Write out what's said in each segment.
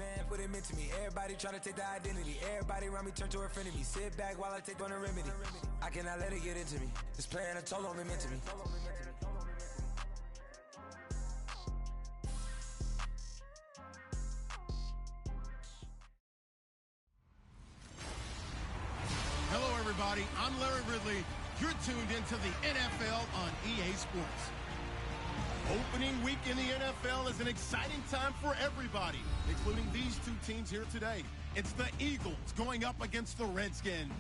Man, put him into me. Everybody try to take the identity. Everybody around me turn to a friend of me. Sit back while I take on the remedy. I cannot let it get into me. It's playing a toll on me mentally. Hello, everybody. I'm Larry Ridley. You're tuned into the NFL on EA Sports. Opening week in the NFL is an exciting time for everybody, including these two teams here today. It's the Eagles going up against the Redskins.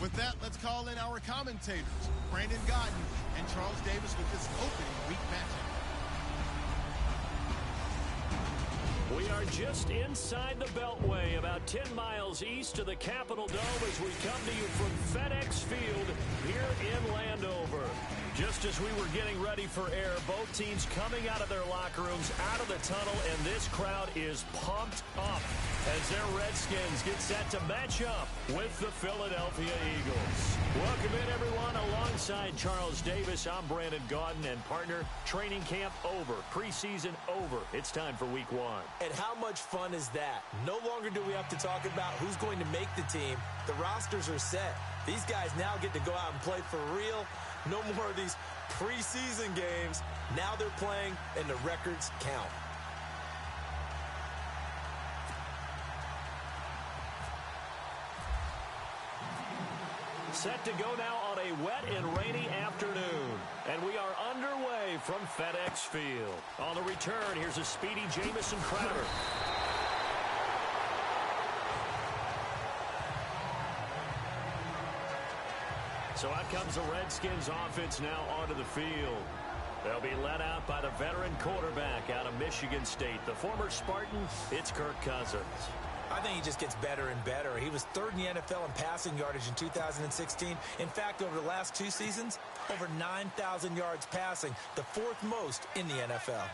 With that, let's call in our commentators, Brandon Godden and Charles Davis, with this opening week matchup. We are just inside the Beltway, about 10 miles east of the Capitol Dome as we come to you from FedEx Field here in Landover. Just as we were getting ready for air, both teams coming out of their locker rooms, out of the tunnel, and this crowd is pumped up as their Redskins get set to match up with the Philadelphia Eagles. Welcome in, everyone. Alongside Charles Davis, I'm Brandon Gaudin, and partner, training camp over, preseason over. It's time for week one. And how much fun is that? No longer do we have to talk about who's going to make the team. The rosters are set. These guys now get to go out and play for real. No more of these preseason games. Now they're playing, and the records count. Set to go now on a wet and rainy afternoon. And we are underway from FedEx Field. On the return, here's a speedy Jamison Crowder. So out comes the Redskins offense now onto the field. They'll be led out by the veteran quarterback out of Michigan State. The former Spartan, it's Kirk Cousins. I think he just gets better and better. He was third in the NFL in passing yardage in 2016. In fact, over the last two seasons, over 9,000 yards passing, the fourth most in the NFL.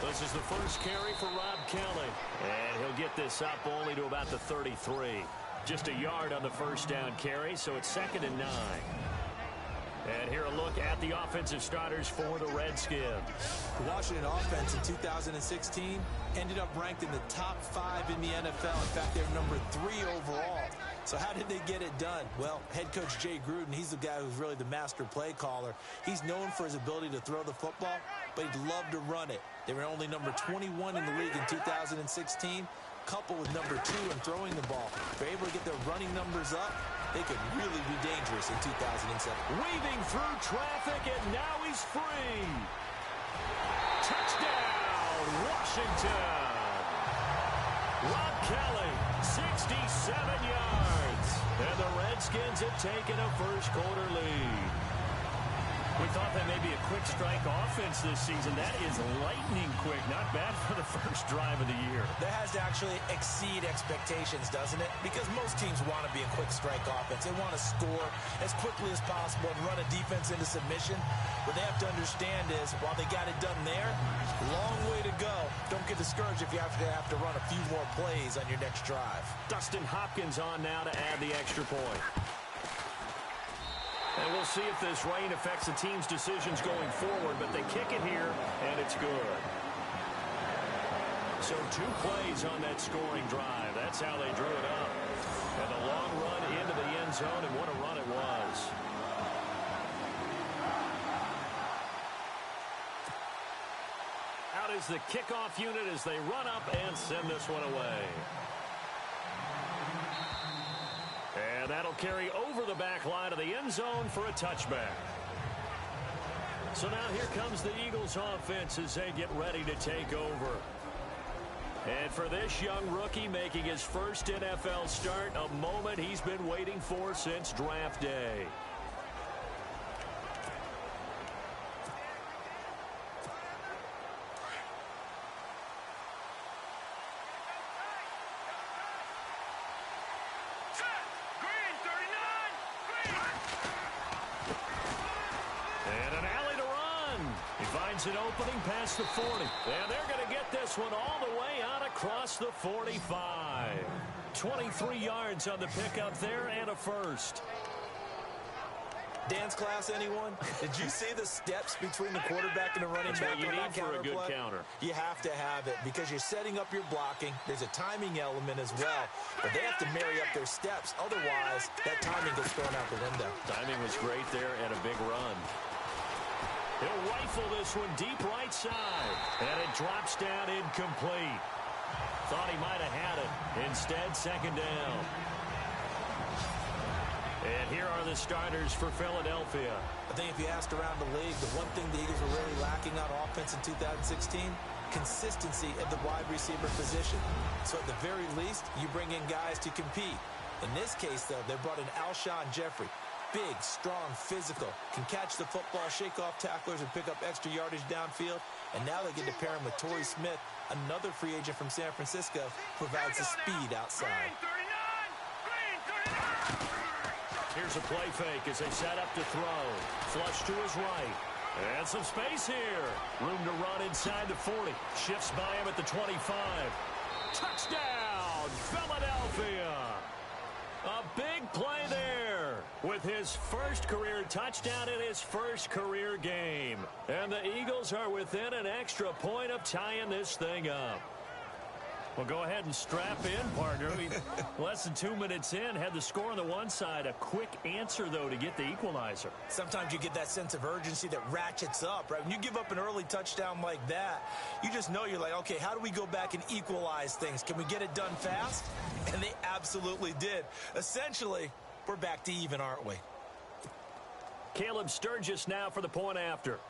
This is the first carry for Rob Kelly. And he'll get this up only to about the 33. Just a yard on the first down carry, so it's 2nd and 9. And here a look at the offensive starters for the Redskins. The Washington offense in 2016 ended up ranked in the top 5 in the NFL. In fact, they're number 3 overall. So how did they get it done? Well, head coach Jay Gruden, he's the guy who's really the master play caller. He's known for his ability to throw the football, but he'd love to run it. They were only number 21 in the league in 2016, coupled with number 2 in throwing the ball. If they're able to get their running numbers up, they could really be dangerous in 2007. Weaving through traffic, and now he's free. Touchdown, Washington. Rob Kelly, 67 yards. And the Redskins have taken a first-quarter lead. We thought that may be a quick strike offense this season. That is lightning quick. Not bad for the first drive of the year. That has to actually exceed expectations, doesn't it? Because most teams want to be a quick strike offense. They want to score as quickly as possible and run a defense into submission. What they have to understand is, while they got it done there, long way to go. Don't get discouraged if you have to run a few more plays on your next drive. Dustin Hopkins on now to add the extra point. And we'll see if this rain affects the team's decisions going forward, but they kick it here, and it's good. So 2 plays on that scoring drive. That's how they drew it up. And a long run into the end zone, and what a run it was. Out is the kickoff unit as they run up and send this one away. And that'll carry over the back line of the end zone for a touchback. So now here comes the Eagles offense as they get ready to take over. And for this young rookie making his first NFL start, a moment he's been waiting for since draft day. An opening past the 40. And they're going to get this one all the way out across the 45. 23 yards on the pickup there and a first. Dance class, anyone? Did you see the steps between the quarterback and the running back? That's what you need for a good counter. You have to have it because you're setting up your blocking. There's a timing element as well, but they have to marry up their steps. Otherwise, that timing gets thrown out the window. Timing was great there and a big run. He'll rifle this one deep right side, and it drops down incomplete. Thought he might have had it. Instead, second down. And here are the starters for Philadelphia. I think if you asked around the league, the one thing the Eagles were really lacking on offense in 2016, consistency at the wide receiver position. So at the very least, you bring in guys to compete. In this case, though, they brought in Alshon Jeffrey. Big, strong, physical, can catch the football, shake off tacklers, and pick up extra yardage downfield. And now they get to pair him with Torrey Smith, another free agent from San Francisco, provides the speed outside. Here's a play fake as they set up to throw. Flush to his right. And some space here. Room to run inside the 40. Shifts by him at the 25. Touchdown, Philadelphia. A big play there with his first career touchdown in his first career game. And the Eagles are within an extra point of tying this thing up. Well, go ahead and strap in, partner. Less than 2 minutes in, had the score on the one side. A quick answer, though, to get the equalizer. Sometimes you get that sense of urgency that ratchets up, right? When you give up an early touchdown like that, you just know you're like, okay, how do we go back and equalize things? Can we get it done fast? And they absolutely did. Essentially, we're back to even, aren't we? Caleb Sturgis now for the point after.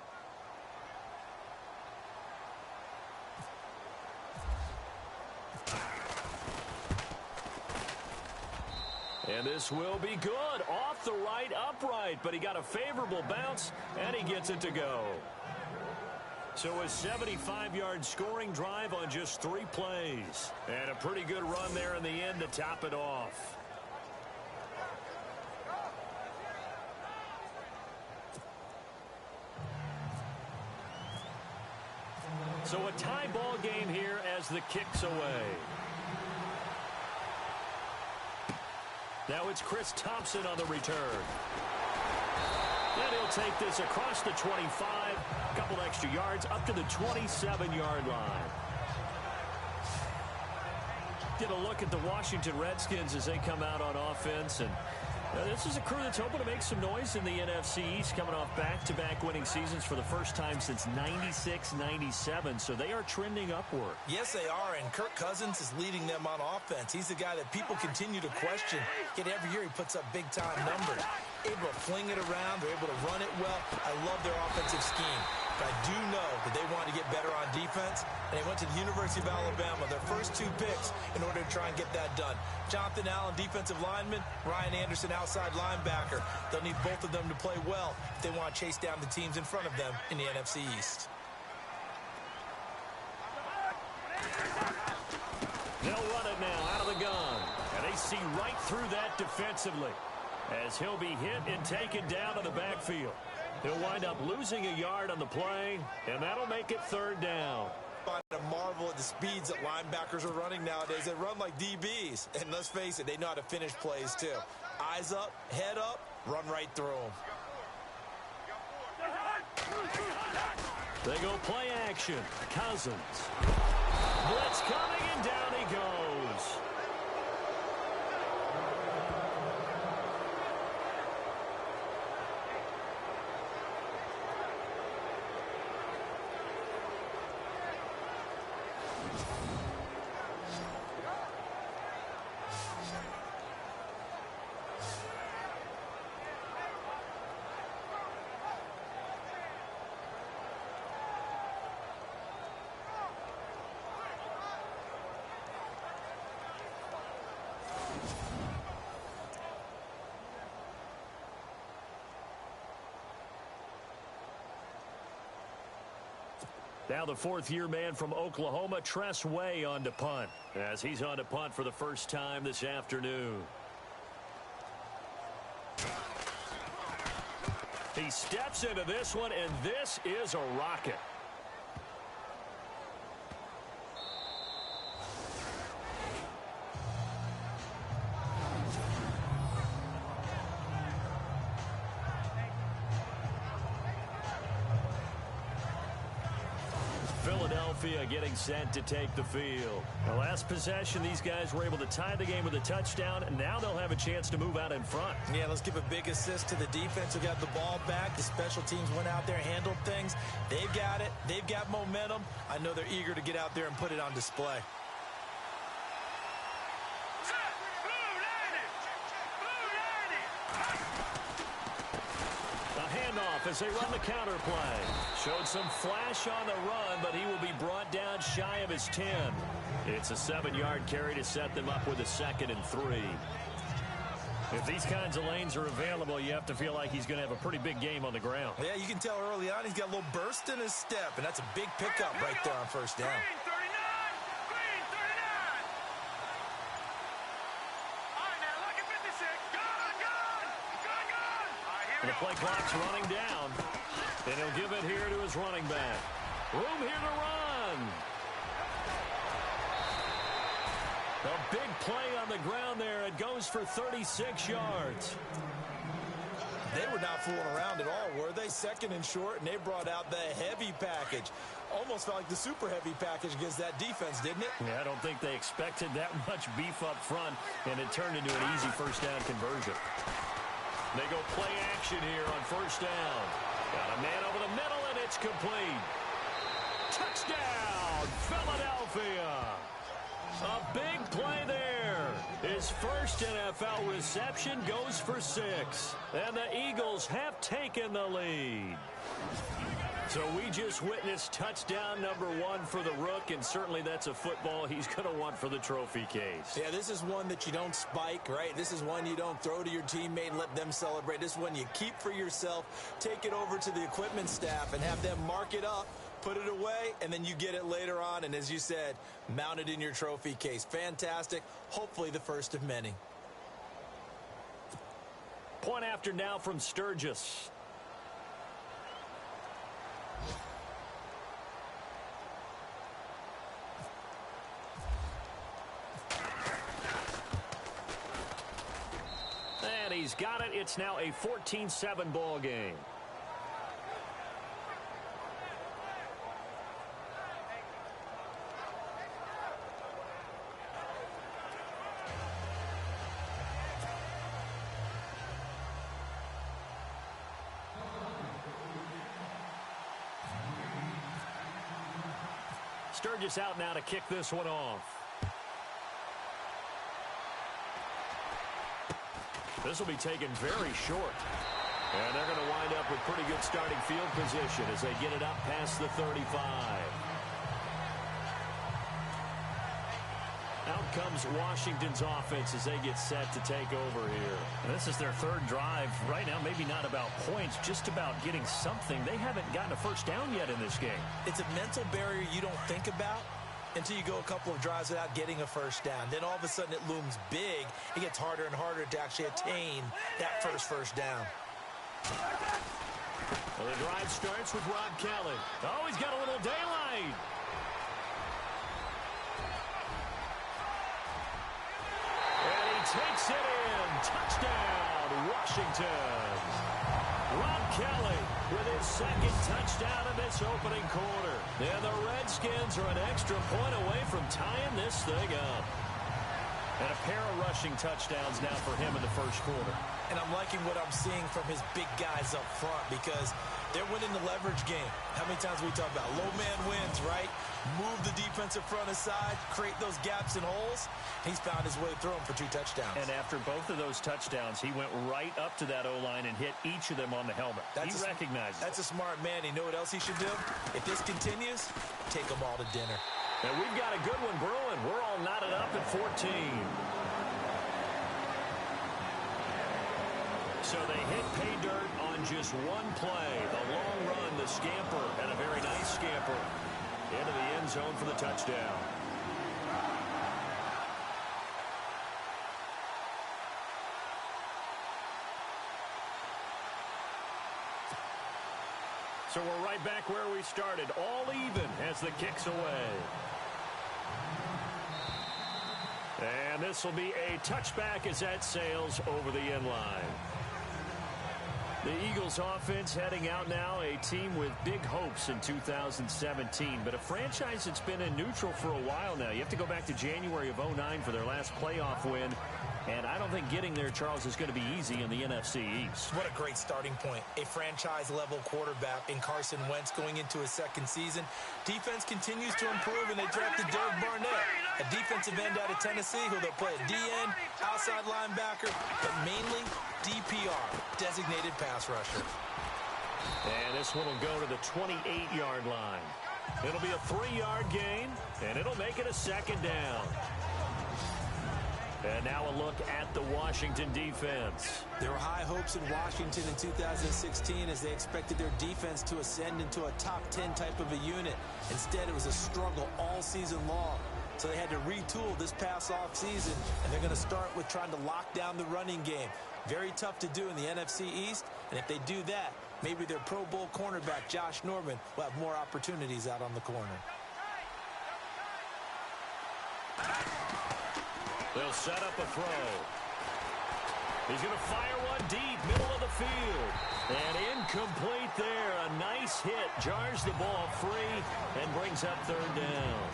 And this will be good. Off the right upright, but he got a favorable bounce, and he gets it to go. So a 75-yard scoring drive on just 3 plays. And a pretty good run there in the end to top it off. So a tie ball game here as the kick's away. Now it's Chris Thompson on the return. And he'll take this across the 25, a couple extra yards, up to the 27-yard line. Get a look at the Washington Redskins as they come out on offense. And this is a crew that's hoping to make some noise in the NFC East, coming off back-to-back winning seasons for the first time since 96-97. So they are trending upward. Yes, they are, and Kirk Cousins is leading them on offense. He's the guy that people continue to question. Yet every year he puts up big-time numbers. Able to fling it around. They're able to run it well. I love their offensive scheme. But I do know that they want to get better on defense, and they went to the University of Alabama, their first 2 picks, in order to try and get that done. Jonathan Allen, defensive lineman. Ryan Anderson, outside linebacker. They'll need both of them to play well if they want to chase down the teams in front of them in the NFC East. They'll run it now out of the gun, and they see right through that defensively as he'll be hit and taken down to the backfield. He'll wind up losing a yard on the play, and that'll make it 3rd down. I marvel at the speeds that linebackers are running nowadays. They run like DBs. And let's face it, they know how to finish plays too. Eyes up, head up, run right through them. They go play action. Cousins. Blitz coming, and down he goes. Now the 4th-year man from Oklahoma, Tress Way, on to punt, as he's on to punt for the first time this afternoon. He steps into this one, and this is a rocket. Philadelphia getting set to take the field. The last possession, these guys were able to tie the game with a touchdown, and now they'll have a chance to move out in front. Yeah, let's give a big assist to the defense who got the ball back. The special teams went out there, handled things. They've got it. They've got momentum. I know they're eager to get out there and put it on display. As they run the counter play. Showed some flash on the run, but he will be brought down shy of his 10. It's a 7-yard carry to set them up with a 2nd and 3. If these kinds of lanes are available, you have to feel like he's going to have a pretty big game on the ground. Yeah, you can tell early on he's got a little burst in his step, and that's a big pickup right there on first down. And the play clock's running down. And he'll give it here to his running back. Room here to run. A big play on the ground there. It goes for 36 yards. They were not fooling around at all, were they? 2nd and short, and they brought out the heavy package. Almost felt like the super heavy package against that defense, didn't it? Yeah, I don't think they expected that much beef up front, and it turned into an easy first down conversion. They go play action here on first down. Got a man over the middle, and it's complete. Touchdown, Philadelphia. A big play there. His first NFL reception goes for 6. And the Eagles have taken the lead. So we just witnessed touchdown number 1 for the Rook, and certainly that's a football he's going to want for the trophy case. Yeah, this is one that you don't spike, right? This is one you don't throw to your teammate and let them celebrate. This is one you keep for yourself, take it over to the equipment staff, and have them mark it up, put it away, and then you get it later on, and as you said, mount it in your trophy case. Fantastic. Hopefully the first of many. Point after now from Sturgis. And he's got it. It's now a 14-7 ball game. Sturgis out now to kick this one off. This will be taken very short. And they're going to wind up with pretty good starting field position as they get it up past the 35. Out comes Washington's offense as they get set to take over here. And this is their 3rd drive. Right now, maybe not about points, just about getting something. They haven't gotten a first down yet in this game. It's a mental barrier you don't think about until you go a couple of drives without getting a first down. Then all of a sudden it looms big. It gets harder and harder to actually attain that first down. Well, the drive starts with Rob Kelly. Oh, he's got a little daylight. And he takes it in. Touchdown, Washington. Rob Kelly with his 2nd touchdown in this opening quarter. And the Redskins are an extra point away from tying this thing up. And a pair of rushing touchdowns now for him in the first quarter. And I'm liking what I'm seeing from his big guys up front because they're winning the leverage game. How many times we talk about low man wins, right? Move the defensive front aside, create those gaps and holes. He's found his way through them for 2 touchdowns. And after both of those touchdowns, he went right up to that O-line and hit each of them on the helmet. He recognizes it. That's a smart man. You know what else he should do? If this continues, take them all to dinner. And we've got a good one brewing. We're all knotted up at 14. So they hit pay dirt on just one play. The long run, the scamper, and a very nice scamper into the end zone for the touchdown. So we're right back where we started, all even as the kick's away. And this will be a touchback as that sails over the end line. The Eagles offense heading out now, a team with big hopes in 2017, but a franchise that's been in neutral for a while now. You have to go back to January of 2009 for their last playoff win, and I don't think getting there, Charles, is going to be easy in the NFC East. What a great starting point. A franchise-level quarterback in Carson Wentz going into his second season. Defense continues to improve, and they drafted Derek Barnett, a defensive end out of Tennessee, who they'll play at D-end, outside linebacker, but mainly DPR, designated pass rusher. And this one will go to the 28-yard line. It'll be a 3-yard gain, and it'll make it a second down. And now a look at the Washington defense. There were high hopes in Washington in 2016 as they expected their defense to ascend into a top 10 type of a unit. Instead, it was a struggle all season long. So they had to retool this past off season, and they're going to start with trying to lock down the running game. Very tough to do in the NFC East, and if they do that, maybe their Pro Bowl cornerback, Josh Norman, will have more opportunities out on the corner. They'll set up a throw. He's going to fire one deep, middle of the field. And incomplete there. A nice hit. Jars the ball free and brings up third down.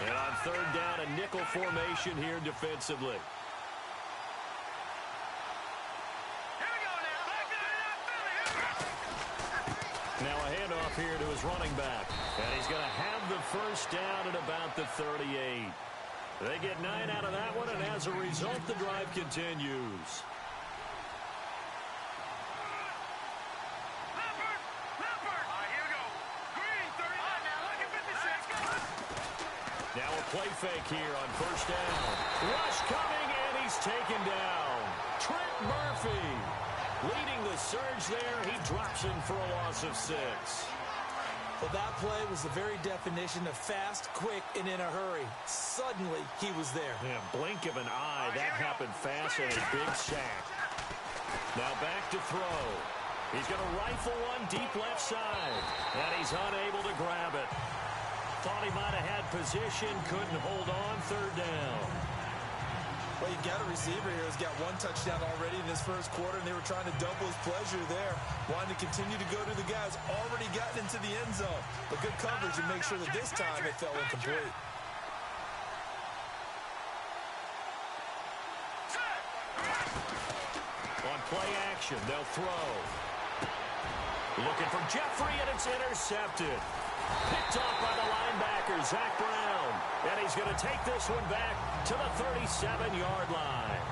And on third down, a nickel formation here defensively. Now a handoff here to his running back. And he's going to have the first down at about the 38. They get 9 out of that one, and as a result, the drive continues. Now a play fake here on first down. Rush coming, and he's taken down. Trent Murphy leading the surge there. He drops in for a loss of 6. Well, that play was the very definition of fast, quick, and in a hurry. Suddenly, he was there. Yeah, blink of an eye. That happened fast and a big sack. Now back to throw. He's going to rifle one deep left side. And he's unable to grab it. Thought he might have had position, couldn't hold on, third down. Well, you got a receiver here who's got one touchdown already in this first quarter, and they were trying to double his pleasure there. Wanting to continue to go to the guys already gotten into the end zone. But good coverage to make sure that this time it fell incomplete. On play action, they'll throw. Looking for Jeffrey, and it's intercepted. Picked off by the linebacker, Zach Brown. And he's going to take this one back to the 37-yard line.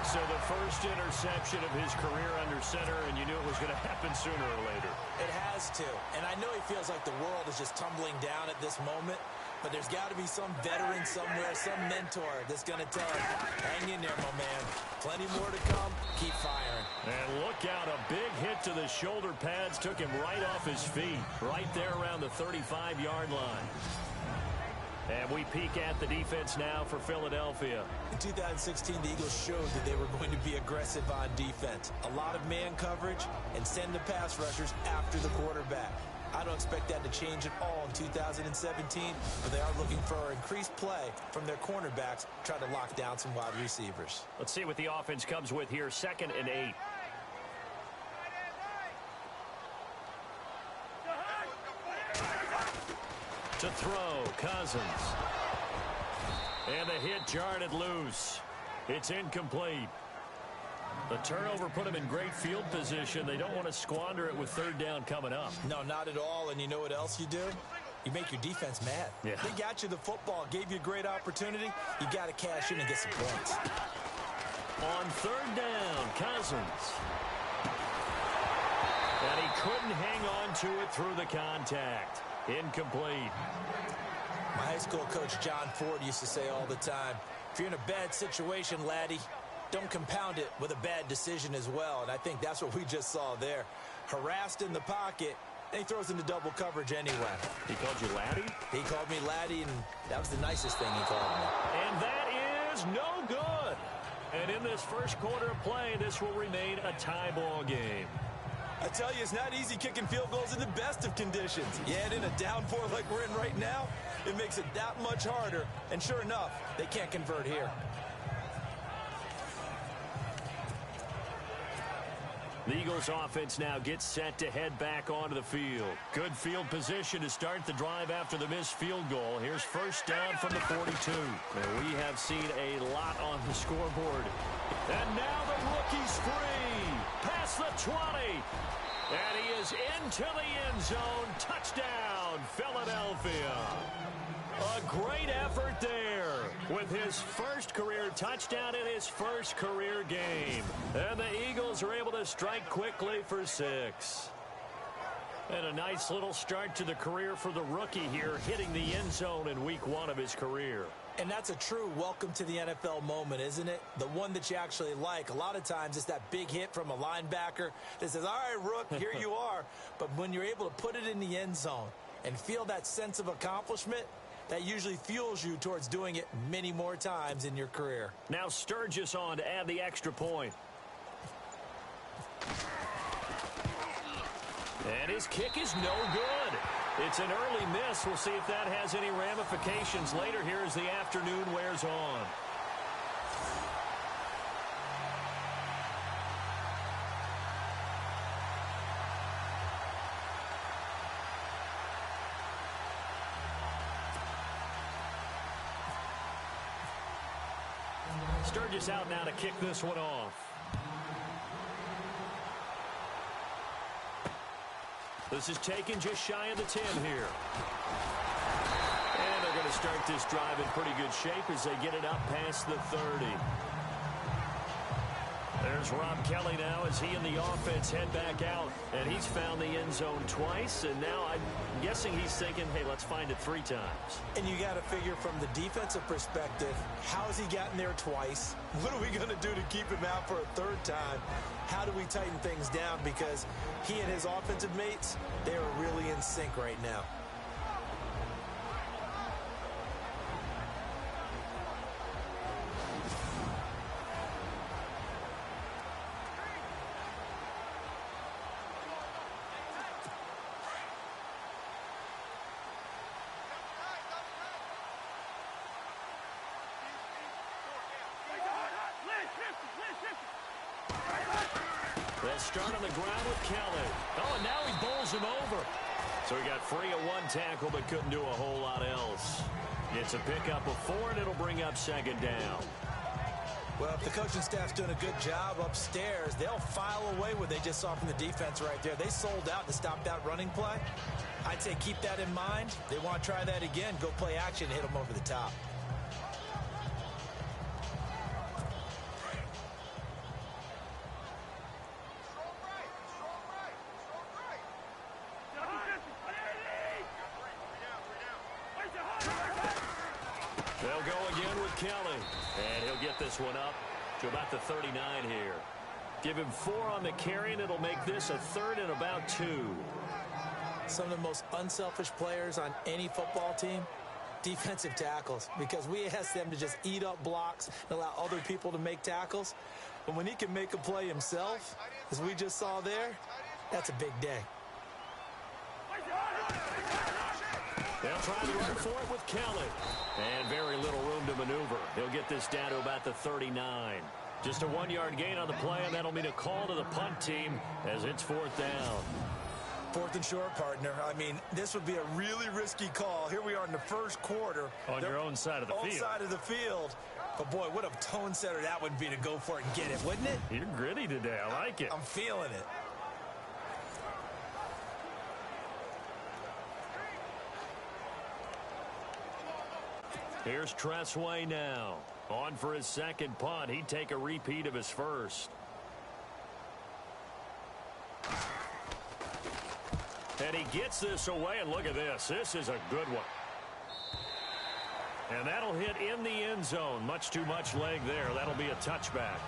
So the first interception of his career under center, and you knew it was going to happen sooner or later. It has to. And I know he feels like the world is just tumbling down at this moment. But there's got to be some veteran somewhere, some mentor that's going to tell him, hang in there, my man. Plenty more to come. Keep firing. And look out, a big hit to the shoulder pads took him right off his feet, right there around the 35-yard line. And we peek at the defense now for Philadelphia. In 2016, the Eagles showed that they were going to be aggressive on defense. A lot of man coverage and send the pass rushers after the quarterback. I don't expect that to change at all in 2017, but they are looking for increased play from their cornerbacks, trying to lock down some wide receivers. Let's see what the offense comes with here, 2nd and 8. To throw, Cousins. And the hit jarred it loose. It's incomplete. The turnover put them in great field position. They don't want to squander it with third down coming up. No, not at all. And you know what else you do? You make your defense mad. Yeah. They got you the football, gave you a great opportunity. You got to cash in and get some points. On third down, Cousins. And he couldn't hang on to it through the contact. Incomplete. My high school coach, John Ford, used to say all the time, if you're in a bad situation, laddie, don't compound it with a bad decision as well. And I think that's what we just saw there. Harassed in the pocket, and he throws into double coverage anyway. He called you laddie? He called me laddie, and that was the nicest thing he called me. And that is no good. And in this first quarter of play, this will remain a tie ball game. I tell you, it's not easy kicking field goals in the best of conditions. You add in a downpour like we're in right now, it makes it that much harder. And sure enough, they can't convert here. The Eagles offense now gets set to head back onto the field. Good field position to start the drive after the missed field goal. Here's first down from the 42. And we have seen a lot on the scoreboard. And now the rookie's free. Past the 20. And he is into the end zone. Touchdown, Philadelphia. A great effort there with his first career touchdown in his first career game. And the Eagles are able to strike quickly for 6. And a nice little start to the career for the rookie here, hitting the end zone in week 1 of his career. And that's a true welcome to the NFL moment, isn't it? The one that you actually like. A lot of times it's that big hit from a linebacker that says, all right, Rook, here you are. But when you're able to put it in the end zone and feel that sense of accomplishment, that usually fuels you towards doing it many more times in your career. Now Sturgis on to add the extra point. And his kick is no good. It's an early miss. We'll see if that has any ramifications later here as the afternoon wears on. Sturgis out now to kick this one off. This is taken just shy of the 10 here. And they're going to start this drive in pretty good shape as they get it up past the 30. There's Rob Kelly now as he and the offense head back out. And he's found the end zone twice. And now I'm guessing he's thinking, hey, let's find it 3 times. And you got to figure from the defensive perspective, how's he gotten there twice? What are we going to do to keep him out for a 3rd time? How do we tighten things down? Because he and his offensive mates, they are really in sync right now. They'll start on the ground with Kelly. Oh, and now he bowls him over. So he got free of 1 tackle but couldn't do a whole lot else. It's a pickup of 4, and it'll bring up 2nd down. Well, if the coaching staff's doing a good job upstairs, they'll file away what they just saw from the defense right there. They sold out to stop that running play. I'd say keep that in mind. They want to try that again. Go play action, hit them over the top. They'll go again with Kelly. And he'll get this one up to about the 39 here. Give him 4 on the carry, and it'll make this a 3rd and about 2. Some of the most unselfish players on any football team, defensive tackles, because we ask them to just eat up blocks and allow other people to make tackles. But when he can make a play himself, as we just saw there, that's a big day. They'll try to run for it with Kelly. And very little room to maneuver. He'll get this down to about the 39. Just a 1-yard gain on the play, and that'll mean a call to the punt team as it's 4th down. 4th and short, partner. I mean, this would be a really risky call. Here we are in the 1st quarter. On your own side of the field. Own side of the field. But, boy, what a tone setter that would be to go for it and get it, wouldn't it? You're gritty today. I like it. I'm feeling it. Here's Tressway now. On for his 2nd punt. He'd take a repeat of his first. And he gets this away, and look at this. This is a good one. And that'll hit in the end zone. Much too much leg there. That'll be a touchback.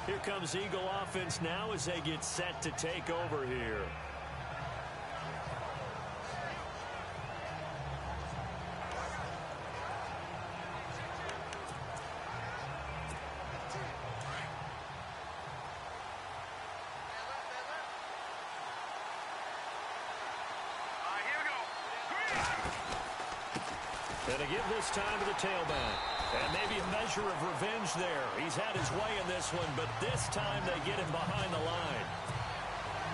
Here comes Eagle offense now as they get set to take over here. And to give this time to the tailback. And maybe a measure of revenge there. He's had his way in this one, but this time they get him behind the line.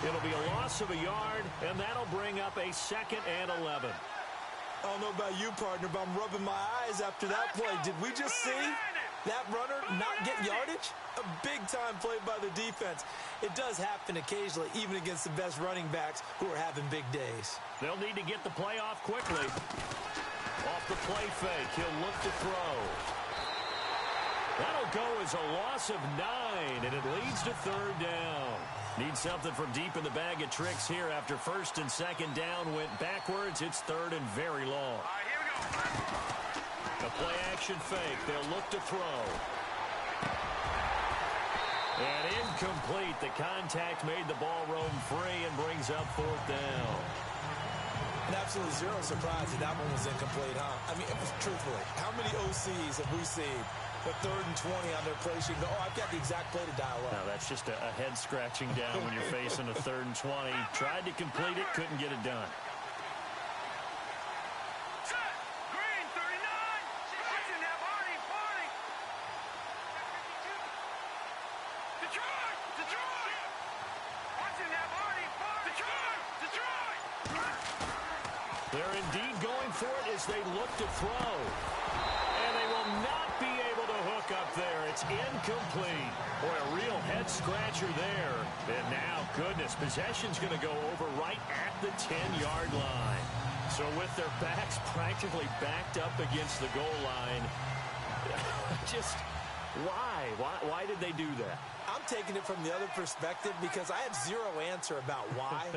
It'll be a loss of a yard, and that'll bring up a 2nd and 11. I don't know about you, partner, but I'm rubbing my eyes after that play. Did we just see that runner not get yardage? A big-time play by the defense. It does happen occasionally, even against the best running backs who are having big days. They'll need to get the play off quickly. Off the play fake, he'll look to throw. That'll go as a loss of 9, and it leads to 3rd down. Need something from deep in the bag of tricks here after 1st and 2nd down went backwards. It's 3rd and very long. All right, here we go. A play-action fake. They'll look to throw. And incomplete. The contact made the ball roam free and brings up 4th down. And absolutely zero surprise that one was incomplete, huh? I mean, truthfully, how many OCs have we seen with 3rd and 20 on their play sheet? Oh, I've got the exact play to dial up. No, that's just a head scratching down when you're facing a 3rd and 20. Tried to complete it, couldn't get it done. Set. Green, 39. Watching that party. Detroit. Watching that party. Detroit. They're indeed going for it as they look to throw. And they will not be able to hook up there. It's incomplete. Boy, a real head-scratcher there. And now, goodness, possession's going to go over right at the 10-yard line. So with their backs practically backed up against the goal line, just why? Why did they do that? I'm taking it from the other perspective because I have zero answer about why.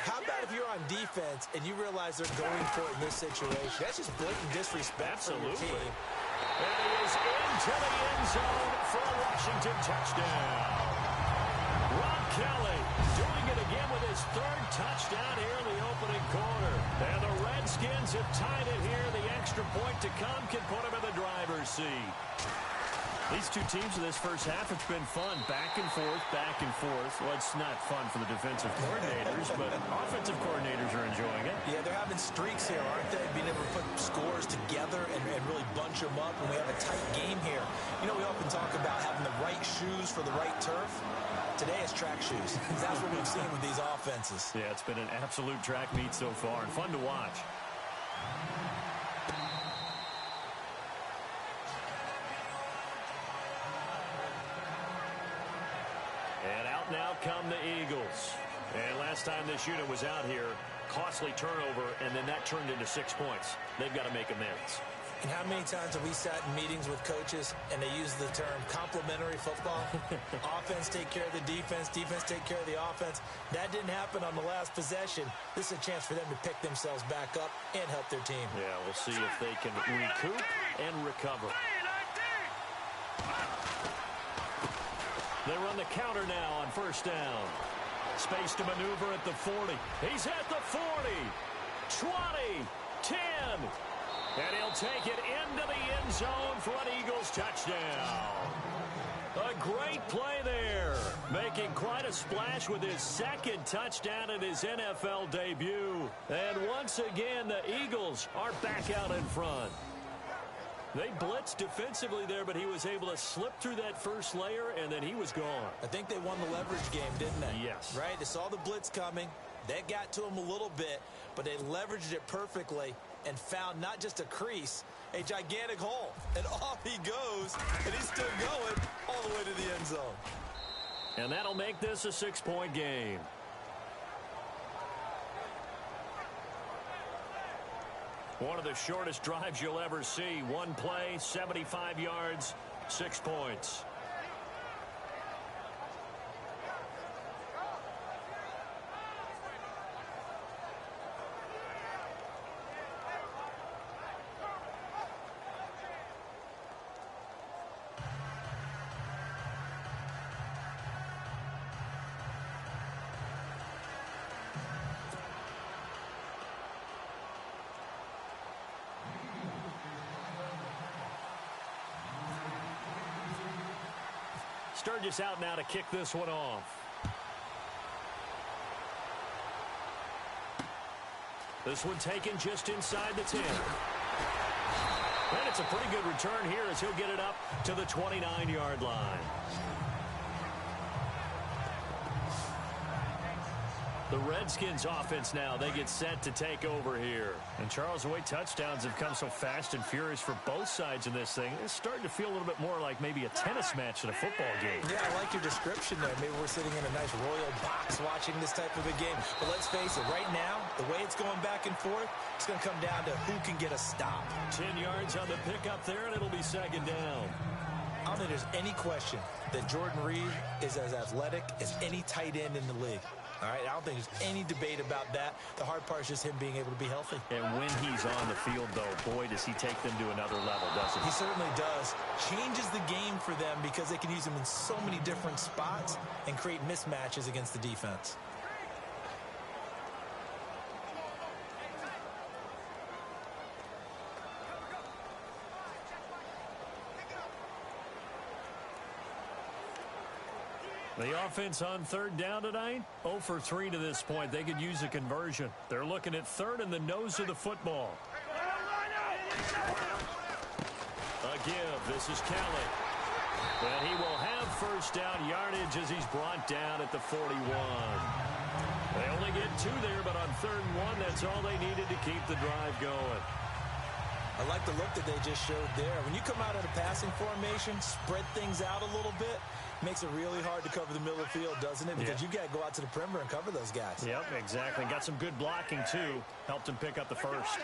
How about if you're on defense and you realize they're going for it in this situation? That's just blatant disrespect for your team. And he is into the end zone for a Washington touchdown. Rob Kelly doing it again with his 3rd touchdown here in the opening quarter. And the Redskins have tied it here. The extra point to come can put them in the driver's seat. These two teams in this first half, it's been fun. Back and forth, back and forth. Well, it's not fun for the defensive coordinators, but offensive coordinators are enjoying it. Yeah, they're having streaks here, aren't they? Being able to put scores together and really bunch them up when we have a tight game here. You know, we often talk about having the right shoes for the right turf. Today it's track shoes. That's what we've seen with these offenses. Yeah, it's been an absolute track meet so far and fun to watch. And out now come the Eagles. And last time this unit was out here, costly turnover, and then that turned into 6 points. They've got to make amends. And how many times have we sat in meetings with coaches and they use the term complementary football? Offense take care of the defense, defense take care of the offense. That didn't happen on the last possession. This is a chance for them to pick themselves back up and help their team. Yeah, we'll see if they can recoup and recover. They run the counter now on 1st down. Space to maneuver at the 40. He's at the 40, 20, 10. And he'll take it into the end zone for an Eagles touchdown. A great play there. Making quite a splash with his 2nd touchdown in his NFL debut. And once again, the Eagles are back out in front. They blitzed defensively there, but he was able to slip through that first layer, and then he was gone. I think they won the leverage game, didn't they? Yes. Right? They saw the blitz coming. That got to him a little bit, but they leveraged it perfectly and found not just a crease, a gigantic hole. And off he goes, and he's still going all the way to the end zone. And that'll make this a 6-point game. One of the shortest drives you'll ever see. One play, 75 yards, 6 points. Sturgis out now to kick this one off. This one taken just inside the 10. And it's a pretty good return here as he'll get it up to the 29-yard line. The Redskins offense now, they get set to take over here. And Charles, the way touchdowns have come so fast and furious for both sides in this thing, it's starting to feel a little bit more like maybe a tennis match than a football game. Yeah, I like your description there. Maybe we're sitting in a nice royal box watching this type of a game. But let's face it, right now, the way it's going back and forth, it's going to come down to who can get a stop. 10 yards on the pickup there, and it'll be second down. I don't think there's any question that Jordan Reed is as athletic as any tight end in the league. All right, I don't think there's any debate about that. The hard part is just him being able to be healthy. And when he's on the field, though, boy, does he take them to another level, doesn't he? He certainly does. Changes the game for them because they can use him in so many different spots and create mismatches against the defense. The offense on third down tonight, 0 for 3 to this point. They could use a conversion. They're looking at third in the nose of the football. A give. This is Kelly. And he will have first down yardage as he's brought down at the 41. They only get 2 there, but on 3rd and 1, that's all they needed to keep the drive going. I like the look that they just showed there. When you come out of the passing formation, spread things out a little bit, makes it really hard to cover the middle of the field, doesn't it? Because you got to go out to the perimeter and cover those guys. Yep, exactly. Got some good blocking, too. Helped him pick up the first.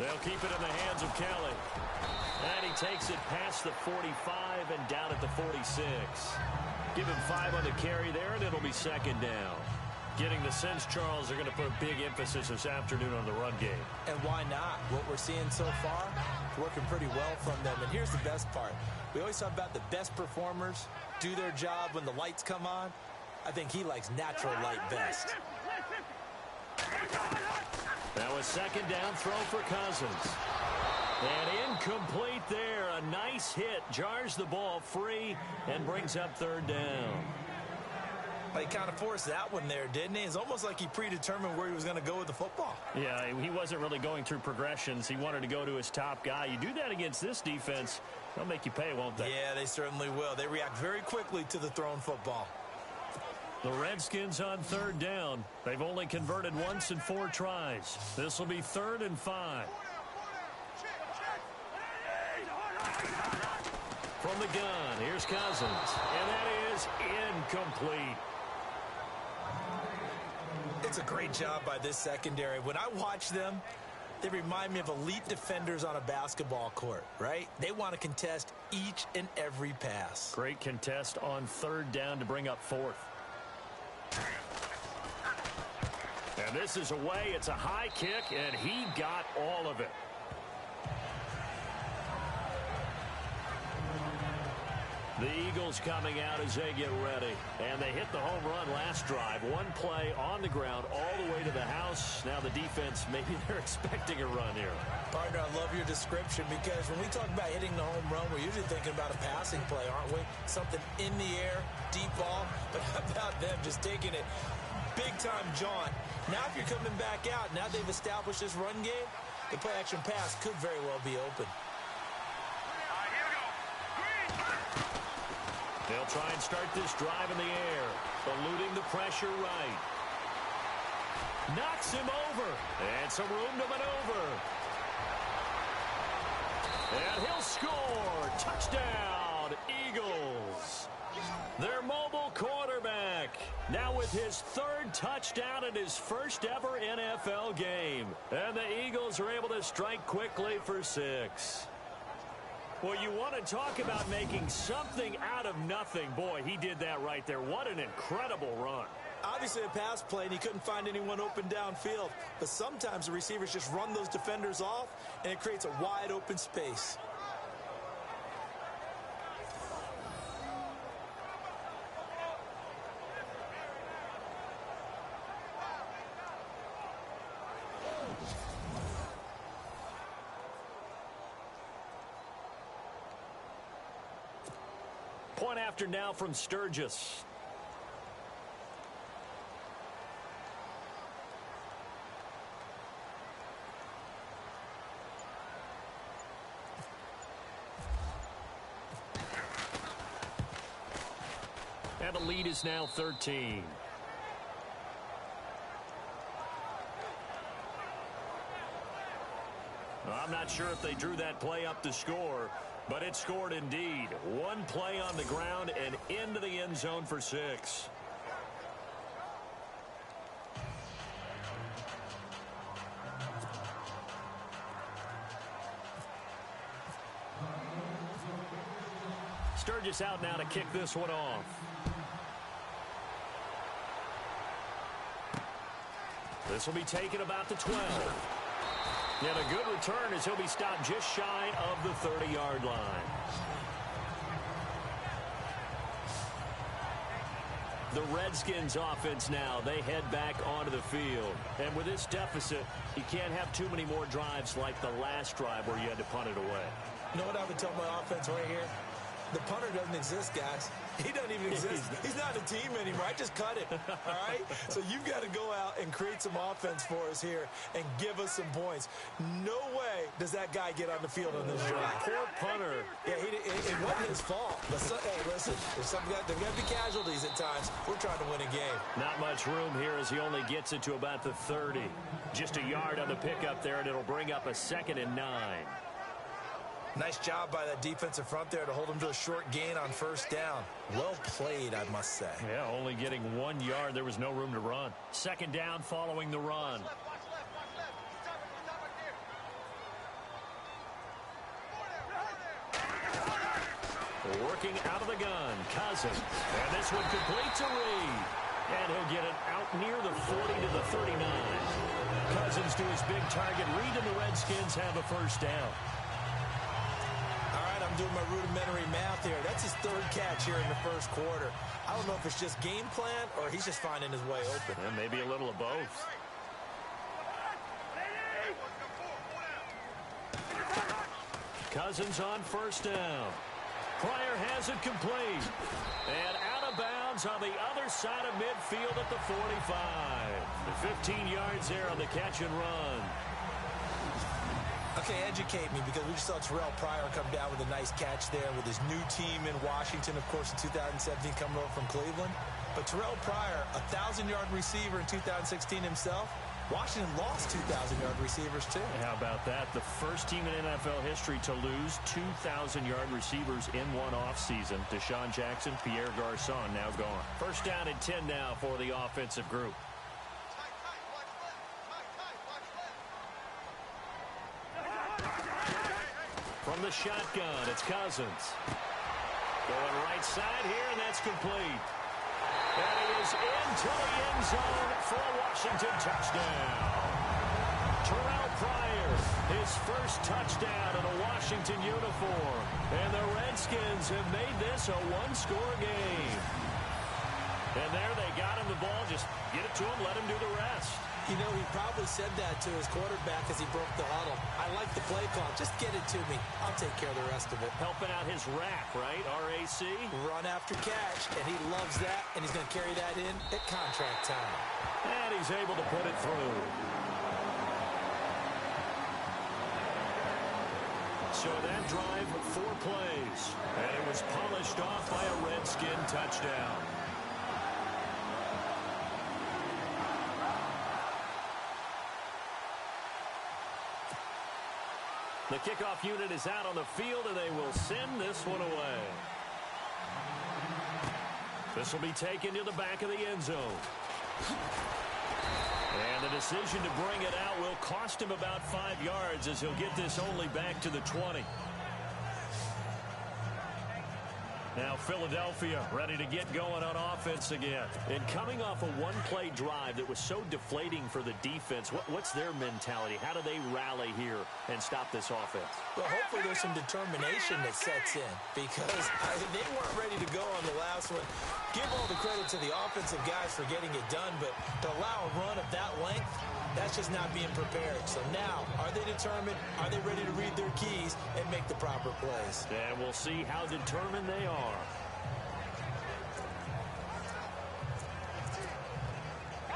They'll keep it in the hands of Kelly. And he takes it past the 45 and down at the 46. Give him 5 on the carry there, and it'll be second down. Getting the sense, Charles, they're going to put a big emphasis this afternoon on the run game. And why not? What we're seeing so far, working pretty well from them. And here's the best part. We always talk about the best performers do their job when the lights come on. I think he likes natural light best. Now a second down throw for Cousins. And incomplete there. A nice hit. Jars the ball free and brings up third down. He kind of forced that one there, didn't he? It's almost like he predetermined where he was going to go with the football. Yeah, he wasn't really going through progressions. He wanted to go to his top guy. You do that against this defense, they'll make you pay, won't they? Yeah, they certainly will. They react very quickly to the thrown football. The Redskins on third down. They've only converted once in 4 tries. This will be 3rd and 5. From the gun, here's Cousins. And that is incomplete. It's a great job by this secondary. When I watch them, they remind me of elite defenders on a basketball court, right? They want to contest each and every pass. Great contest on third down to bring up 4th. And this is away. It's a high kick, and he got all of it. The Eagles coming out as they get ready. And they hit the home run last drive. 1 play on the ground all the way to the house. Now the defense, maybe they're expecting a run here. Partner, I love your description because when we talk about hitting the home run, we're usually thinking about a passing play, aren't we? Something in the air, deep ball. But how about them just taking it big-time jaunt? Now if you're coming back out, now they've established this run game, the play-action pass could very well be open. They'll try and start this drive in the air, eluding the pressure right. Knocks him over, and some room to maneuver. And he'll score. Touchdown, Eagles. Their mobile quarterback, now with his 3rd touchdown in his first ever NFL game. And the Eagles are able to strike quickly for 6. Well, you want to talk about making something out of nothing. Boy, he did that right there. What an incredible run. Obviously a pass play, and he couldn't find anyone open downfield. But sometimes the receivers just run those defenders off, and it creates a wide open space. Point after now from Sturgis. And the lead is now 13. I'm not sure if they drew that play up to score, but it scored indeed. One play on the ground and into the end zone for 6. Sturgis out now to kick this one off. This will be taken about the 12. And a good return as he'll be stopped just shy of the 30-yard line. The Redskins offense now, they head back onto the field. And with this deficit, you can't have too many more drives like the last drive where you had to punt it away. You know what I would tell my offense right here? The punter doesn't exist, guys. He doesn't even exist. He's not a team anymore. I just cut it, all right? So you've got to go out and create some offense for us here and give us some points. No way does that guy get on the field on this drive. Poor punter. Yeah, it wasn't his fault. But hey, listen, there's got to be casualties at times. We're trying to win a game. Not much room here as he only gets it to about the 30. Just a yard on the pickup there, and it'll bring up a 2nd and 9. Nice job by that defensive front there to hold him to a short gain on first down. Well played, I must say. Yeah, only getting 1 yard. There was no room to run. 2nd down following the run. Working out of the gun, Cousins. And this one complete to Reed. And he'll get it out near the 40 to the 39. Cousins to his big target. Reed and the Redskins have a first down. I'm doing my rudimentary math here. That's his 3rd catch here in the first quarter. I don't know if it's just game plan or he's just finding his way open. Yeah, maybe a little of both. Cousins on first down. Pryor has it complete. And out of bounds on the other side of midfield at the 45. 15 yards there on the catch and run. Okay, educate me, because we just saw Terrell Pryor come down with a nice catch there with his new team in Washington, of course, in 2017, coming over from Cleveland. But Terrell Pryor, a 1,000-yard receiver in 2016 himself. Washington lost 2,000-yard receivers, too. How about that? The first team in NFL history to lose 2,000-yard receivers in one offseason. Deshaun Jackson, Pierre Garçon now gone. First down and 10 now for the offensive group. From the shotgun, it's Cousins. Going right side here, and that's complete. And he is into the end zone for a Washington touchdown. Terrell Pryor, his first touchdown in a Washington uniform. And the Redskins have made this a one-score game. And there they got him the ball. Just get it to him, let him do the rest. You know, he probably said that to his quarterback as he broke the huddle. I like the play call. Just get it to me. I'll take care of the rest of it. Helping out his rack, right? RAC. Run after catch, and he loves that, and he's going to carry that in at contract time. And he's able to put it through. So that drive, 4 plays, and it was polished off by a Redskin touchdown. The kickoff unit is out on the field, and they will send this one away. This will be taken to the back of the end zone. And the decision to bring it out will cost him about 5 yards as he'll get this only back to the 20. Now Philadelphia ready to get going on offense again. And coming off a one-play drive that was so deflating for the defense, what's their mentality? How do they rally here and stop this offense? Well, hopefully there's some determination that sets in, because they weren't ready to go on the last one. Give all the credit to the offensive guys for getting it done, but to allow a run of that length, that's just not being prepared. So now, are they determined? Are they ready to read their keys and make the proper plays? And we'll see how determined they are.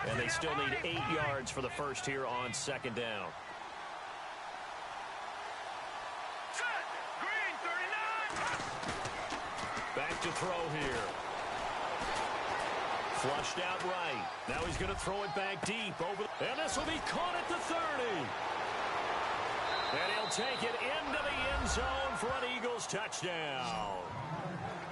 And they still need 8 yards for the first here on 2nd down. Back to throw here. Flushed out right. Now he's going to throw it back deep. And this will be caught at the 30. And he'll take it into the end zone for an Eagles touchdown.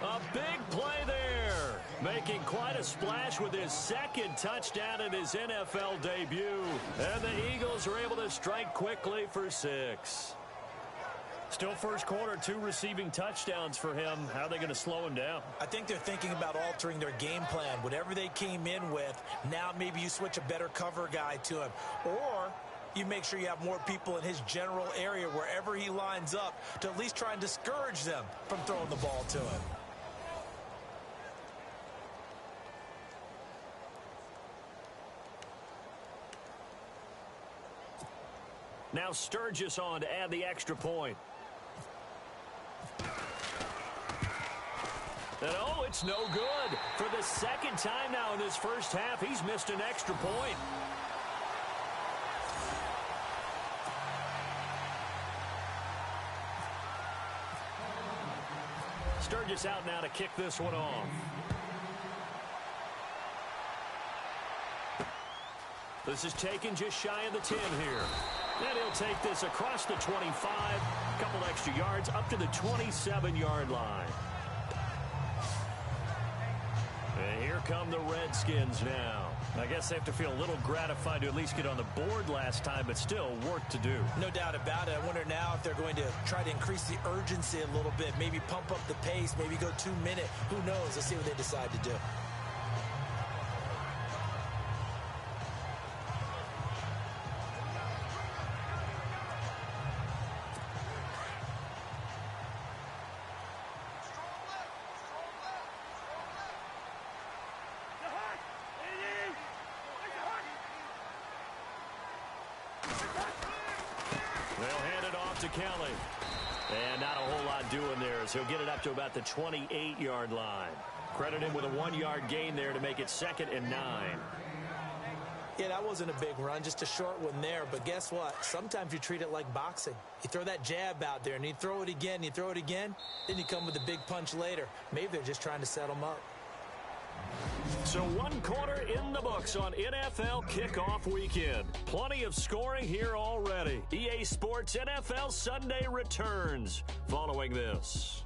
A big play there. Making quite a splash with his second touchdown in his NFL debut. And the Eagles are able to strike quickly for 6. Still first quarter, 2 receiving touchdowns for him. How are they going to slow him down? I think they're thinking about altering their game plan. Whatever they came in with, now maybe you switch a better cover guy to him. Or you make sure you have more people in his general area wherever he lines up to at least try and discourage them from throwing the ball to him. Now Sturgis on to add the extra point. And oh, it's no good. For the second time now in this first half, he's missed an extra point. Sturgis out now to kick this one off. This is taken just shy of the 10 here. And he'll take this across the 25, a couple extra yards up to the 27-yard line. And here come the Redskins now. I guess they have to feel a little gratified to at least get on the board last time, but still work to do. No doubt about it. I wonder now if they're going to try to increase the urgency a little bit, maybe pump up the pace, maybe go 2-minute. Who knows? Let's see what they decide to do. Kelly. And not a whole lot doing there as he'll get it up to about the 28-yard line. Credit him with a 1-yard gain there to make it 2nd and 9. Yeah, that wasn't a big run, just a short one there. But guess what? Sometimes you treat it like boxing. You throw that jab out there, and you throw it again, you throw it again, then you come with a big punch later. Maybe they're just trying to set them up. So 1 quarter in the books on NFL kickoff weekend. Plenty of scoring here already. EA Sports NFL Sunday returns following this.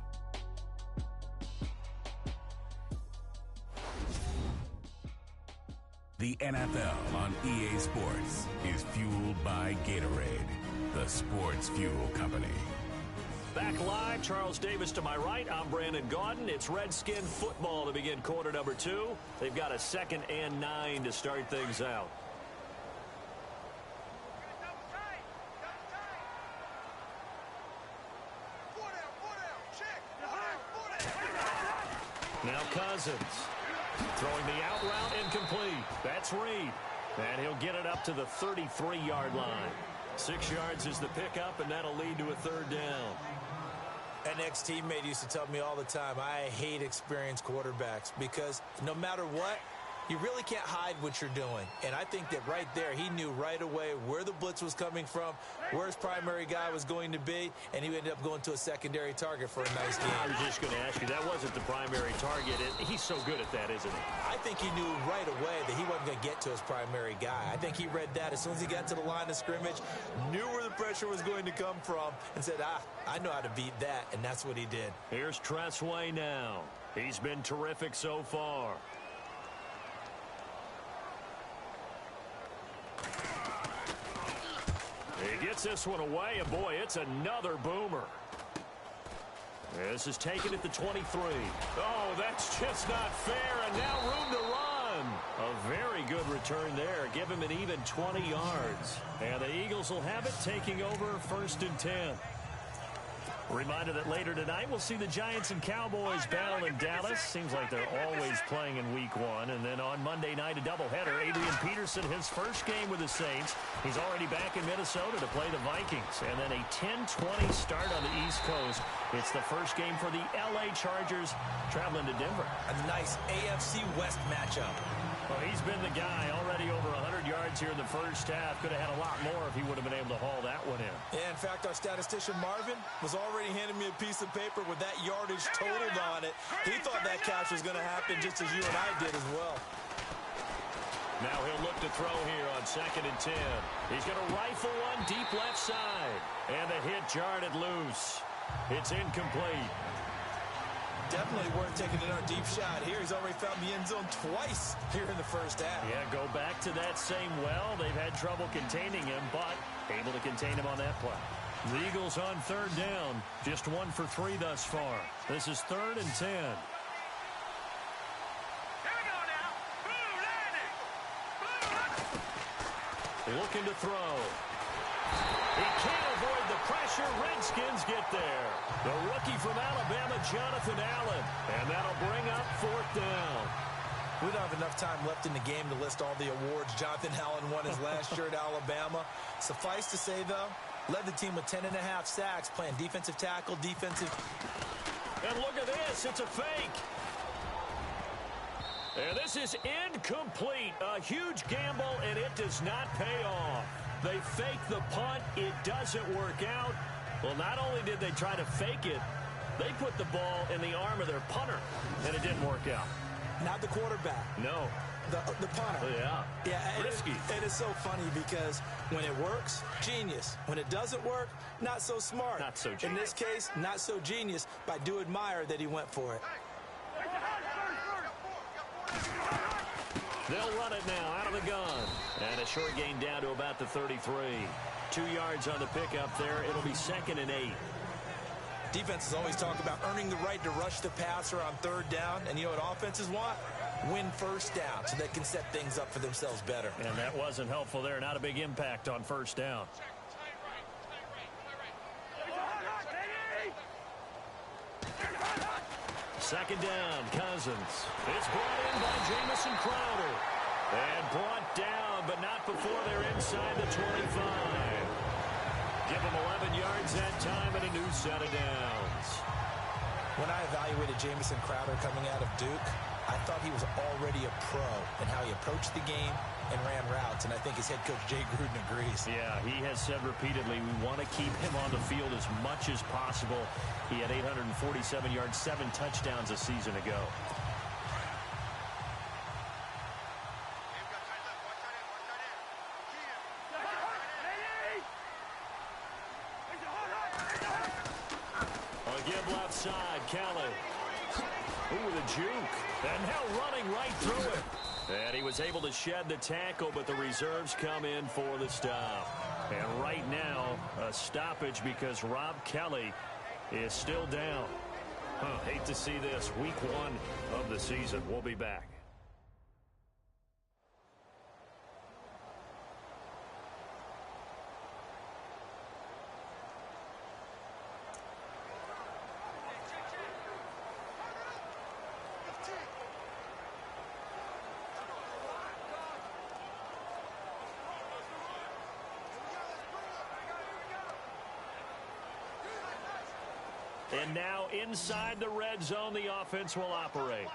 The NFL on EA Sports is fueled by Gatorade, the sports fuel company. Back live, Charles Davis to my right. I'm Brandon Gaudin. It's Redskin football to begin quarter number 2. They've got a 2nd and 9 to start things out. Now Cousins throwing the out route incomplete. That's Reed. And he'll get it up to the 33-yard line. 6 yards is the pickup, and that'll lead to a 3rd down. An ex-teammate used to tell me all the time, I hate experienced quarterbacks because no matter what, you really can't hide what you're doing. And I think that right there, he knew right away where the blitz was coming from, where his primary guy was going to be, and he ended up going to a secondary target for a nice game. I was just going to ask you, that wasn't the primary target. He's so good at that, isn't he? I think he knew right away that he wasn't going to get to his primary guy. I think he read that as soon as he got to the line of scrimmage, knew where the pressure was going to come from, and said, I know how to beat that, and that's what he did. Here's Tressway now. He's been terrific so far. He gets this one away, and boy, it's another boomer. This is taken at the 23. Oh, that's just not fair, and now room to run. A very good return there. Give him an even 20 yards. And the Eagles will have it, taking over 1st and 10. Reminder that later tonight we'll see the Giants and Cowboys battle in Dallas. Seems like they're always playing in week 1. And then on Monday night, a doubleheader. Adrian Peterson, his first game with the Saints. He's already back in Minnesota to play the Vikings. And then a 10-20 start on the East Coast. It's the first game for the L.A. Chargers traveling to Denver. A nice AFC West matchup. Well, he's been the guy already over 100 yards here in the first half. Could have had a lot more if he would have been able to haul that one in. Yeah, in fact, our statistician Marvin was already handing me a piece of paper with that yardage totaled on it. He thought that catch was going to happen just as you and I did as well. Now he'll look to throw here on 2nd and 10. He's going to rifle one deep left side. And the hit jarred it loose. It's incomplete. Definitely worth taking another deep shot here. He's already found the end zone twice here in the first half. Yeah, go back to that same well. They've had trouble containing him, but able to contain him on that play. The Eagles on 3rd down. Just 1 for 3 thus far. This is 3rd and 10. Here we go now. Boom, landing. Boom. Looking to throw. He can't avoid the pressure. Redskins get there. The rookie from Alabama, Jonathan Allen. And that'll bring up 4th down. We don't have enough time left in the game to list all the awards Jonathan Allen won his last year at Alabama. Suffice to say, though, led the team with 10.5 sacks, playing defensive tackle, defensive. And look at this. It's a fake. And this is incomplete. A huge gamble, and it does not pay off. They fake the punt. It doesn't work out. Well, not only did they try to fake it, they put the ball in the arm of their punter, and it didn't work out. Not the quarterback. No. The punter. Yeah. Yeah. Risky. It is so funny because when it works, genius. When it doesn't work, not so smart. Not so genius. In this case, not so genius, but I do admire that he went for it. They'll run it now out of the gun. And a short gain down to about the 33. 2 yards on the pickup there. It'll be 2nd and 8. Defenses always talk about earning the right to rush the passer on 3rd down. And you know what offenses want? Win 1st down so they can set things up for themselves better. And that wasn't helpful there. Not a big impact on 1st down. Second down, Cousins. It's brought in by Jamison Crowder. And brought down, but not before they're inside the 25. Give them 11 yards that time and a new set of downs. When I evaluated Jamison Crowder coming out of Duke, I thought he was already a pro in how he approached the game and ran routes, and I think his head coach, Jay Gruden, agrees. Yeah, he has said repeatedly we want to keep him on the field as much as possible. He had 847 yards, 7 touchdowns a season ago. Again, left side, Kelly. Ooh, the juke. And now running right through it. And he was able to shed the tackle, but the reserves come in for the stop. And right now, a stoppage because Rob Kelly is still down. Hate to see this. Week 1 of the season. We'll be back. And now inside the red zone, the offense will operate.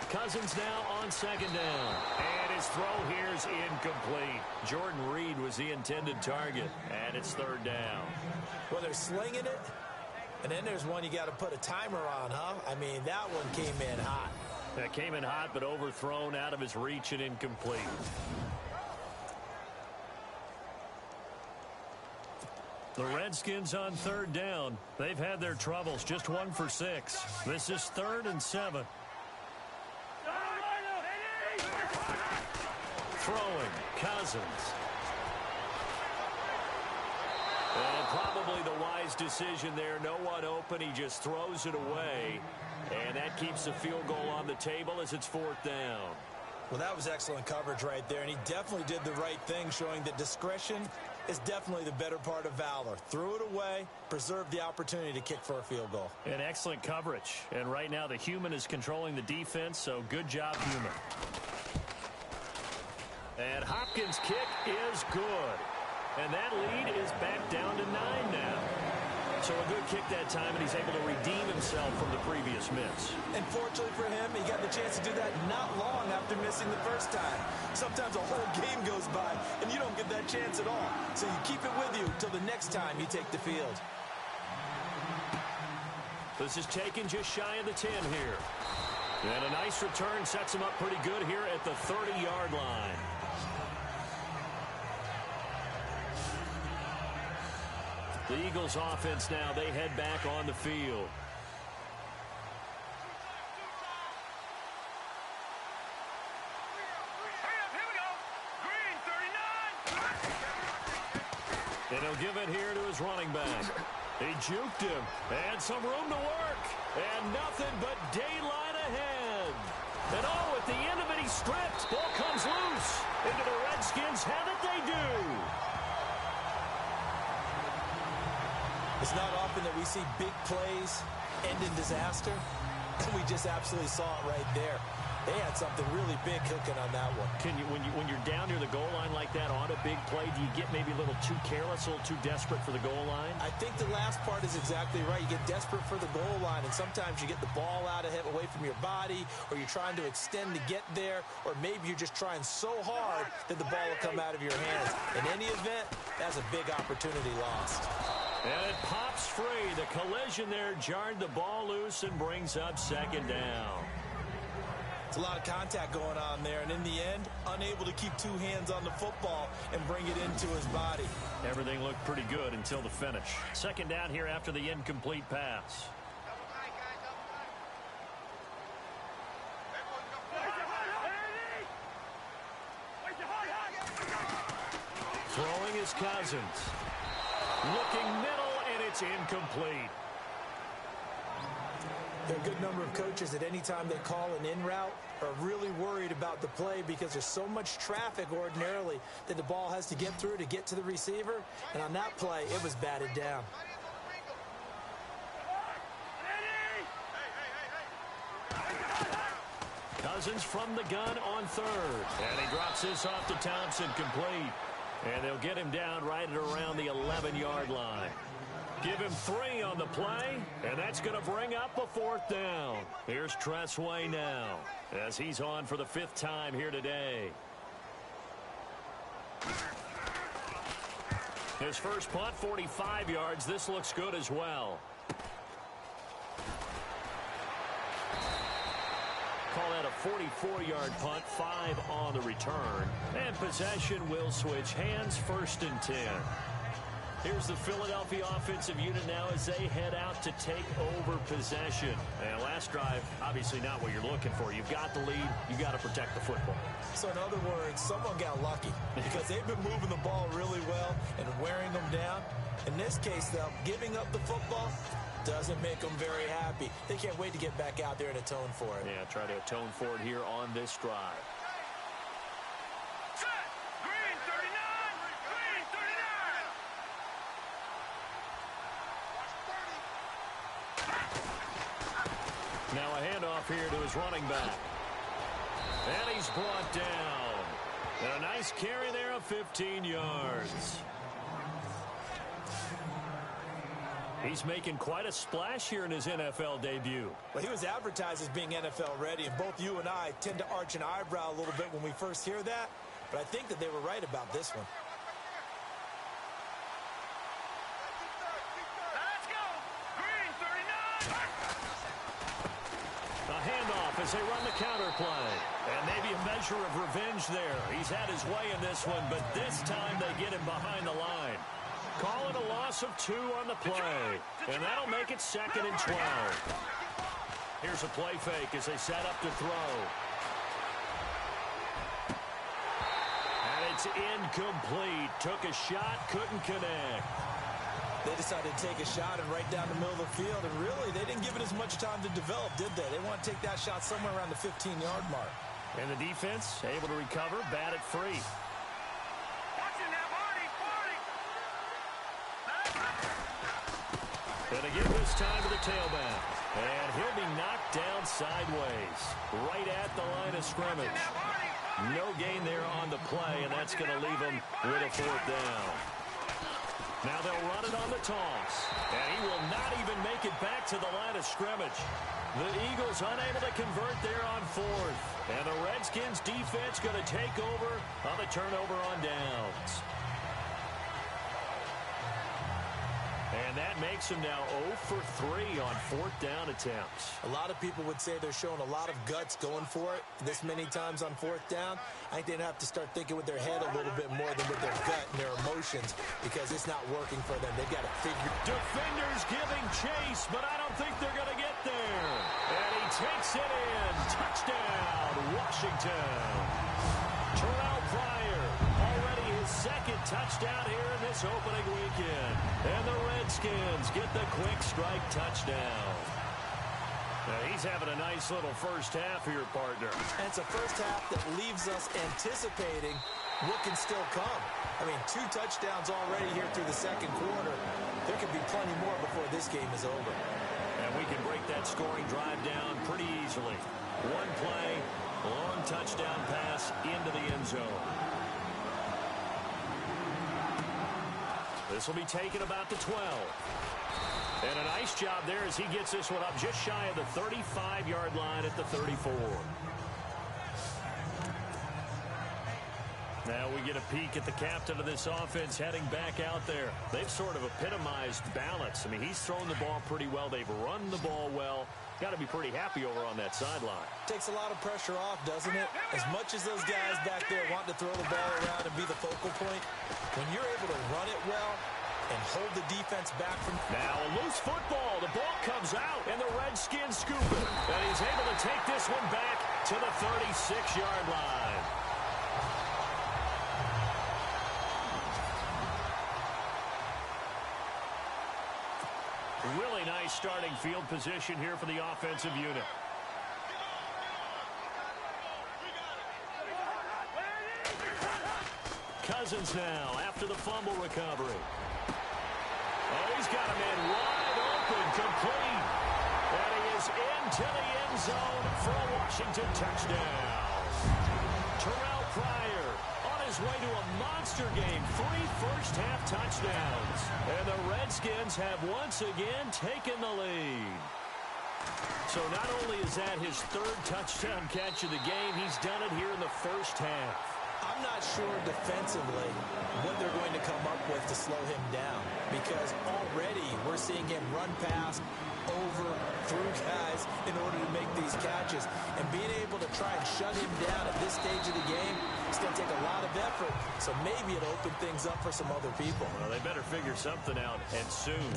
Cousins now on 2nd down. And his throw here is incomplete. Jordan Reed was the intended target. And it's 3rd down. Well, they're slinging it. And then there's one you got to put a timer on, huh? I mean, that one came in hot. That came in hot, but overthrown out of his reach and incomplete. The Redskins on 3rd down. They've had their troubles. Just 1 for 6. This is 3rd and 7. Throwing, Cousins. And probably the wise decision there. No one open. He just throws it away. And that keeps the field goal on the table as it's 4th down. Well, that was excellent coverage right there, and he definitely did the right thing, showing that discretion is definitely the better part of valor. Threw it away, preserved the opportunity to kick for a field goal. And excellent coverage. And right now the human is controlling the defense, so good job, human. And Hopkins' kick is good. And that lead is back down to 9 now. So a good kick that time, and he's able to redeem himself from the previous miss. And fortunately for him, he got the chance to do that not long after missing the first time. Sometimes a whole game goes by, and you don't get that chance at all. So you keep it with you until the next time you take the field. This is taken just shy of the 10 here. And a nice return sets him up pretty good here at the 30-yard line. The Eagles offense now, they head back on the field. And he'll give it here to his running back. He juked him. And some room to work. And nothing but daylight ahead. And oh, at the end of it, he's stripped. Ball comes loose. Into the Redskins have it, they do. It's not often that we see big plays end in disaster. We just absolutely saw it right there. They had something really big cooking on that one. When you're down near the goal line like that on a big play, do you get maybe a little too careless, a little too desperate for the goal line? I think the last part is exactly right. You get desperate for the goal line, and sometimes you get the ball out of it, away from your body, or you're trying to extend to get there, or maybe you're just trying so hard that the ball will come out of your hands. In any event, that's a big opportunity lost. And it pops free. The collision there jarred the ball loose and brings up second down. It's a lot of contact going on there, and in the end, unable to keep two hands on the football and bring it into his body. Everything looked pretty good until the finish. Second down here after the incomplete pass. Throwing is Cousins. Looking middle, and it's incomplete. There are a good number of coaches at any time they call an in route are really worried about the play because there's so much traffic ordinarily that the ball has to get through to get to the receiver. And on that play, it was batted down. Cousins from the gun on third. And he drops this off to Thompson, complete. And they'll get him down right at around the 11-yard line. Give him 3 on the play, and that's going to bring up a 4th down. Here's Tressway now, as he's on for the 5th time here today. His first punt, 45 yards. This looks good as well. Call that a 44-yard punt, 5 on the return. And possession will switch hands, 1st and 10. Here's the Philadelphia offensive unit now as they head out to take over possession. And last drive, obviously not what you're looking for. You've got the lead. You've got to protect the football. So in other words, someone got lucky because they've been moving the ball really well and wearing them down. In this case, though, giving up the football doesn't make them very happy. They can't wait to get back out there and atone for it. Yeah, try to atone for it here on this drive. Now a handoff here to his running back. And he's brought down. And a nice carry there of 15 yards. He's making quite a splash here in his NFL debut. Well, he was advertised as being NFL ready, and both you and I tend to arch an eyebrow a little bit when we first hear that, but I think that they were right about this one. Let's go! Green 39! A handoff as they run the counter play. And maybe a measure of revenge there. He's had his way in this one, but this time they get him behind the line. Call it a loss of 2 on the play. And that'll make it 2nd and 12. Here's a play fake as they set up to throw. And it's incomplete. Took a shot, couldn't connect. They decided to take a shot and right down the middle of the field, and really, they didn't give it as much time to develop, did they? They want to take that shot somewhere around the 15-yard mark. And the defense able to recover, bat it free. And again this time to the tailback. And he'll be knocked down sideways, right at the line of scrimmage. No gain there on the play, and that's going to leave him with a 4th down. Now they'll run it on the toss. And he will not even make it back to the line of scrimmage. The Eagles unable to convert there on 4th. And the Redskins defense going to take over on the turnover on downs. And And that makes him now 0 for 3 on 4th down attempts. A lot of people would say they're showing a lot of guts going for it this many times on 4th down. I think they'd have to start thinking with their head a little bit more than with their gut and their emotions because it's not working for them. They've got to figure. Defenders giving chase, but I don't think they're going to get there. And he takes it in. Touchdown, Washington. Terrell Pryor, already his second touchdown here in this opening weekend. And the Redskins get the quick strike touchdown. Now he's having a nice little first half here, partner. And it's a first half that leaves us anticipating what can still come. I mean, 2 touchdowns already here through the second quarter. There could be plenty more before this game is over. And we can break that scoring drive down pretty easily. One play, long touchdown pass into the end zone. This will be taken about the 12. And a nice job there as he gets this one up just shy of the 35-yard line at the 34. Now we get a peek at the captain of this offense heading back out there. They've sort of epitomized balance. I mean, he's thrown the ball pretty well. They've run the ball well. Got to be pretty happy over on that sideline. Takes a lot of pressure off, doesn't it? As much as those guys back there want to throw the ball around and be the focal point, when you're able to run it well and hold the defense back from... Now a loose football. The ball comes out, and the Redskins scoop it. And he's able to take this one back to the 36-yard line. Really nice starting field position here for the offensive unit. Cousins now after the fumble recovery. Oh, he's got a man wide open, complete. And he is into the end zone for a Washington touchdown. Terrell Pryor on his way to a monster game. 3 first-half touchdowns. And the Redskins have once again taken the lead. So not only is that his 3rd touchdown catch of the game, he's done it here in the first half. I'm not sure defensively what they're going to come up with to slow him down because already we're seeing him run past, over, through guys in order to make these catches. And being able to try and shut him down at this stage of the game, it's going to take a lot of effort. So maybe it'll open things up for some other people. Well, they better figure something out, and soon.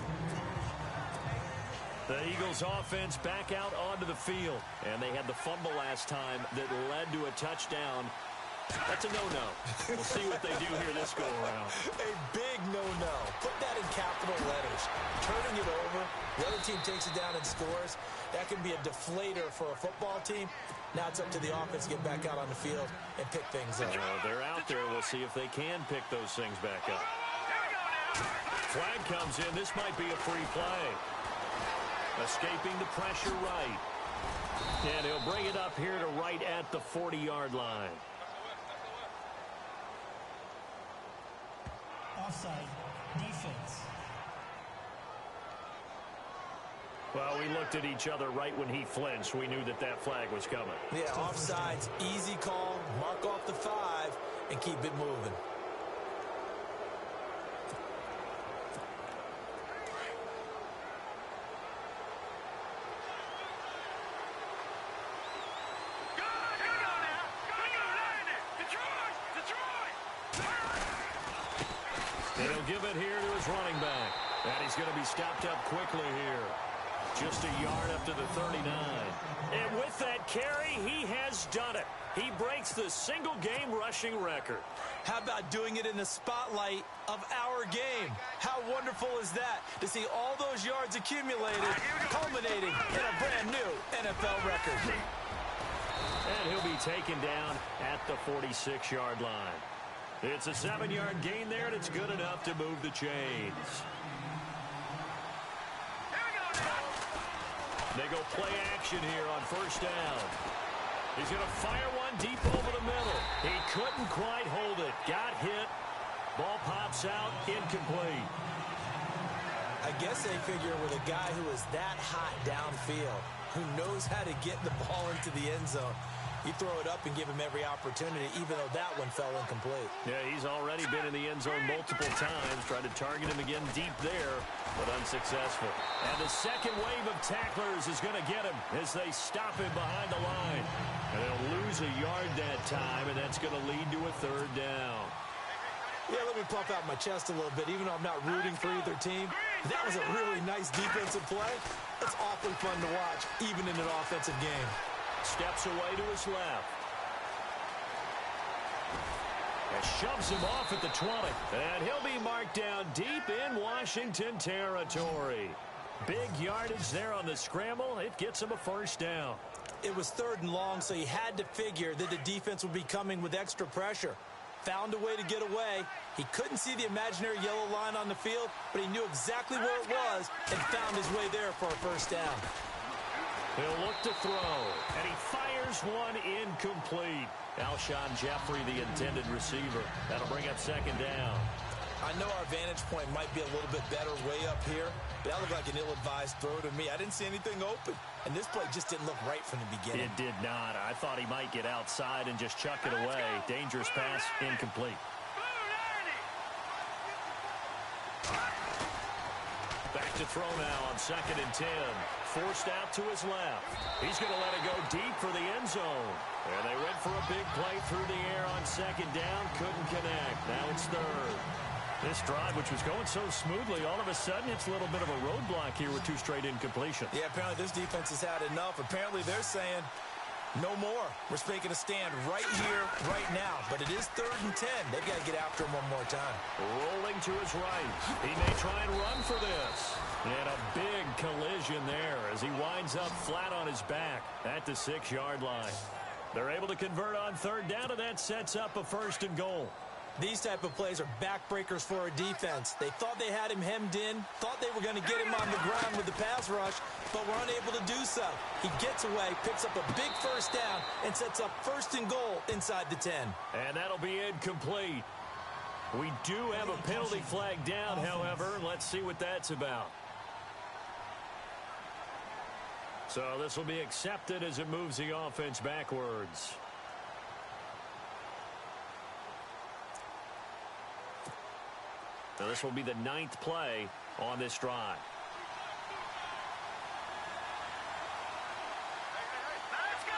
The Eagles offense back out onto the field. And they had the fumble last time that led to a touchdown. That's a no-no. We'll see what they do here this go-around. A big no-no. Put that in capital letters. Turning it over, the other team takes it down and scores. That can be a deflator for a football team. Now it's up to the offense to get back out on the field and pick things up. They're out there. We'll see if they can pick those things back up. Flag comes in. This might be a free play. Escaping the pressure right. And he'll bring it up here to right at the 40-yard line. Offside, defense. Well, we looked at each other right when he flinched. We knew that that flag was coming. Yeah, offsides, easy call, mark off the 5, and keep it moving. He'll give it here to his running back. And he's going to be stopped up quickly here. Just a yard up to the 39. And with that carry, he has done it. He breaks the single-game rushing record. How about doing it in the spotlight of our game? How wonderful is that to see all those yards accumulated, culminating in a brand-new NFL record. And he'll be taken down at the 46-yard line. It's a 7-yard gain there, and it's good enough to move the chains. They go play action here on first down. He's going to fire one deep over the middle. He couldn't quite hold it. Got hit. Ball pops out, incomplete. I guess they figure with a guy who is that hot downfield, who knows how to get the ball into the end zone, You throw it up and give him every opportunity, even though that one fell incomplete. Yeah, he's already been in the end zone multiple times. Tried to target him again deep there, but unsuccessful. And the second wave of tacklers is going to get him as they stop him behind the line. And they'll lose a yard that time, and that's going to lead to a third down. Yeah, let me puff out my chest a little bit, even though I'm not rooting for either team. That was a really nice defensive play. It's awfully fun to watch, even in an offensive game. Steps away to his left. And shoves him off at the 20. And he'll be marked down deep in Washington territory. Big yardage there on the scramble. It gets him a first down. It was 3rd and long, so he had to figure that the defense would be coming with extra pressure. Found a way to get away. He couldn't see the imaginary yellow line on the field, but he knew exactly where it was and found his way there for a first down. He'll look to throw, and he fires one incomplete. Alshon Jeffrey, the intended receiver. That'll bring up second down. I know our vantage point might be a little bit better way up here, but that looked like an ill-advised throw to me. I didn't see anything open, and this play just didn't look right from the beginning. It did not. I thought he might get outside and just chuck it away. Dangerous pass, incomplete. Back to throw now on 2nd and 10. Forced out to his left. He's going to let it go deep for the end zone. And they went for a big play through the air on 2nd down. Couldn't connect. Now it's 3rd. This drive, which was going so smoothly, all of a sudden it's a little bit of a roadblock here with 2 straight incompletions. Yeah, apparently this defense has had enough. Apparently they're saying, no more. We're making a stand right here, right now. But it is 3rd and 10. They've got to get after him one more time. Rolling to his right. He may try and run for this. And a big collision there as he winds up flat on his back at the 6-yard line. They're able to convert on 3rd down, and that sets up a 1st and goal. These type of plays are backbreakers for a defense. They thought they had him hemmed in, thought they were going to get him on the ground with the pass rush, but were unable to do so. He gets away, picks up a big first down, and sets up 1st and goal inside the 10. And that'll be incomplete. We do have a penalty flag down, however. Let's see what that's about. So this will be accepted as it moves the offense backwards. So this will be the 9th play on this drive. Let's go!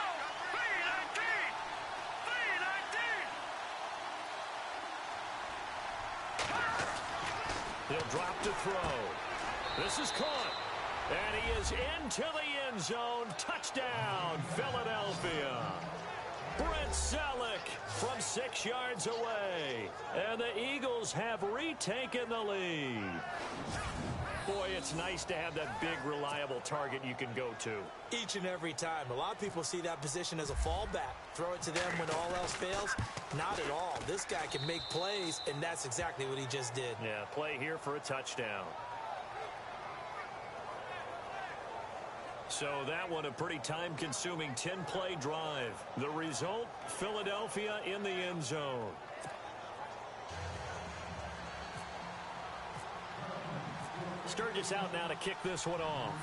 3-19! He'll drop to throw. This is caught. And he is into the end zone. Touchdown, Philadelphia. Brent Selleck from 6 yards away. And the Eagles have retaken the lead. Boy, it's nice to have that big, reliable target you can go to. Each and every time. A lot of people see that position as a fallback. Throw it to them when all else fails. Not at all. This guy can make plays, and that's exactly what he just did. Yeah, play here for a touchdown. So that one, a pretty time-consuming 10-play drive. The result, Philadelphia in the end zone. Sturgis out now to kick this one off.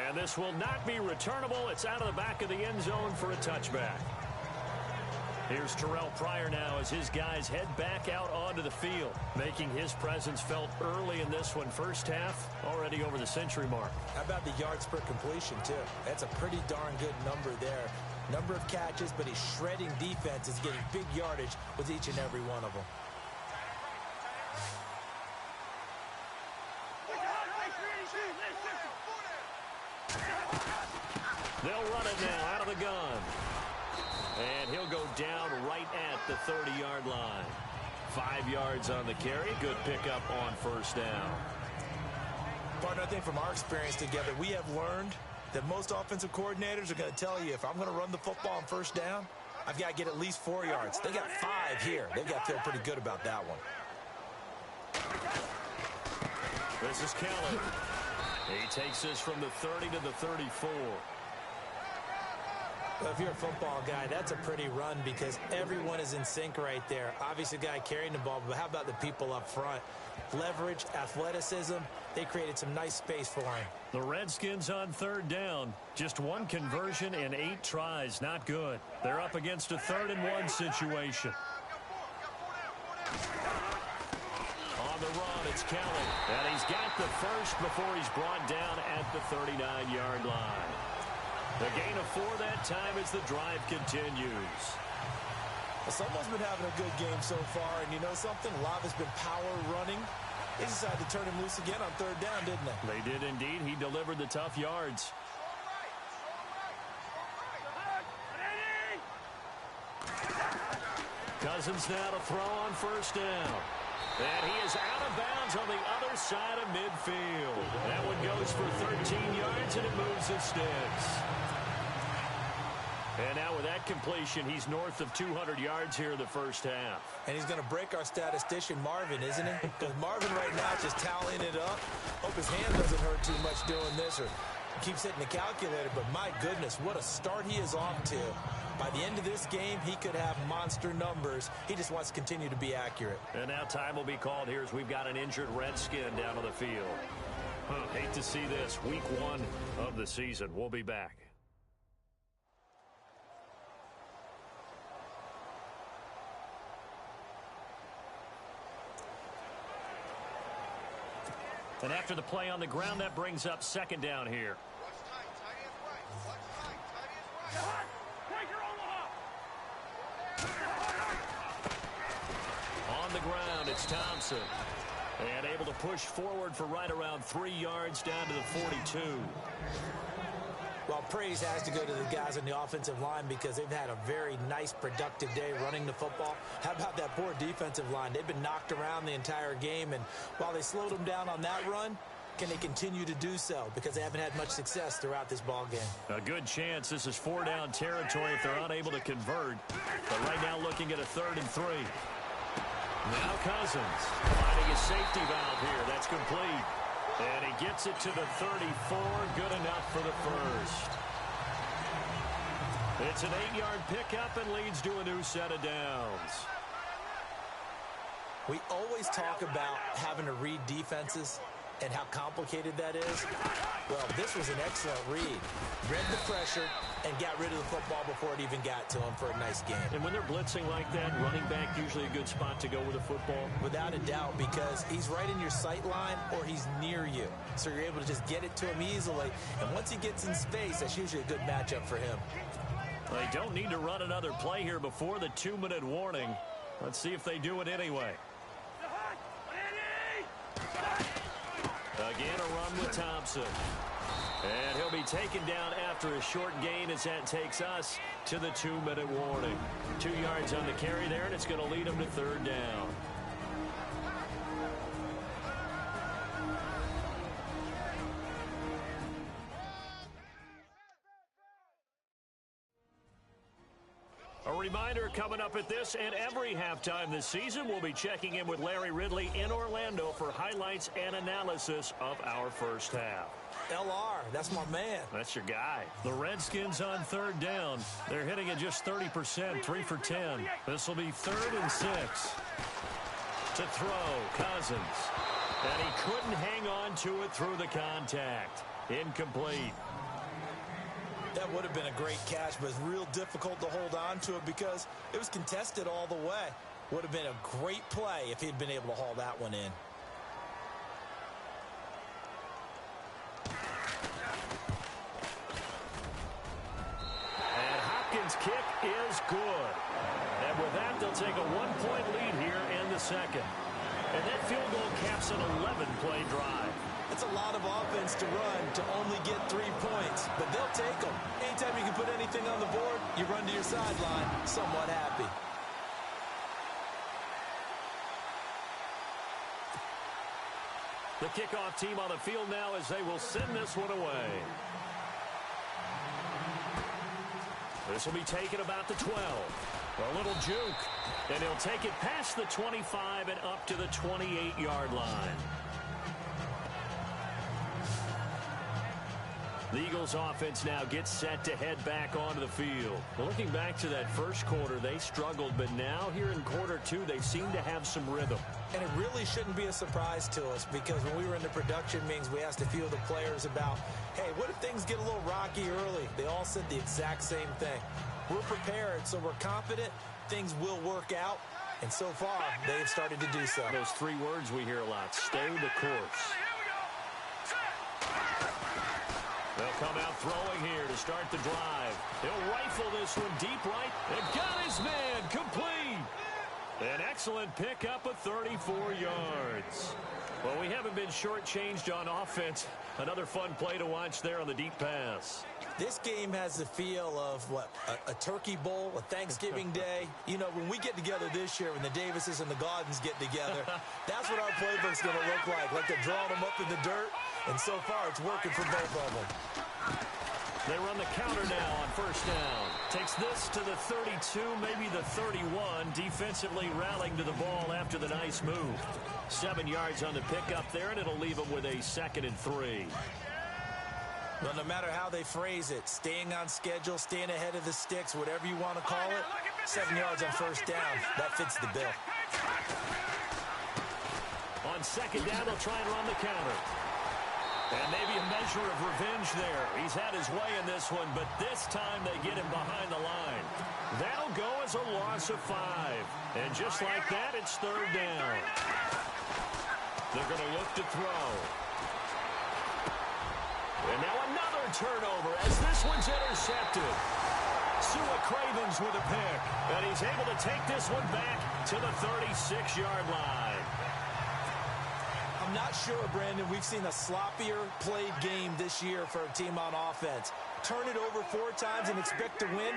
And this will not be returnable. It's out of the back of the end zone for a touchback. Here's Terrell Pryor now as his guys head back out onto the field, making his presence felt early in this one. First half, already over the century mark. How about the yards per completion, too? That's a pretty darn good number there. Number of catches, but he's shredding defense, is getting big yardage with each and every one of them. They'll run it now out of the gun. And he'll go down right at the 30-yard line. 5 yards on the carry. Good pickup on first down. Partner, I think from our experience together, we have learned that most offensive coordinators are going to tell you, if I'm going to run the football on first down, I've got to get at least 4 yards. They got 5 here. They've got to feel pretty good about that one. This is Kelly. He takes this from the 30 to the 34. Well, if you're a football guy, that's a pretty run because everyone is in sync right there. Obviously, the guy carrying the ball, but how about the people up front? Leverage, athleticism, they created some nice space for him. The Redskins on third down. Just one conversion in 8 tries. Not good. They're up against a 3rd-and-1 situation. On the run, it's Kelly. And he's got the first before he's brought down at the 39-yard line. The gain of 4 that time as the drive continues. Well, someone's been having a good game so far, and you know something? A lot of it's been power running. They decided to turn him loose again on 3rd down, didn't they? They did indeed. He delivered the tough yards. Cousins now to throw on 1st down. And he is out of bounds on the other side of midfield. That one goes for 13 yards, and it moves the sticks. And now with that completion, he's north of 200 yards here in the first half. And he's going to break our statistician, Marvin, isn't he? Because Marvin right now is just tallying it up. Hope his hand doesn't hurt too much doing this or keeps hitting the calculator. But my goodness, what a start he is off to. By the end of this game, he could have monster numbers. He just wants to continue to be accurate. And now time will be called here as we've got an injured Redskin down on the field. Hate to see this. Week 1 of the season. We'll be back. And after the play on the ground, that brings up 2nd down here. On the ground, it's Thompson. And able to push forward for right around 3 yards down to the 42. Well, praise has to go to the guys on the offensive line because they've had a very nice, productive day running the football. How about that poor defensive line? They've been knocked around the entire game, and while they slowed them down on that run, can they continue to do so? Because they haven't had much success throughout this ball game. A good chance this is 4-down territory if they're unable to convert. But right now looking at a 3rd and 3. Now Cousins finding a safety valve here. That's complete. And he gets it to the 34. Good enough for the first. It's an 8-yard pickup and leads to a new set of downs. We always talk about having to read defenses and how complicated that is. Well, this was an excellent read. Read the pressure and got rid of the football before it even got to him for a nice game. And when they're blitzing like that, running back usually a good spot to go with a football? Without a doubt, because he's right in your sight line or he's near you. So you're able to just get it to him easily. And once he gets in space, that's usually a good matchup for him. They don't need to run another play here before the 2-minute warning. Let's see if they do it anyway. Again, a run with Thompson. And he'll be taken down after a short gain as that takes us to the 2-minute warning. 2 yards on the carry there, and it's going to lead him to 3rd down. A reminder coming up at this and every halftime this season, we'll be checking in with Larry Ridley in Orlando for highlights and analysis of our first half. LR, that's my man. That's your guy. The Redskins on 3rd down. They're hitting at just 30%, 3 for 10. This will be 3rd and 6. To throw, Cousins. And he couldn't hang on to it through the contact. Incomplete. That would have been a great catch, but it's real difficult to hold on to it because it was contested all the way. Would have been a great play if he'd been able to haul that one in. And Hopkins' kick is good. And with that, they'll take a 1-point lead here in the 2nd. And that field goal caps an 11-play drive. It's a lot of offense to run to only get 3 points, but they'll take them. Anytime you can put anything on the board, you run to your sideline somewhat happy. The kickoff team on the field now as they will send this one away. This will be taken about the 12. A little juke, and he'll take it past the 25 and up to the 28-yard line. The Eagles offense now gets set to head back onto the field. Well, looking back to that first quarter, they struggled, but now here in quarter two, they seem to have some rhythm. And it really shouldn't be a surprise to us, because when we were in the production meetings, we asked a few of the players about, hey, what if things get a little rocky early? They all said the exact same thing. We're prepared, so we're confident things will work out. And so far, they've started to do so. Those three words we hear a lot: stay the course. They'll come out throwing here to start the drive. He'll rifle this one deep right. And got his man complete. An excellent pickup of 34 yards. Well, we haven't been shortchanged on offense. Another fun play to watch there on the deep pass. This game has the feel of, what, a turkey bowl, a Thanksgiving day. You know, when we get together this year, when the Davises and the Gaudens get together, that's what our playbook's going to look like they're drawing them up in the dirt. And so far, it's working for both of them. They run the counter now on first down. Takes this to the 32, maybe the 31. Defensively rallying to the ball after the nice move. 7 yards on the pickup there, and it'll leave them with a 2nd and 3. Well, no matter how they phrase it, staying on schedule, staying ahead of the sticks, whatever you want to call it, 7 yards on first down, that fits the bill. On second down, they'll try and run the counter. And maybe a measure of revenge there. He's had his way in this one, but this time they get him behind the line. That'll go as a loss of 5. And just like that, it's third down. They're going to look to throw. And now another turnover as this one's intercepted. Sua Cravens with a pick. And he's able to take this one back to the 36-yard line. I'm not sure, Brandon, we've seen a sloppier played game this year for a team on offense. Turn it over 4 times and expect to win?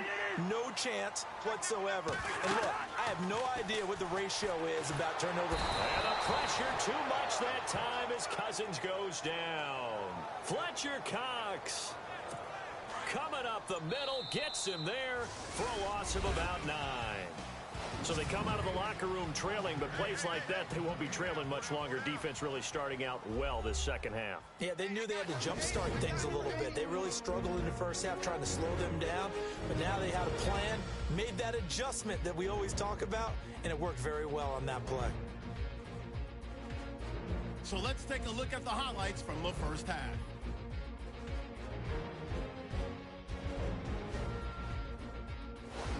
No chance whatsoever. And look, I have no idea what the ratio is about turnover. And the pressure too much that time as Cousins goes down. Fletcher Cox coming up the middle, gets him there for a loss of about 9. So they come out of the locker room trailing, but plays like that, they won't be trailing much longer. Defense really starting out well this second half. Yeah, they knew they had to jumpstart things a little bit. They really struggled in the first half trying to slow them down, but now they had a plan, made that adjustment that we always talk about, and it worked very well on that play. So let's take a look at the highlights from the first half.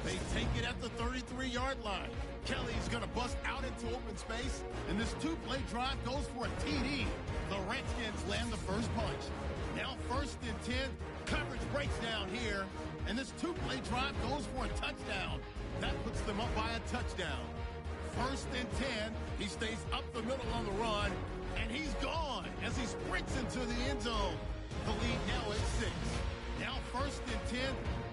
They take it at the 33-yard line. Kelly's going to bust out into open space, and this two-play drive goes for a TD. The Redskins land the first punch. Now 1st and 10. Coverage breaks down here, and this two-play drive goes for a touchdown. That puts them up by a touchdown. 1st and 10. He stays up the middle on the run, and he's gone as he sprints into the end zone. The lead now at 6. Now 1st and 10.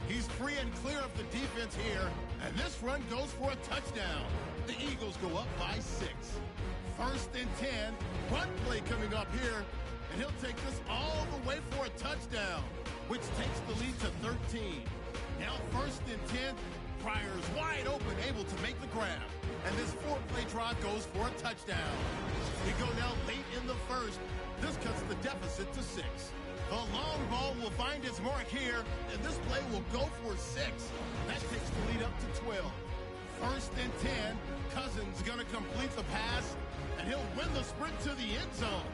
He's free and clear of the defense here, and this run goes for a touchdown. The Eagles go up by 6. 1st and 10. Run play coming up here, and he'll take this all the way for a touchdown, which takes the lead to 13. Now 1st and 10. Pryor's wide open, able to make the grab, and this 4-play drive goes for a touchdown. We go now late in the first. This cuts the deficit to 6. The long ball will find its mark here, and this play will go for 6. That takes the lead up to 12. 1st and 10. Cousins going to complete the pass, and he'll win the sprint to the end zone,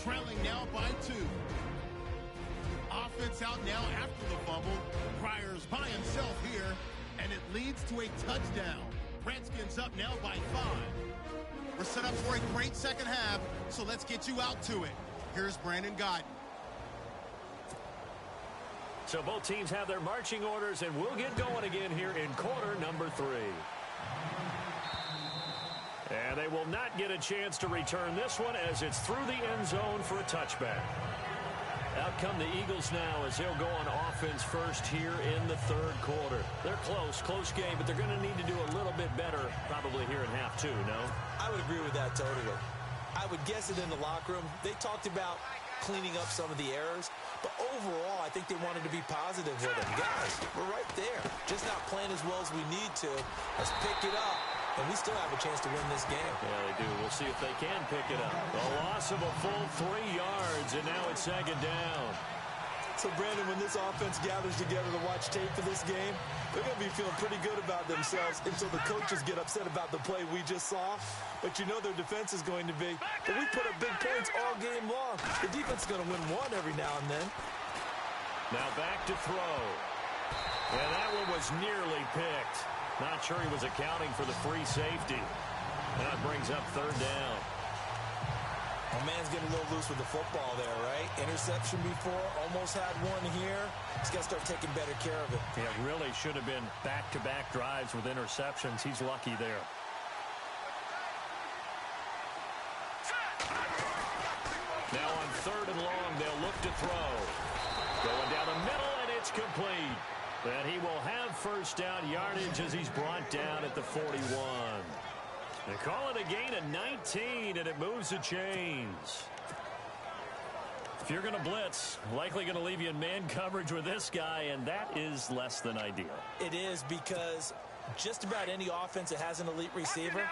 trailing now by 2. Offense out now after the fumble. Pryor's by himself here, and it leads to a touchdown. Redskins up now by 5. We're set up for a great second half, so let's get you out to it. Here's Brandon Gaudin. So both teams have their marching orders, and we'll get going again here in quarter number 3. And they will not get a chance to return this one as it's through the end zone for a touchback. Out come the Eagles now as they'll go on offense first here in the 3rd quarter. They're close game, but they're going to need to do a little bit better probably here in half 2, no? I would agree with that totally. I would guess it in the locker room. They talked about cleaning up some of the errors, but overall, I think they wanted to be positive with it. Guys, we're right there. Just not playing as well as we need to. Let's pick it up, and we still have a chance to win this game. Yeah, they do. We'll see if they can pick it up. A loss of a full 3 yards, and now it's 2nd down. So, Brandon, when this offense gathers together to watch tape for this game, they're going to be feeling pretty good about themselves until the coaches get upset about the play we just saw. But you know their defense is going to be. But we put up big points all game long. The defense is going to win one every now and then. Now back to throw. And that one was nearly picked. Not sure he was accounting for the free safety. That brings up third down. My man's getting a little loose with the football there, right? Interception before, almost had one here. He's got to start taking better care of it. Yeah, really should have been back-to-back drives with interceptions. He's lucky there. Now on third and long, they'll look to throw. Going down the middle, and it's complete. And he will have first down yardage as he's brought down at the 41. They call it a gain of 19, and it moves the chains. If you're going to blitz, likely going to leave you in man coverage with this guy, and that is less than ideal. It is, because just about any offense that has an elite receiver,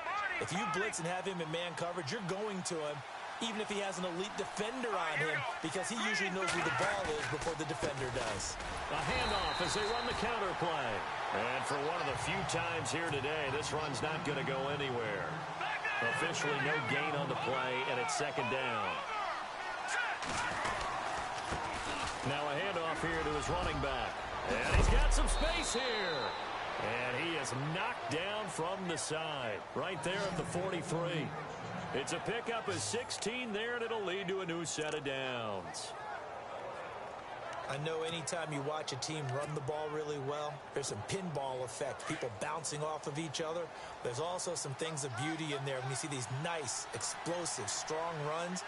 if you blitz and have him in man coverage, you're going to him, even if he has an elite defender on him, because he usually knows where the ball is before the defender does. A handoff as they run the counter play. And for one of the few times here today, this run's not going to go anywhere. Officially no gain on the play, and it's second down. Now a handoff here to his running back. And he's got some space here. And he is knocked down from the side. Right there at the 43. It's a pickup of 16 there, and it'll lead to a new set of downs. I know anytime you watch a team run the ball really well, there's some pinball effect, people bouncing off of each other. There's also some things of beauty in there when you see these nice, explosive, strong runs.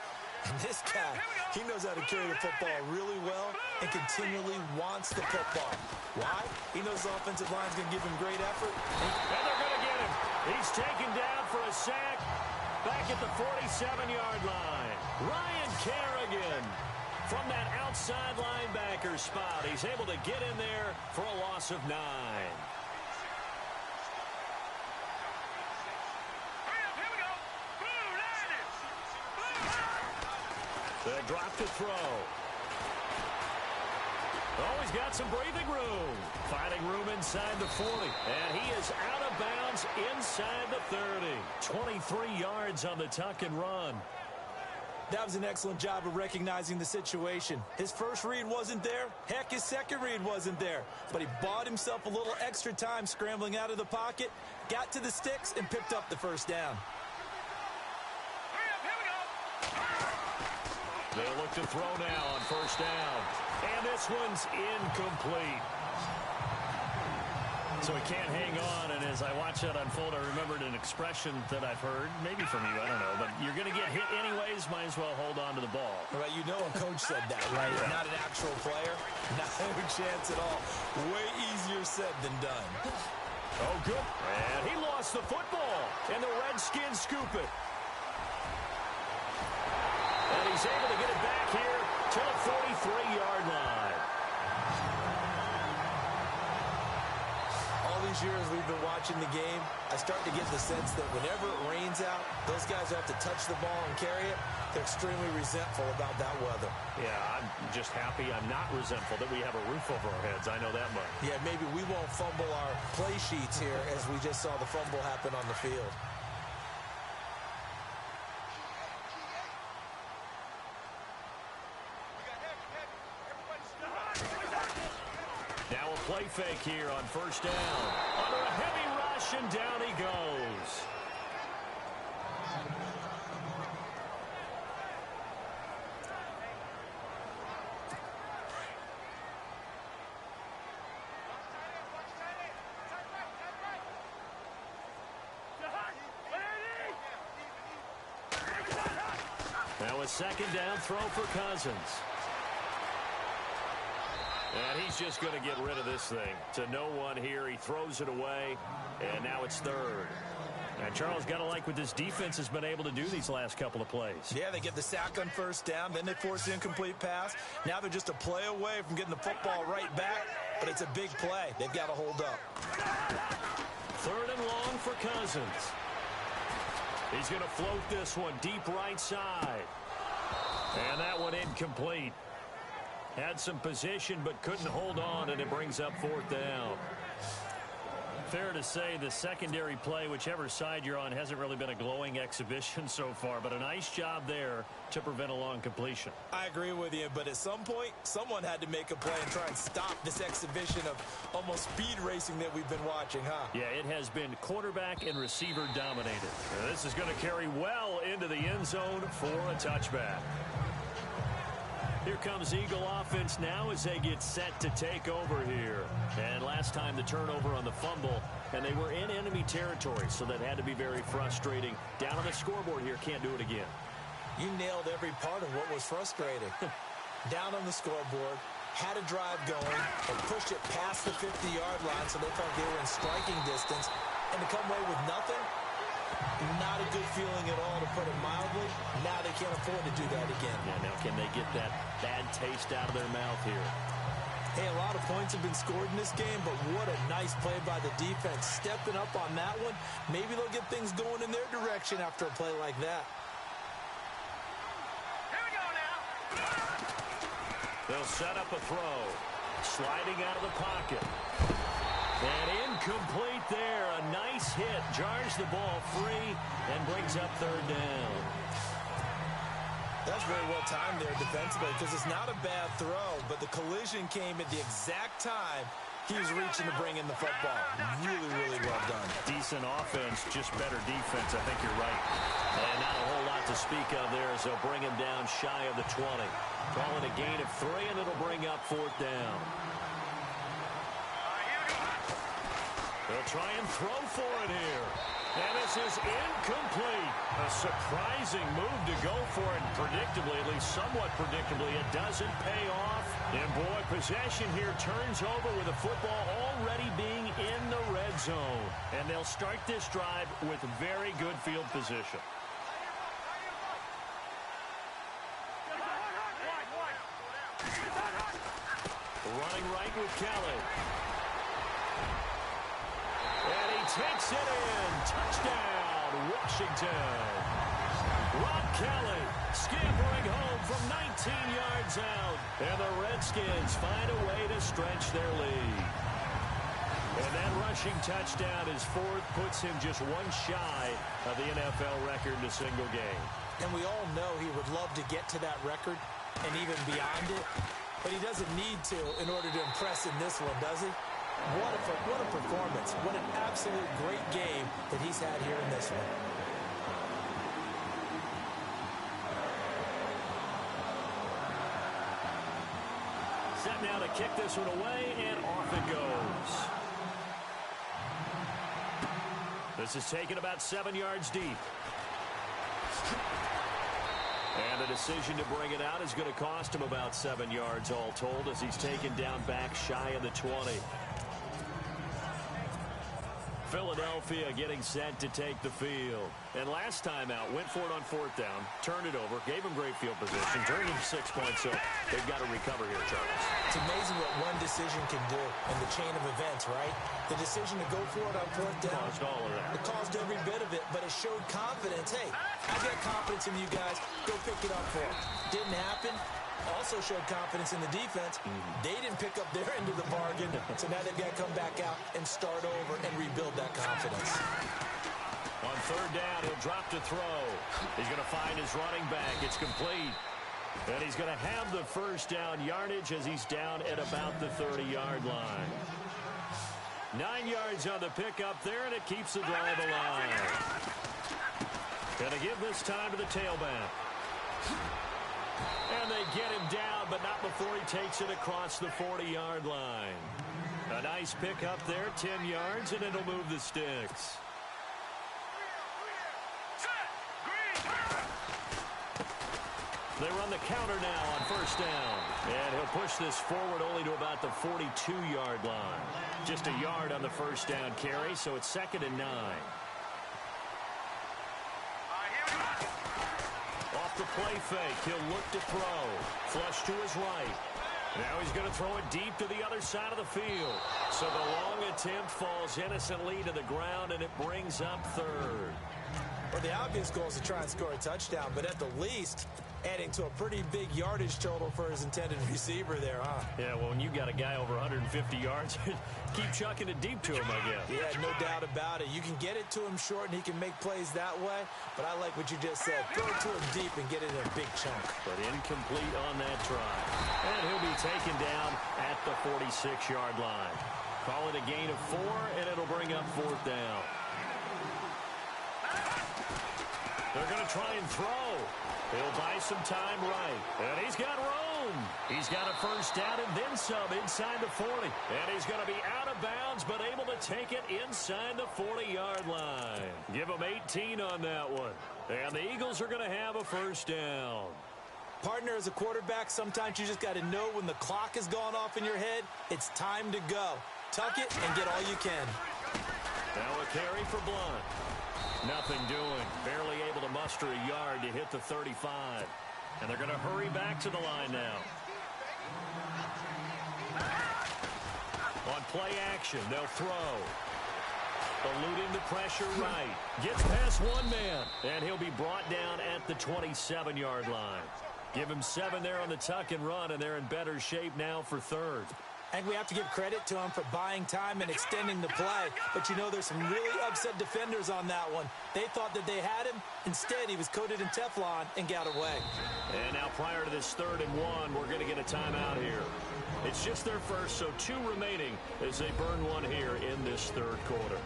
And this guy, he knows how to carry the football really well and continually wants the football. Why? He knows the offensive line's going to give him great effort. And they're going to get him. He's taken down for a sack back at the 47-yard line. Ryan Kerrigan. From that outside linebacker spot, he's able to get in there for a loss of 9. They'll drop to throw. Oh, he's got some breathing room. Finding room inside the 40. And he is out of bounds inside the 30. 23 yards on the tuck and run. That was an excellent job of recognizing the situation. His first read wasn't there. Heck, his second read wasn't there. But he bought himself a little extra time scrambling out of the pocket, got to the sticks, and picked up the first down. They'll look to throw now on first down. And this one's incomplete. So he can't hang on, and as I watch that unfold, I remembered an expression that I've heard, maybe from you, I don't know, but you're going to get hit anyways, might as well hold on to the ball. Right, you know a coach said that, right? Yeah. Not an actual player. No chance at all. Way easier said than done. Oh, good. And he lost the football, and the Redskins scoop it. And he's able to get it back here to the 43-yard line. All these years we've been watching the game, I start to get the sense that whenever it rains out, those guys have to touch the ball and carry it. They're extremely resentful about that weather. Yeah, I'm just happy I'm not resentful that we have a roof over our heads. I know that much. Yeah, maybe we won't fumble our play sheets here as we just saw the fumble happen on the field. Now a play fake here on first down. Under a heavy rush, and down he goes. Now a second down throw for Cousins. And he's just going to get rid of this thing. To no one here. He throws it away. And now it's third. And Charles, got to like what this defense has been able to do these last couple of plays. Yeah, they get the sack on first down. Then they force the incomplete pass. Now they're just a play away from getting the football right back. But it's a big play. They've got to hold up. Third and long for Cousins. He's going to float this one deep right side. And that one incomplete. Had some position but couldn't hold on, and it brings up 4th down. Fair to say the secondary play, whichever side you're on, hasn't really been a glowing exhibition so far, but a nice job there to prevent a long completion. I agree with you, but at some point, someone had to make a play and try and stop this exhibition of almost speed racing that we've been watching, huh? Yeah, it has been quarterback and receiver dominated. Now, this is going to carry well into the end zone for a touchback. Here comes Eagle offense now as they get set to take over here. And last time the turnover on the fumble, and they were in enemy territory, so that had to be very frustrating. Down on the scoreboard here, can't do it again. You nailed every part of what was frustrating. Down on the scoreboard, had a drive going, and pushed it past the 50-yard line so they felt they were in striking distance, and to come away with nothing, not a good feeling at all, to put it mildly. Now they can't afford to do that again. Yeah, now can they get that bad taste out of their mouth here? Hey, a lot of points have been scored in this game, but what a nice play by the defense. Stepping up on that one, maybe they'll get things going in their direction after a play like that. Here we go now. They'll set up a throw. Sliding out of the pocket. And incomplete there. A nice hit. Jars the ball free and brings up 3rd down. That's very well timed there defensively, because it's not a bad throw, but the collision came at the exact time he was reaching to bring in the football. Really, really well done. Decent offense, just better defense. I think you're right. And not a whole lot to speak of there as they'll bring him down shy of the 20. Call it a gain of 3, and it'll bring up 4th down. They'll try and throw for it here. And this is incomplete. A surprising move to go for it. Predictably, at least somewhat predictably, it doesn't pay off. And boy, possession here turns over with the football already being in the red zone. And they'll start this drive with very good field position. Running right with Kelly. And he takes it in. Touchdown, Washington. Rob Kelly scampering home from 19 yards out. And the Redskins find a way to stretch their lead. And that rushing touchdown, his 4th, puts him just one shy of the NFL record in a single game. And we all know he would love to get to that record and even beyond it. But he doesn't need to in order to impress in this one, does he? What a performance. What an absolute great game that he's had here in this one. Set now to kick this one away, and off it goes. This is taken about 7 yards deep. And the decision to bring it out is going to cost him about 7 yards all told, as he's taken down back shy of the 20. Philadelphia getting set to take the field. And last time out, went for it on 4th down, turned it over, gave him great field position, turned him 6 points, so they've got to recover here, Charles. It's amazing what one decision can do in the chain of events, right? The decision to go for it on 4th down. Caused all of that. It caused every bit of it, but it showed confidence. Hey, I got confidence in you guys. Go pick it up for it. Didn't happen. Also showed confidence in the defense. They didn't pick up their end of the bargain, so now they've got to come back out and start over and rebuild that confidence. On 3rd down, he'll drop to throw. He's going to find his running back. It's complete. And he's going to have the 1st down yardage as he's down at about the 30-yard line. 9 yards on the pickup there, and it keeps the drive alive. Going to give this time to the tailback. And they get him down, but not before he takes it across the 40-yard line. A nice pickup there, 10 yards, and it'll move the sticks. They run the counter now on 1st down. And he'll push this forward only to about the 42-yard line. Just a yard on the 1st down carry, so it's 2nd and 9. Off the play fake, he'll look to throw. Flush to his right. Now he's going to throw it deep to the other side of the field. So the long attempt falls innocently to the ground, and it brings up 3rd. Well, the obvious goal is to try and score a touchdown, but at the least, Adding to a pretty big yardage total for his intended receiver there, huh? Yeah, well, when you got a guy over 150 yards, keep chucking it deep to him, I guess. Yeah, no doubt about it. You can get it to him short, and he can make plays that way. But I like what you just said. Throw it to him deep and get it in a big chunk. But incomplete on that try. And he'll be taken down at the 46-yard line. Call it a gain of 4, and it'll bring up 4th down. They're going to try and throw. He'll buy some time right. And he's got room. He's got a first down and then some inside the 40. And he's going to be out of bounds, but able to take it inside the 40-yard line. Give him 18 on that one. And the Eagles are going to have a first down. Partner, as a quarterback, sometimes you just got to know when the clock has gone off in your head, it's time to go. Tuck it and get all you can. Now a carry for Blunt. Nothing doing. Barely able to muster a yard to hit the 35. And they're going to hurry back to the line now. On play action, they'll throw. Eluding the pressure right. Gets past one man. And he'll be brought down at the 27-yard line. Give him 7 there on the tuck and run, and they're in better shape now for 3rd. I think we have to give credit to him for buying time and extending the play. But, you know, there's some really upset defenders on that one. They thought that they had him. Instead, he was coated in Teflon and got away. And now prior to this 3rd and 1, we're going to get a timeout here. It's just their first, so 2 remaining as they burn one here in this 3rd quarter.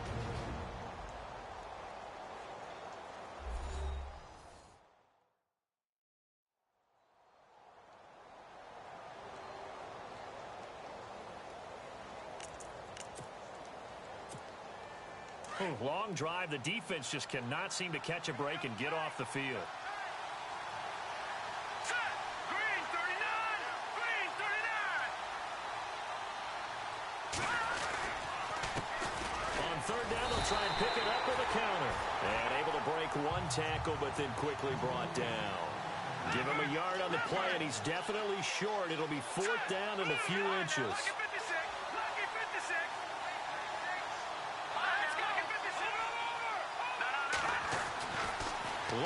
Long drive. The defense just cannot seem to catch a break and get off the field. Set. Green 39. Green 39. On 3rd down, they'll try and pick it up with a counter. And able to break one tackle, but then quickly brought down. Give him a yard on the play, and he's definitely short. It'll be 4th down and a few inches. Lucky 56. Lucky 56.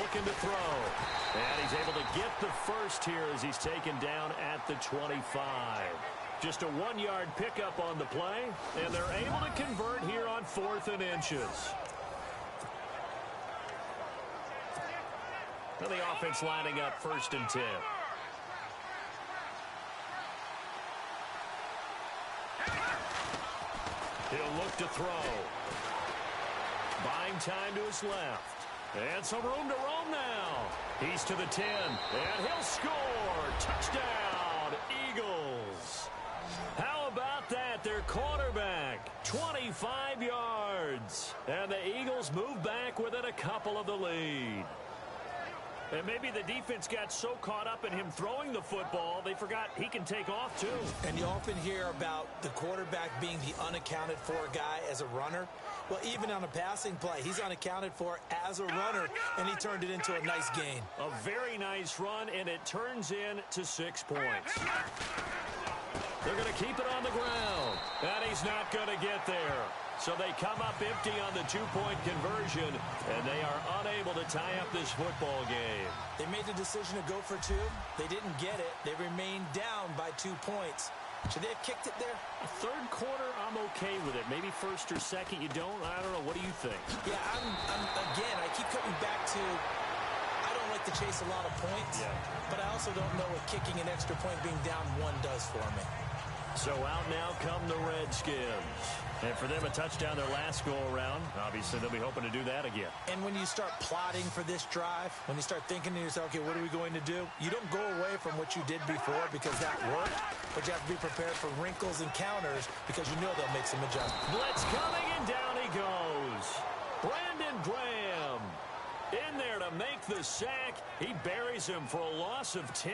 Looking to throw. And he's able to get the first here as he's taken down at the 25. Just a 1-yard pickup on the play, and they're able to convert here on 4th and inches. Now the offense lining up 1st and 10. He'll look to throw. Buying time to his left. And some room to roam now. He's to the 10. And he'll score. Touchdown, Eagles. How about that? Their quarterback, 25 yards. And the Eagles move back within a couple of the lead. And maybe the defense got so caught up in him throwing the football, they forgot he can take off too. And you often hear about the quarterback being the unaccounted for guy as a runner. Well, even on a passing play, he's unaccounted for as a runner, and he turned it into a nice gain. A very nice run, and it turns into 6 points. They're going to keep it on the ground, and he's not going to get there. So they come up empty on the 2-point conversion, and they are unable to tie up this football game. They made the decision to go for 2. They didn't get it. They remained down by 2 points. Should they have kicked it there? A 3rd quarter, I'm okay with it. Maybe 1st or 2nd, you don't. I don't know. What do you think? Yeah, again, I keep coming back to I don't like to chase a lot of points, but I also don't know what kicking an extra point being down 1 does for me. So out now come the Redskins. And for them, a touchdown their last go-around. Obviously, they'll be hoping to do that again. And when you start plotting for this drive, when you start thinking to yourself, okay, what are we going to do? You don't go away from what you did before because that worked, but you have to be prepared for wrinkles and counters because you know they'll make some adjustments. Blitz coming, and down he goes. Brandon Graham in there to make the sack. He buries him for a loss of 10.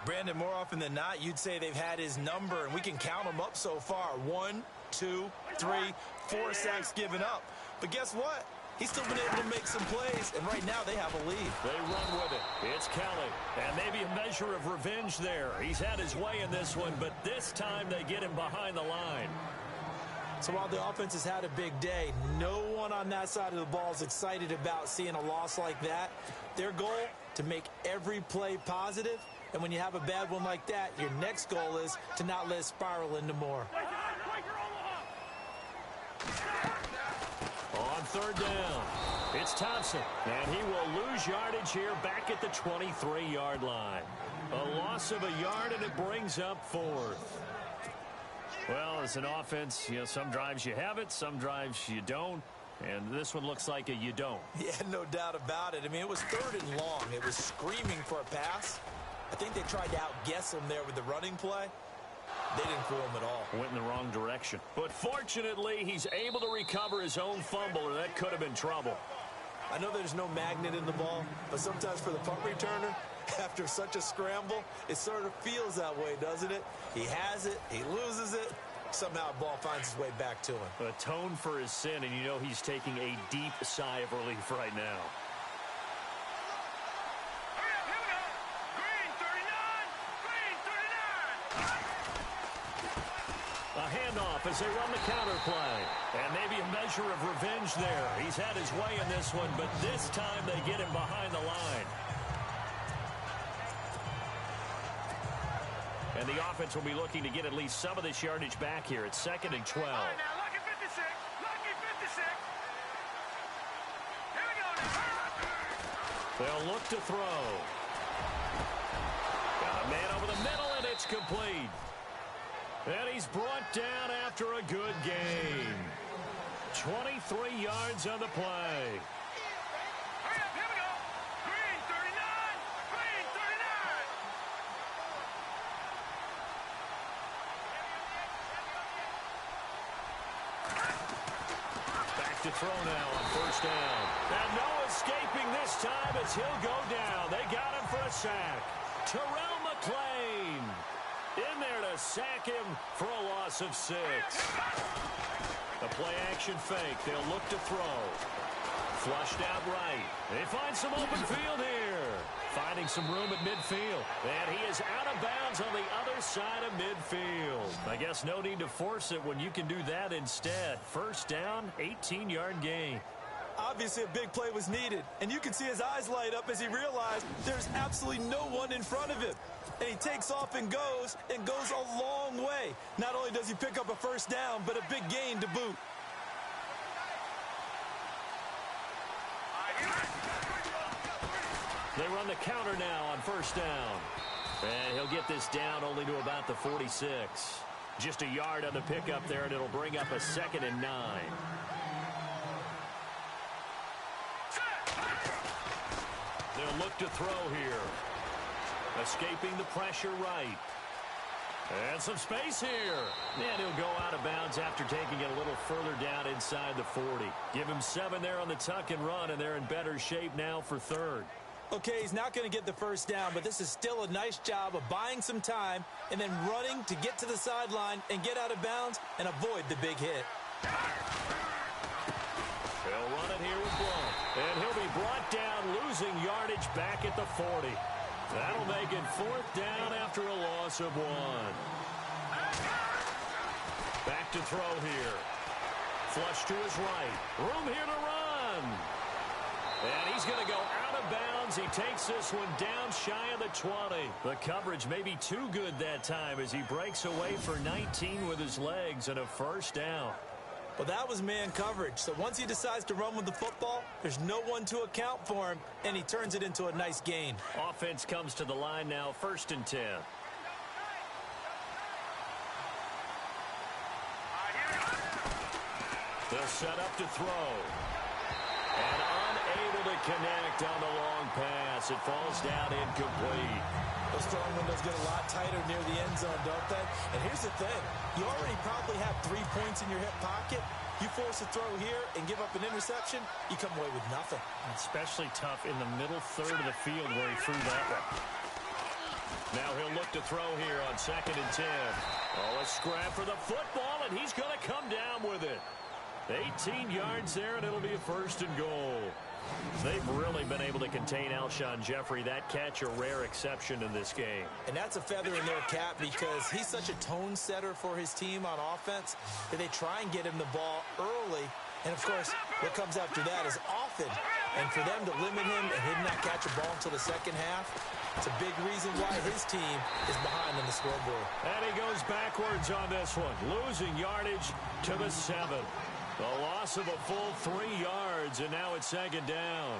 Brandon, more often than not, you'd say they've had his number, and we can count them up so far. 1, 2, 3, 4 sacks given up. But guess what? He's still been able to make some plays, and right now they have a lead. They run with it. It's Kelly, and maybe a measure of revenge there. He's had his way in this one, but this time they get him behind the line. So while the offense has had a big day, no one on that side of the ball is excited about seeing a loss like that. Their goal, to make every play positive. And when you have a bad one like that, your next goal is to not let it spiral into more. On third down, it's Thompson, and he will lose yardage here back at the 23-yard line. A loss of a yard, and it brings up fourth. Well, as an offense, some drives you have it, some drives you don't. And this one looks like a you don't. Yeah, no doubt about it. I mean, it was third and long. It was screaming for a pass. I think they tried to outguess him there with the running play. They didn't fool him at all. Went in the wrong direction. But fortunately, he's able to recover his own fumble, or that could have been trouble. I know there's no magnet in the ball, but sometimes for the punt returner, after such a scramble, it sort of feels that way, doesn't it? He has it, he loses it. Somehow the ball finds its way back to him. Atone for his sin, and he's taking a deep sigh of relief right now. A handoff as they run the counter play. And maybe a measure of revenge there. He's had his way in this one, but this time they get him behind the line. And the offense will be looking to get at least some of this yardage back here. It's 2nd and 12. All right, now, lucky 56. Lucky 56. Here we go now. They'll look to throw. Got a man over the middle, and it's complete. And he's brought down after a good game. 23 yards on the play. Hurry up, here we go. Green 39. Green 39. Back to throw now on first down. And no escaping this time as he'll go down. They got him for a sack. Terrell McClain in there to sack him for a loss of 6. The play-action fake. They'll look to throw. Flushed out right. They find some open field here. Finding some room at midfield. And he is out of bounds on the other side of midfield. I guess no need to force it when you can do that instead. First down, 18-yard gain. Obviously, a big play was needed. And you can see his eyes light up as he realized there's absolutely no one in front of him. And he takes off and goes a long way. Not only does he pick up a first down, but a big gain to boot. They run the counter now on first down. And he'll get this down only to about the 46. Just a yard on the pickup there, and it'll bring up a 2nd and 9. They'll look to throw here. Escaping the pressure right. And some space here. And he'll go out of bounds after taking it a little further down inside the 40. Give him 7 there on the tuck and run, and they're in better shape now for third. Okay, he's not going to get the first down, but this is still a nice job of buying some time and then running to get to the sideline and get out of bounds and avoid the big hit. They'll run it here with Blount. And he'll be brought down, losing yardage back at the 40. That'll make it 4th down after a loss of 1. Back to throw here. Flush to his right. Room here to run. And he's going to go out of bounds. He takes this one down shy of the 20. The coverage may be too good that time as he breaks away for 19 with his legs and a first down. Well, that was man coverage. So once he decides to run with the football, there's no one to account for him, and he turns it into a nice gain. Offense comes to the line now, 1st and 10. They'll set up to throw. And unable to connect on the long pass. It falls down incomplete. Those throwing windows get a lot tighter near the end zone, don't they? And here's the thing. You already probably have 3 points in your hip pocket. You force a throw here and give up an interception, you come away with nothing. Especially tough in the middle third of the field where he threw that one. Now he'll look to throw here on 2nd and 10. Oh, a scrap for the football, and he's going to come down with it. 18 yards there, and it'll be a 1st and goal. They've really been able to contain Alshon Jeffrey. That catch a rare exception in this game. And that's a feather in their cap because he's such a tone setter for his team on offense that they try and get him the ball early. And, of course, what comes after that is often And for them to limit him and him not catch a ball until the second half, it's a big reason why his team is behind on the scoreboard. And he goes backwards on this one, losing yardage to the 7. A loss of a full 3 yards, and now it's second down.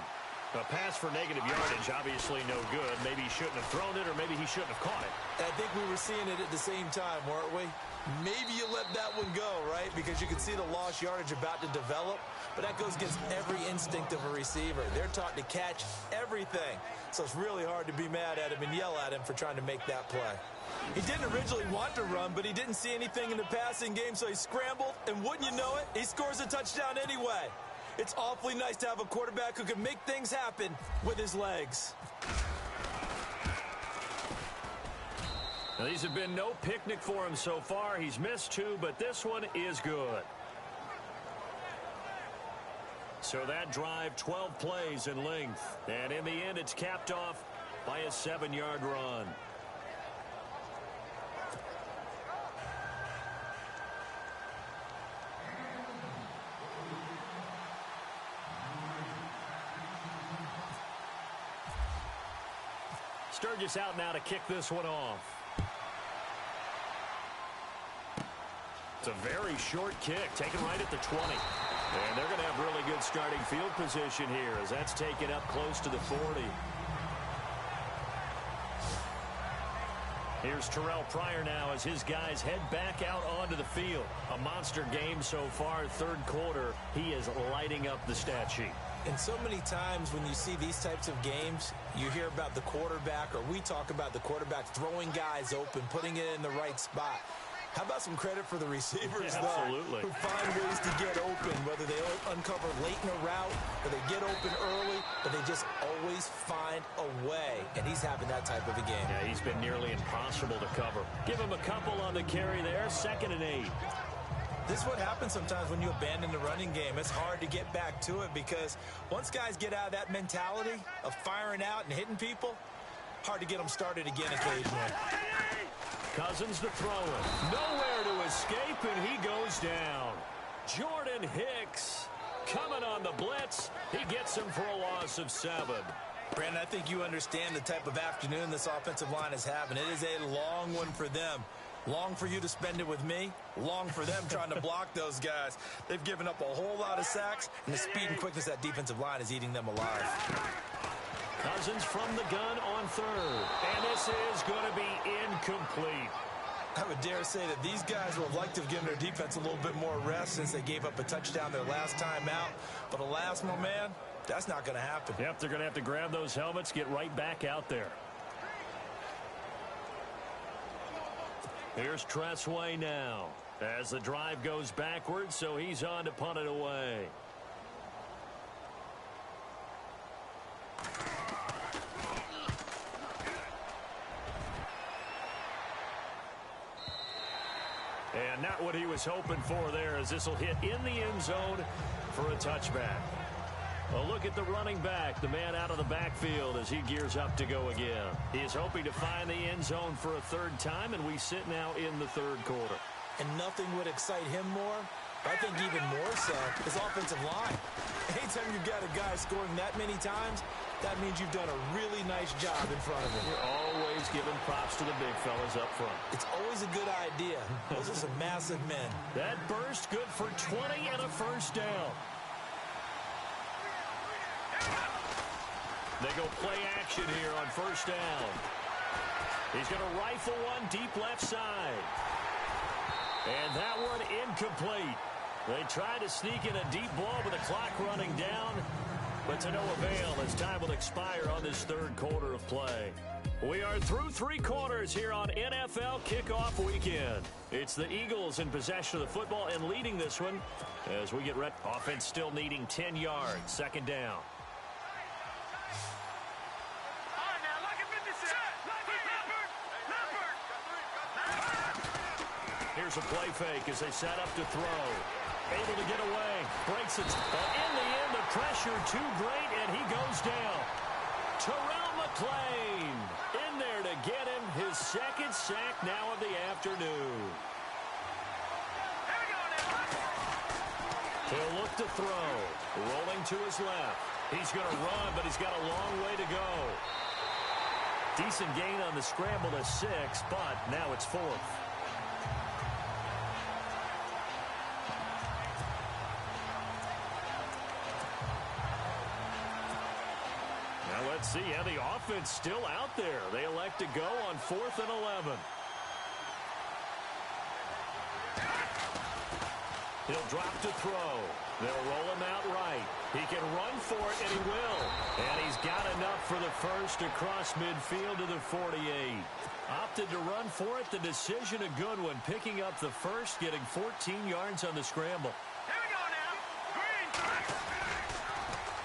A pass for negative yardage, obviously no good. Maybe he shouldn't have thrown it, or maybe he shouldn't have caught it. I think we were seeing it at the same time, weren't we? Maybe you let that one go, right? Because you can see the lost yardage about to develop. But that goes against every instinct of a receiver. They're taught to catch everything. So it's really hard to be mad at him and yell at him for trying to make that play. He didn't originally want to run, but he didn't see anything in the passing game, so he scrambled. And wouldn't you know it, he scores a touchdown anyway. It's awfully nice to have a quarterback who can make things happen with his legs. Now, these have been no picnic for him so far. He's missed 2, but this one is good. So that drive, 12 plays in length. And in the end, it's capped off by a 7-yard run. Sturgis out now to kick this one off. It's a very short kick, taken right at the 20. And they're going to have really good starting field position here as that's taken up close to the 40. Here's Terrell Pryor now as his guys head back out onto the field. A monster game so far, third quarter. He is lighting up the stat sheet. And so many times when you see these types of games, you hear about the quarterback, or we talk about the quarterback throwing guys open, putting it in the right spot. How about some credit for the receivers, though, who find ways to get open, whether they uncover late in a route or they get open early, but they just always find a way. And he's having that type of a game. Yeah, he's been nearly impossible to cover. Give him a couple on the carry there, 2nd and 8. This is what happens sometimes when you abandon the running game. It's hard to get back to it because once guys get out of that mentality of firing out and hitting people, hard to get them started again occasionally. Cousins to throw it. Nowhere to escape, and he goes down. Jordan Hicks coming on the blitz. He gets him for a loss of 7. Brandon, I think you understand the type of afternoon this offensive line is having. It is a long one for them. Long for you to spend it with me. Long for them trying to block those guys. They've given up a whole lot of sacks, and the speed and quickness of that defensive line is eating them alive. Cousins from the gun on 3rd. And this is going to be incomplete. I would dare say that these guys would have liked to have given their defense a little bit more rest since they gave up a touchdown their last time out. But alas, my man, that's not going to happen. Yep, they're going to have to grab those helmets, get right back out there. Here's Tressway now as the drive goes backwards, so he's on to punt it away. And not what he was hoping for there, as this will hit in the end zone for a touchback. A look at the running back, the man out of the backfield as he gears up to go again. He is hoping to find the end zone for a 3rd time, and we sit now in the 3rd quarter. And nothing would excite him more, I think even more so, his offensive line. Anytime you've got a guy scoring that many times, that means you've done a really nice job in front of him. You're always giving props to the big fellas up front. It's always a good idea. Those are some massive men. That burst good for 20 and a 1st down. They go play action here on 1st down. He's going to rifle one deep left side. And that one incomplete. They try to sneak in a deep ball with the clock running down, but to no avail as time will expire on this 3rd quarter of play. We are through 3 quarters here on NFL Kickoff Weekend. It's the Eagles in possession of the football and leading this one as we get ready. Offense still needing 10 yards, 2nd down. Here's a play fake as they set up to throw. Able to get away. Breaks it. But in the end, the pressure too great, and he goes down. Terrell McClain in there to get him his 2nd sack now of the afternoon. He'll look to throw. Rolling to his left. He's going to run, but he's got a long way to go. Decent gain on the scramble to 6, but now it's 4th. Now let's see how the offense still out there. They elect to go on 4th and 11. He'll drop to throw. They'll roll him out right. He can run for it, and he will. And he's got enough for the first across midfield to the 48. Opted to run for it. The decision a good one. Picking up the first, getting 14 yards on the scramble. Here we go now. Green.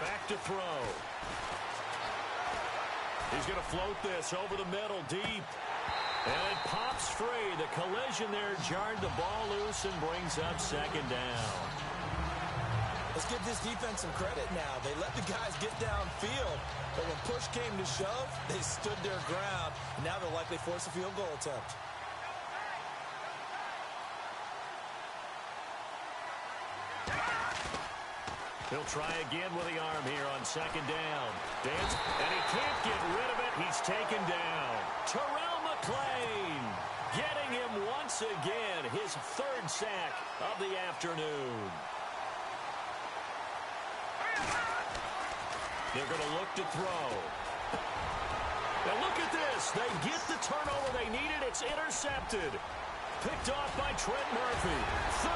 Back to throw. He's going to float this over the middle, deep. And it pops free. The collision there jarred the ball loose and brings up 2nd down. Let's give this defense some credit now. They let the guys get downfield, but when push came to shove, they stood their ground. Now they'll likely force a field goal attempt. He'll try again with the arm here on 2nd down. Dance, and he can't get rid of it. He's taken down. Terrell McClain getting him once again. His 3rd sack of the afternoon. They're going to look to throw. Now look at this. They get the turnover they needed. It's intercepted. Picked off by Trent Murphy. 30.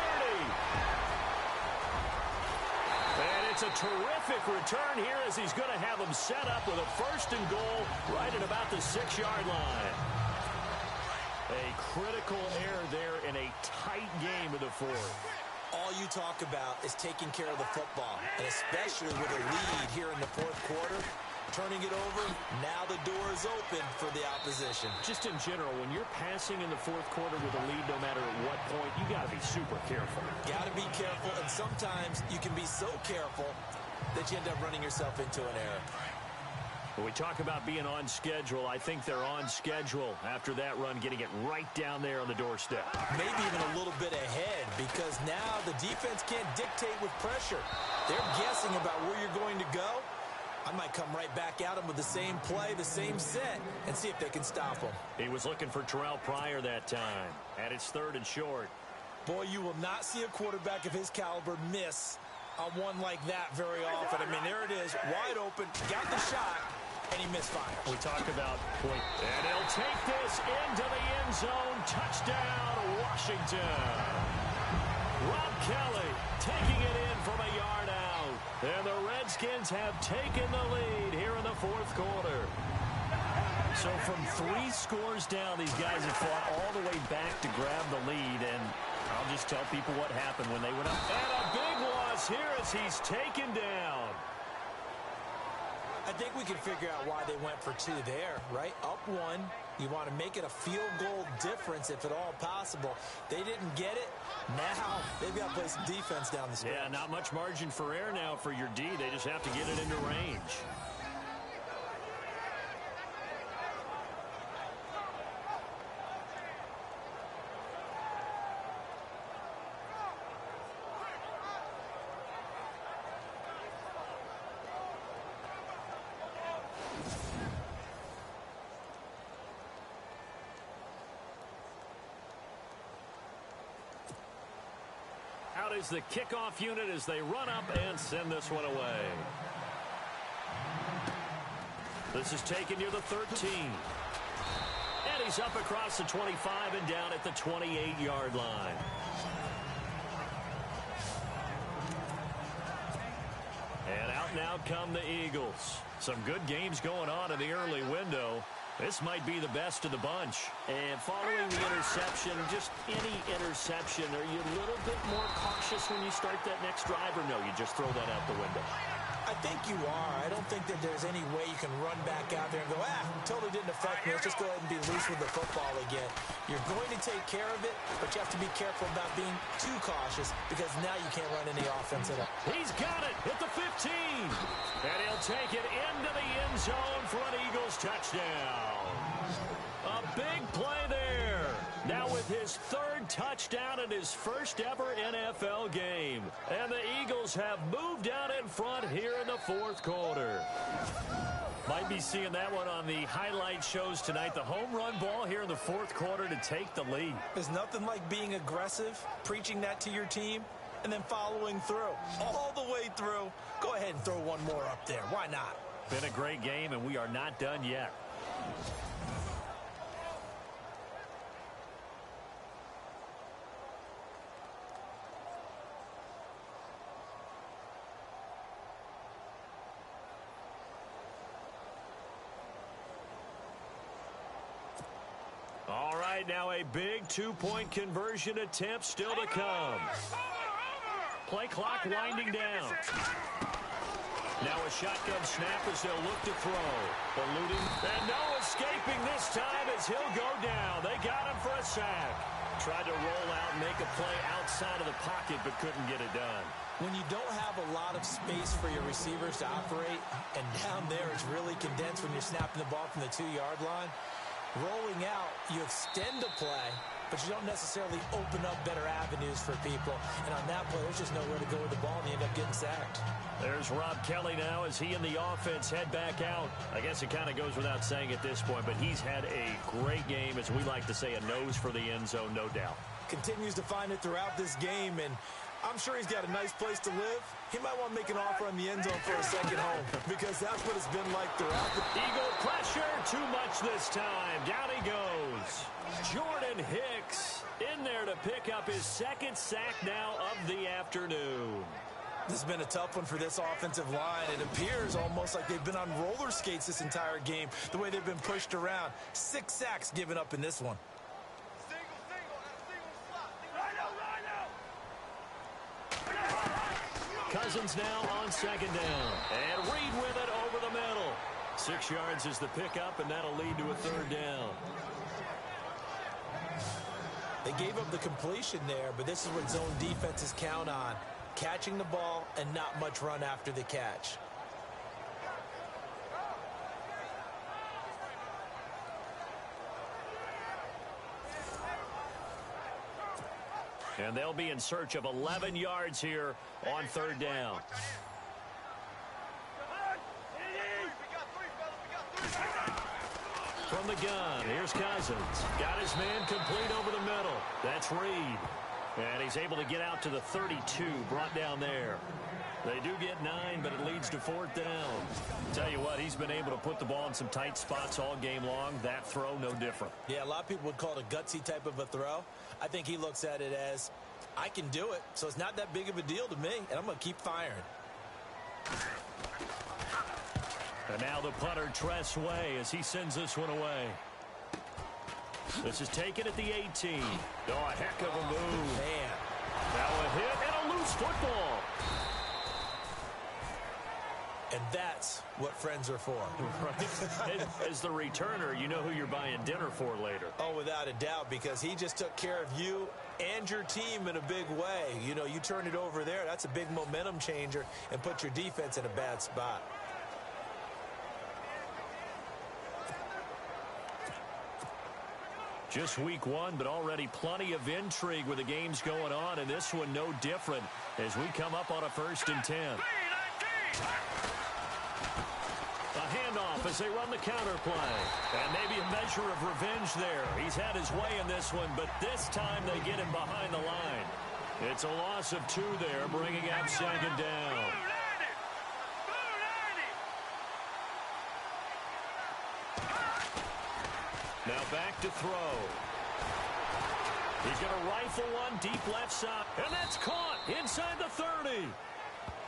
And it's a terrific return here as he's going to have them set up with a 1st and goal right at about the 6-yard line. A critical error there in a tight game of the 4th. All you talk about is taking care of the football, and especially with a lead here in the 4th quarter. Turning it over, now the door is open for the opposition. Just in general, when you're passing in the 4th quarter with a lead, no matter at what point, you got to be super careful. Got to be careful, and sometimes you can be so careful that you end up running yourself into an error. When we talk about being on schedule, I think they're on schedule after that run, getting it right down there on the doorstep. Maybe even a little bit ahead, because now the defense can't dictate with pressure. They're guessing about where you're going to go. I might come right back at him with the same play, the same set, and see if they can stop him. He was looking for Terrell Pryor that time, and it's 3rd and short. Boy, you will not see a quarterback of his caliber miss on one like that very often. I mean, there it is, wide open, got the shot, and he misfired. We talk about point. And he'll take this into the end zone. Touchdown, Washington. Rob Kelly taking it in from a yard out. And the Redskins have taken the lead here in the 4th quarter. So from 3 scores down, these guys have fought all the way back to grab the lead. And I'll just tell people what happened when they went up. And a big loss here as he's taken down. I think we can figure out why they went for 2 there, right? Up 1. You want to make it a field goal difference if at all possible. They didn't get it. Now they've got to play some defense down the stretch. Yeah, not much margin for error now for your D. They just have to get it into range. Out is the kickoff unit as they run up and send this one away. This is taken near the 13. And he's up across the 25 and down at the 28-yard line. And out now come the Eagles. Some good games going on in the early window. This might be the best of the bunch. And following the interception, just any interception, are you a little bit more cautious when you start that next drive, or no, you just throw that out the window? I think you are. I don't think that there's any way you can run back out there and go, totally didn't affect me. Let's just go ahead and be loose with the football again. You're going to take care of it, but you have to be careful about being too cautious because now you can't run any offense at all. He's got it at the 15. And he'll take it into the end zone for an Eagles touchdown. A big play there. Now with with his third touchdown in his first ever NFL game. And the Eagles have moved out in front here in the fourth quarter. Might be seeing that one on the highlight shows tonight. The home run ball here in the fourth quarter to take the lead. There's nothing like being aggressive, preaching that to your team, and then following through. All the way through. Go ahead and throw one more up there. Why not? Been a great game, and we are not done yet. All right, now a big two-point conversion attempt still to come. Play clock winding down. Now a shotgun snap as they'll look to throw. Eluding. And no escaping this time as he'll go down. They got him for a sack. Tried to roll out and make a play outside of the pocket, but couldn't get it done. When you don't have a lot of space for your receivers to operate, and down there it's really condensed when you're snapping the ball from the 2-yard line, rolling out, you extend the play, but you don't necessarily open up better avenues for people. And on that play, there's just nowhere to go with the ball, and you end up getting sacked. There's Rob Kelly now as he and the offense head back out. I guess it kind of goes without saying at this point, but he's had a great game, as we like to say, a nose for the end zone, no doubt. Continues to find it throughout this game, and I'm sure he's got a nice place to live. He might want to make an offer on the end zone for a second home, because that's what it's been like throughout the... Eagle pressure, too much this time. Down he goes. Jordan Hicks in there to pick up his second sack now of the afternoon. This has been a tough one for this offensive line. It appears almost like they've been on roller skates this entire game, the way they've been pushed around. 6 sacks given up in this one. Cousins now on second down. And Reed with it over the middle. 6 yards is the pickup, and that'll lead to a third down. They gave up the completion there, but this is what zone defenses count on. Catching the ball and not much run after the catch. And they'll be in search of 11 yards here on third down. From the gun, here's Cousins. Got his man complete over the middle. That's Reed. And he's able to get out to the 32, brought down there. They do get 9, but it leads to fourth down. Tell you what, he's been able to put the ball in some tight spots all game long. That throw, no different. Yeah, a lot of people would call it a gutsy type of a throw. I think he looks at it as, I can do it, so it's not that big of a deal to me, and I'm going to keep firing. And now the punter, Tress Way, as he sends this one away. This is taken at the 18. Oh, a heck of a move. Man. Now a hit and a loose football. And that's what friends are for. Right. As the returner, you know who you're buying dinner for later. Oh, without a doubt, because he just took care of you and your team in a big way. You know, you turn it over there, that's a big momentum changer and put your defense in a bad spot. Just week 1, but already plenty of intrigue with the games going on, and this one no different as we come up on a 1st and 10. A handoff as they run the counter play. And maybe a measure of revenge there. He's had his way in this one, but this time they get him behind the line. It's a loss of 2 there, bringing up second down. Now back to throw. He's going to rifle one deep left side. And that's caught inside the 30.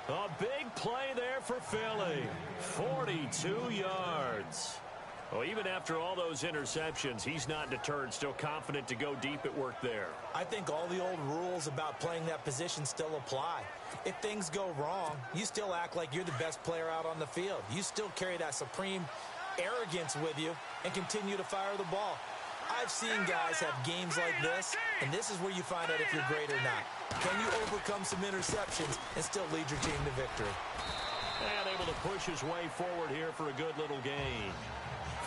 A big play there for Philly. 42 yards. Well, even after all those interceptions, he's not deterred, still confident to go deep at work there. I think all the old rules about playing that position still apply. If things go wrong, you still act like you're the best player out on the field. You still carry that supreme arrogance with you and continue to fire the ball. I've seen guys have games like this, and this is where you find out if you're great or not. Can you overcome some interceptions and still lead your team to victory? And able to push his way forward here for a good little gain.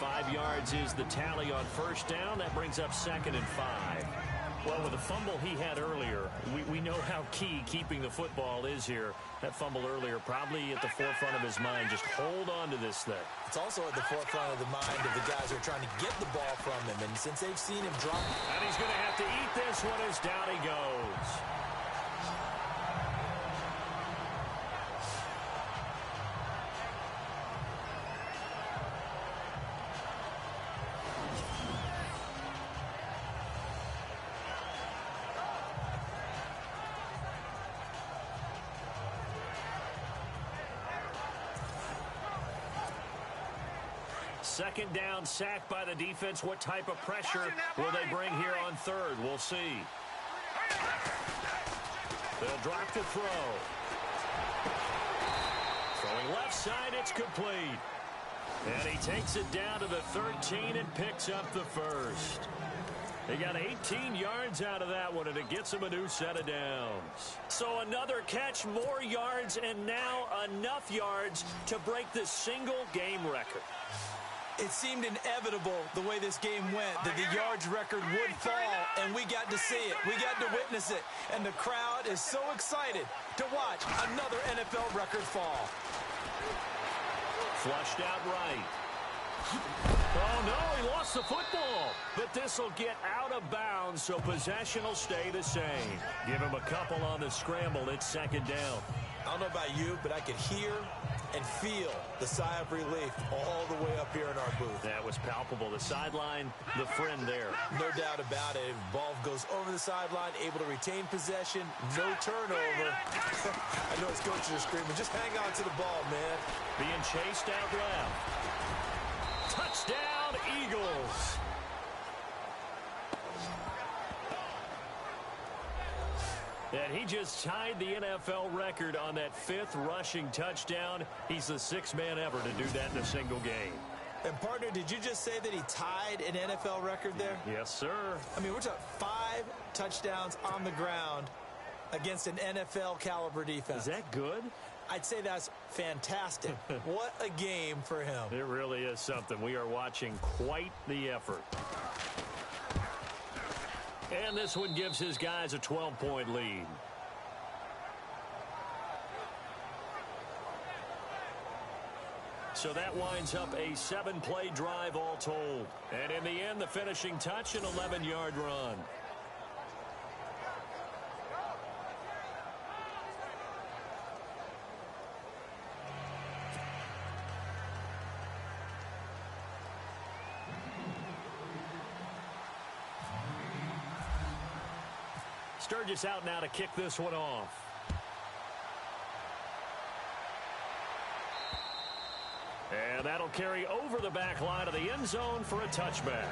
5 yards is the tally on first down. That brings up 2nd and 5. Well, with the fumble he had earlier, we know how key keeping the football is here. That fumble earlier probably at the forefront of his mind. Just hold on to this thing. It's also at the forefront of the mind of the guys who are trying to get the ball from him. And since they've seen him drop. And he's going to have to eat this one as down he goes. Second down, sack by the defense. What type of pressure will they bring here on third? We'll see. They'll drop to throw. Throwing left side, it's complete. And he takes it down to the 13 and picks up the first. He got 18 yards out of that one, and it gets him a new set of downs. So another catch, more yards, and now enough yards to break the single-game record. It seemed inevitable the way this game went that the yards record would fall, and we got to see it. We got to witness it, and the crowd is so excited to watch another NFL record fall. Flushed out right. Oh, no, he lost the football. But this will get out of bounds, so possession will stay the same. Give him a couple on the scramble. It's second down. I don't know about you, but I could hear and feel the sigh of relief all the way up here in our booth. That was palpable. The sideline, the friend there. No doubt about it. Ball goes over the sideline, able to retain possession, no turnover. I know his coaches are screaming, just hang on to the ball, man. Being chased out left. Touchdown, Eagles. And he just tied the NFL record on that 5th rushing touchdown. He's the 6th man ever to do that in a single game. And, partner, did you just say that he tied an NFL record there? Yes, sir. I mean, we're talking 5 touchdowns on the ground against an NFL-caliber defense. Is that good? I'd say that's fantastic. What a game for him. It really is something. We are watching quite the effort. And this one gives his guys a 12-point lead. So that winds up a 7-play drive all told. And in the end, the finishing touch, an 11-yard run. Sturgis out now to kick this one off. And that'll carry over the back line of the end zone for a touchback.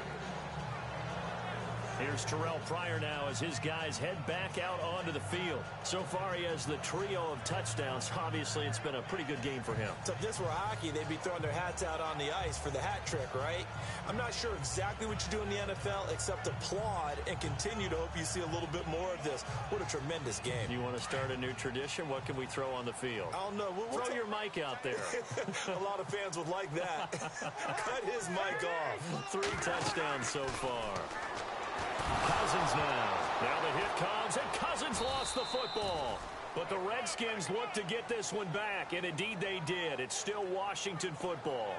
Here's Terrell Pryor now as his guys head back out onto the field. So far, he has the trio of touchdowns. Obviously, it's been a pretty good game for him. So if this were hockey, they'd be throwing their hats out on the ice for the hat trick, right? I'm not sure exactly what you do in the NFL except applaud and continue to hope you see a little bit more of this. What a tremendous game. You want to start a new tradition? What can we throw on the field? I don't know. Throw your mic out there. A lot of fans would like that. Cut his mic off. 3 touchdowns so far. Cousins now. Now the hit comes, and Cousins lost the football. But the Redskins look to get this one back, and indeed they did. It's still Washington football.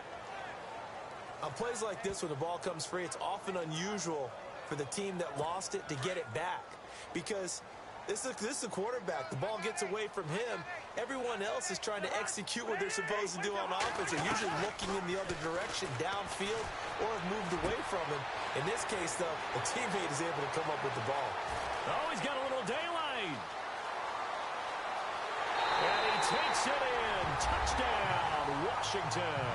On plays like this, when the ball comes free, it's often unusual for the team that lost it to get it back. Because this is a quarterback. The ball gets away from him. Everyone else is trying to execute what they're supposed to do on offense. They're usually looking in the other direction, downfield, or have moved away from him. In this case, though, a teammate is able to come up with the ball. Oh, he's got a little daylight. And he takes it in. Touchdown, Washington.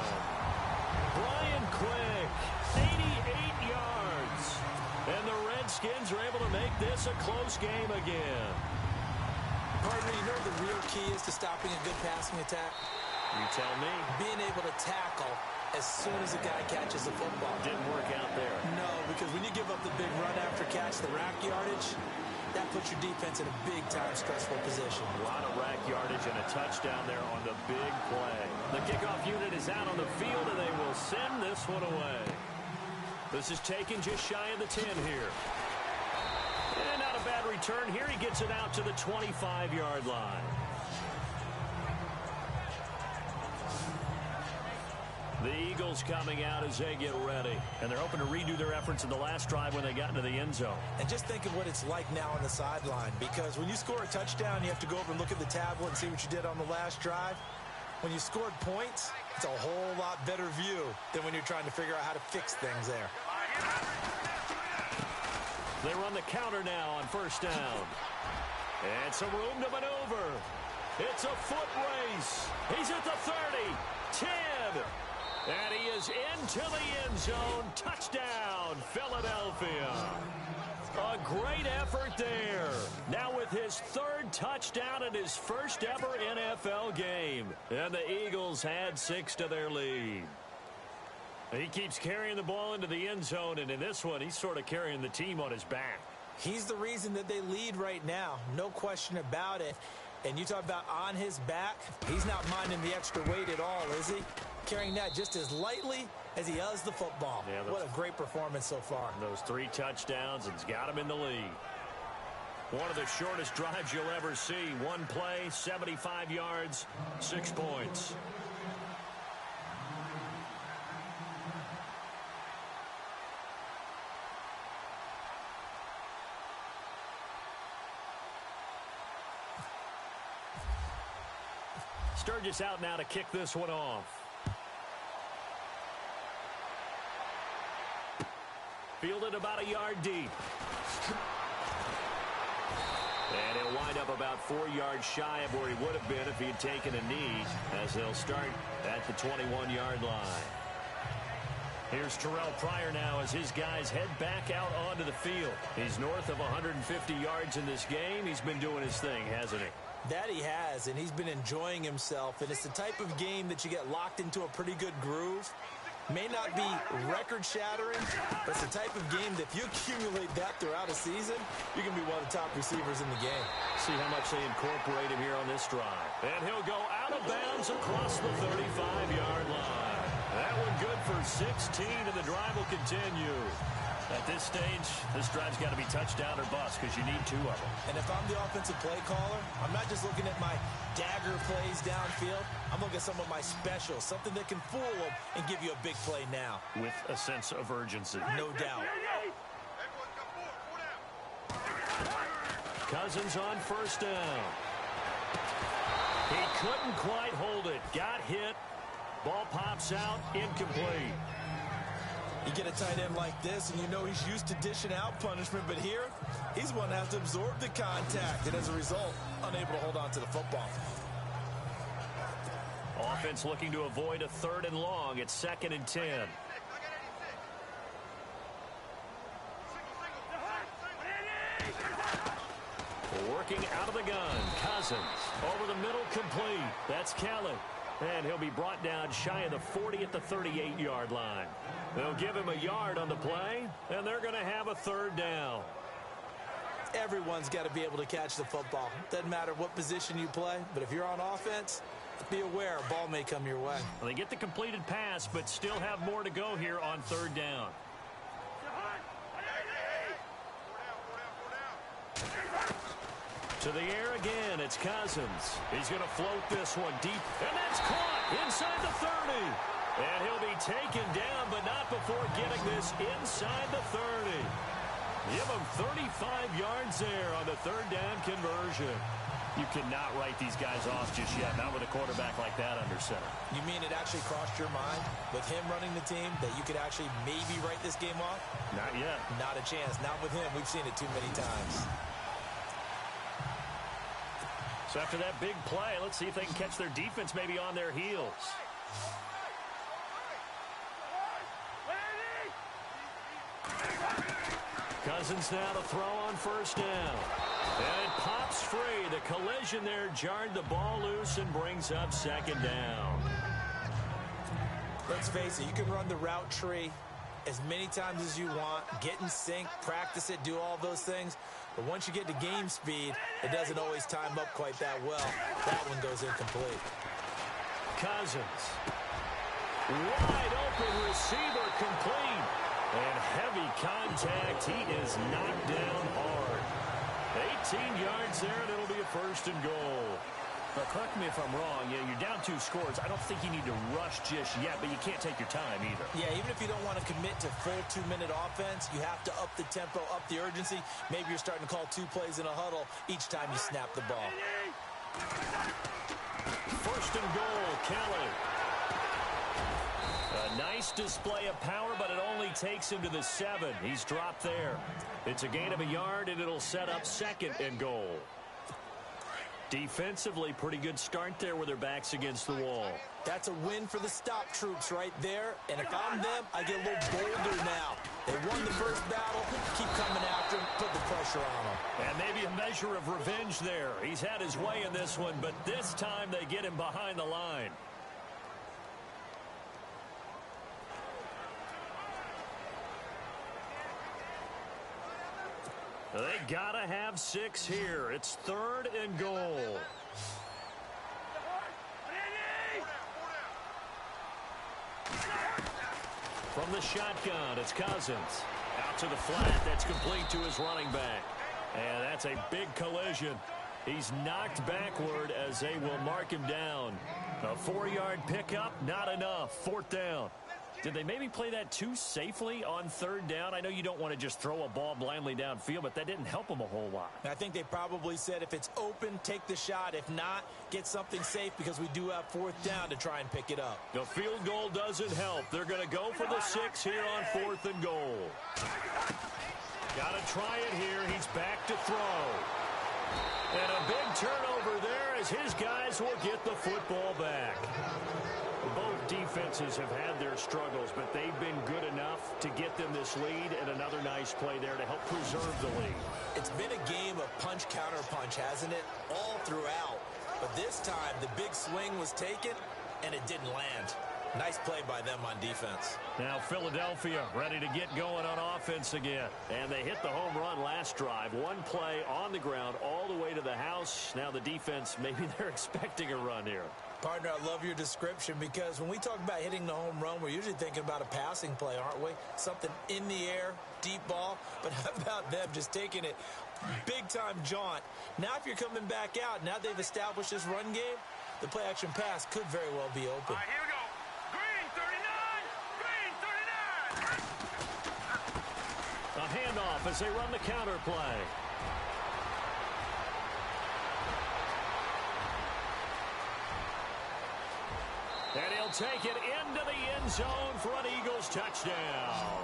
Brian Quick, 88 yards. And the Redskins are able to make this a close game again. Partner, you know what the real key is to stopping a good passing attack? You tell me. Being able to tackle as soon as a guy catches the football. Didn't work out there. No, because when you give up the big run after catch, the rack yardage, that puts your defense in a big-time stressful position. A lot of rack yardage and a touchdown there on the big play. The kickoff unit is out on the field, and they will send this one away. This is taken just shy of the 10 here. bad return here. He gets it out to the 25-yard line. The Eagles coming out as they get ready. And they're hoping to redo their efforts in the last drive when they got into the end zone. And just think of what it's like now on the sideline. Because when you score a touchdown, you have to go over and look at the tablet and see what you did on the last drive. When you scored points, it's a whole lot better view than when you're trying to figure out how to fix things there. They run the counter now on first down. And some room to maneuver. It's a foot race. He's at the 30, 10. And he is into the end zone. Touchdown, Philadelphia. A great effort there. Now with his third touchdown in his first ever NFL game. And the Eagles add 6 to their lead. He keeps carrying the ball into the end zone, and in this one, he's sort of carrying the team on his back. He's the reason that they lead right now. No question about it. And you talk about on his back, he's not minding the extra weight at all, is he? Carrying that just as lightly as he does the football. Yeah, what a great performance so far. Those 3 touchdowns, and he's got him in the lead. One of the shortest drives you'll ever see. One play, 75 yards, 6 points. Sturgis out now to kick this one off. Fielded about a yard deep. And he'll wind up about 4 yards shy of where he would have been if he had taken a knee, as they'll start at the 21-yard line. Here's Terrell Pryor now as his guys head back out onto the field. He's north of 150 yards in this game. He's been doing his thing, hasn't he? That he has, and he's been enjoying himself. And it's the type of game that you get locked into a pretty good groove. May not be record-shattering, but it's the type of game that if you accumulate that throughout a season, you can be one of the top receivers in the game. See how much they incorporate him here on this drive. And he'll go out of bounds across the 35-yard line. That one good for 16, and the drive will continue. At this stage, this drive's got to be touchdown or bust because you need 2 of them. And if I'm the offensive play caller, I'm not just looking at my dagger plays downfield. I'm looking at some of my specials, something that can fool them and give you a big play now. With a sense of urgency. No doubt. Cousins on first down. He couldn't quite hold it. Got hit. Ball pops out. Incomplete. You get a tight end like this, and you know he's used to dishing out punishment, but here, he's one that has to absorb the contact, and as a result, unable to hold on to the football. Offense looking to avoid a 3rd and long. It's 2nd and 10. Working out of the gun. Cousins over the middle, complete. That's Kelly. And he'll be brought down shy of the 40 at the 38-yard line. They'll give him a yard on the play, and they're going to have a 3rd down. Everyone's got to be able to catch the football. Doesn't matter what position you play, but if you're on offense, be aware a ball may come your way. Well, they get the completed pass, but still have more to go here on 3rd down. To the air again, it's Cousins. He's going to float this one deep, and that's caught inside the 30. And he'll be taken down, but not before getting this inside the 30. Give him 35 yards there on the 3rd down conversion. You cannot write these guys off just yet, not with a quarterback like that under center. You mean it actually crossed your mind with him running the team that you could actually maybe write this game off? Not yet. Not a chance. Not with him. We've seen it too many times. So after that big play, let's see if they can catch their defense maybe on their heels. Cousins now to throw on first down. And it pops free. The collision there jarred the ball loose and brings up 2nd down. Let's face it, you can run the route tree as many times as you want, get in sync, practice it, do all those things. But once you get to game speed, it doesn't always time up quite that well. That one goes incomplete. Cousins. Wide open receiver, complete. And heavy contact. He is knocked down hard. yards there, and it'll be a 1st and goal. But correct me if I'm wrong. Yeah, you're down 2 scores. I don't think you need to rush just yet, but you can't take your time either. Yeah, even if you don't want to commit to full 2-minute offense, you have to up the tempo, up the urgency. Maybe you're starting to call 2 plays in a huddle each time you snap the ball. 1st and goal, Kelly. A nice display of power, but it only takes him to the 7. He's dropped there. It's a gain of a yard, and it'll set up 2nd and goal. Defensively, pretty good start there with their backs against the wall. That's a win for the stop troops right there. And if I'm them, I get a little bolder now. They won the first battle. Keep coming after him. Put the pressure on him. And maybe a measure of revenge there. He's had his way in this one, but this time they get him behind the line. They gotta have 6 here. It's 3rd and goal. From the shotgun, it's Cousins. Out to the flat. That's complete to his running back. And that's a big collision. He's knocked backward as they will mark him down. A 4-yard pickup, not enough. 4th down. Did they maybe play that too safely on 3rd down? I know you don't want to just throw a ball blindly downfield, but that didn't help them a whole lot. I think they probably said if it's open, take the shot. If not, get something safe because we do have 4th down to try and pick it up. The field goal doesn't help. They're going to go for the 6 here on 4th and goal. Got to try it here. He's back to throw. And a big turnover there as his guys will get the football back. Both defenses have had their struggles, but they've been good enough to get them this lead, and another nice play there to help preserve the lead. It's been a game of punch-counter-punch, hasn't it? All throughout. But this time, the big swing was taken, and it didn't land. Nice play by them on defense. Now Philadelphia ready to get going on offense again. And they hit the home run last drive. 1 play on the ground all the way to the house. Now the defense, maybe they're expecting a run here. Partner, I love your description because when we talk about hitting the home run, we're usually thinking about a passing play, aren't we? Something in the air, deep ball. But how about them just taking it big-time jaunt? Now if you're coming back out, now they've established this run game, the play-action pass could very well be open. All right, here we go. Green 39. Green 39. A handoff as they run the counter play. And he'll take it into the end zone for an Eagles touchdown.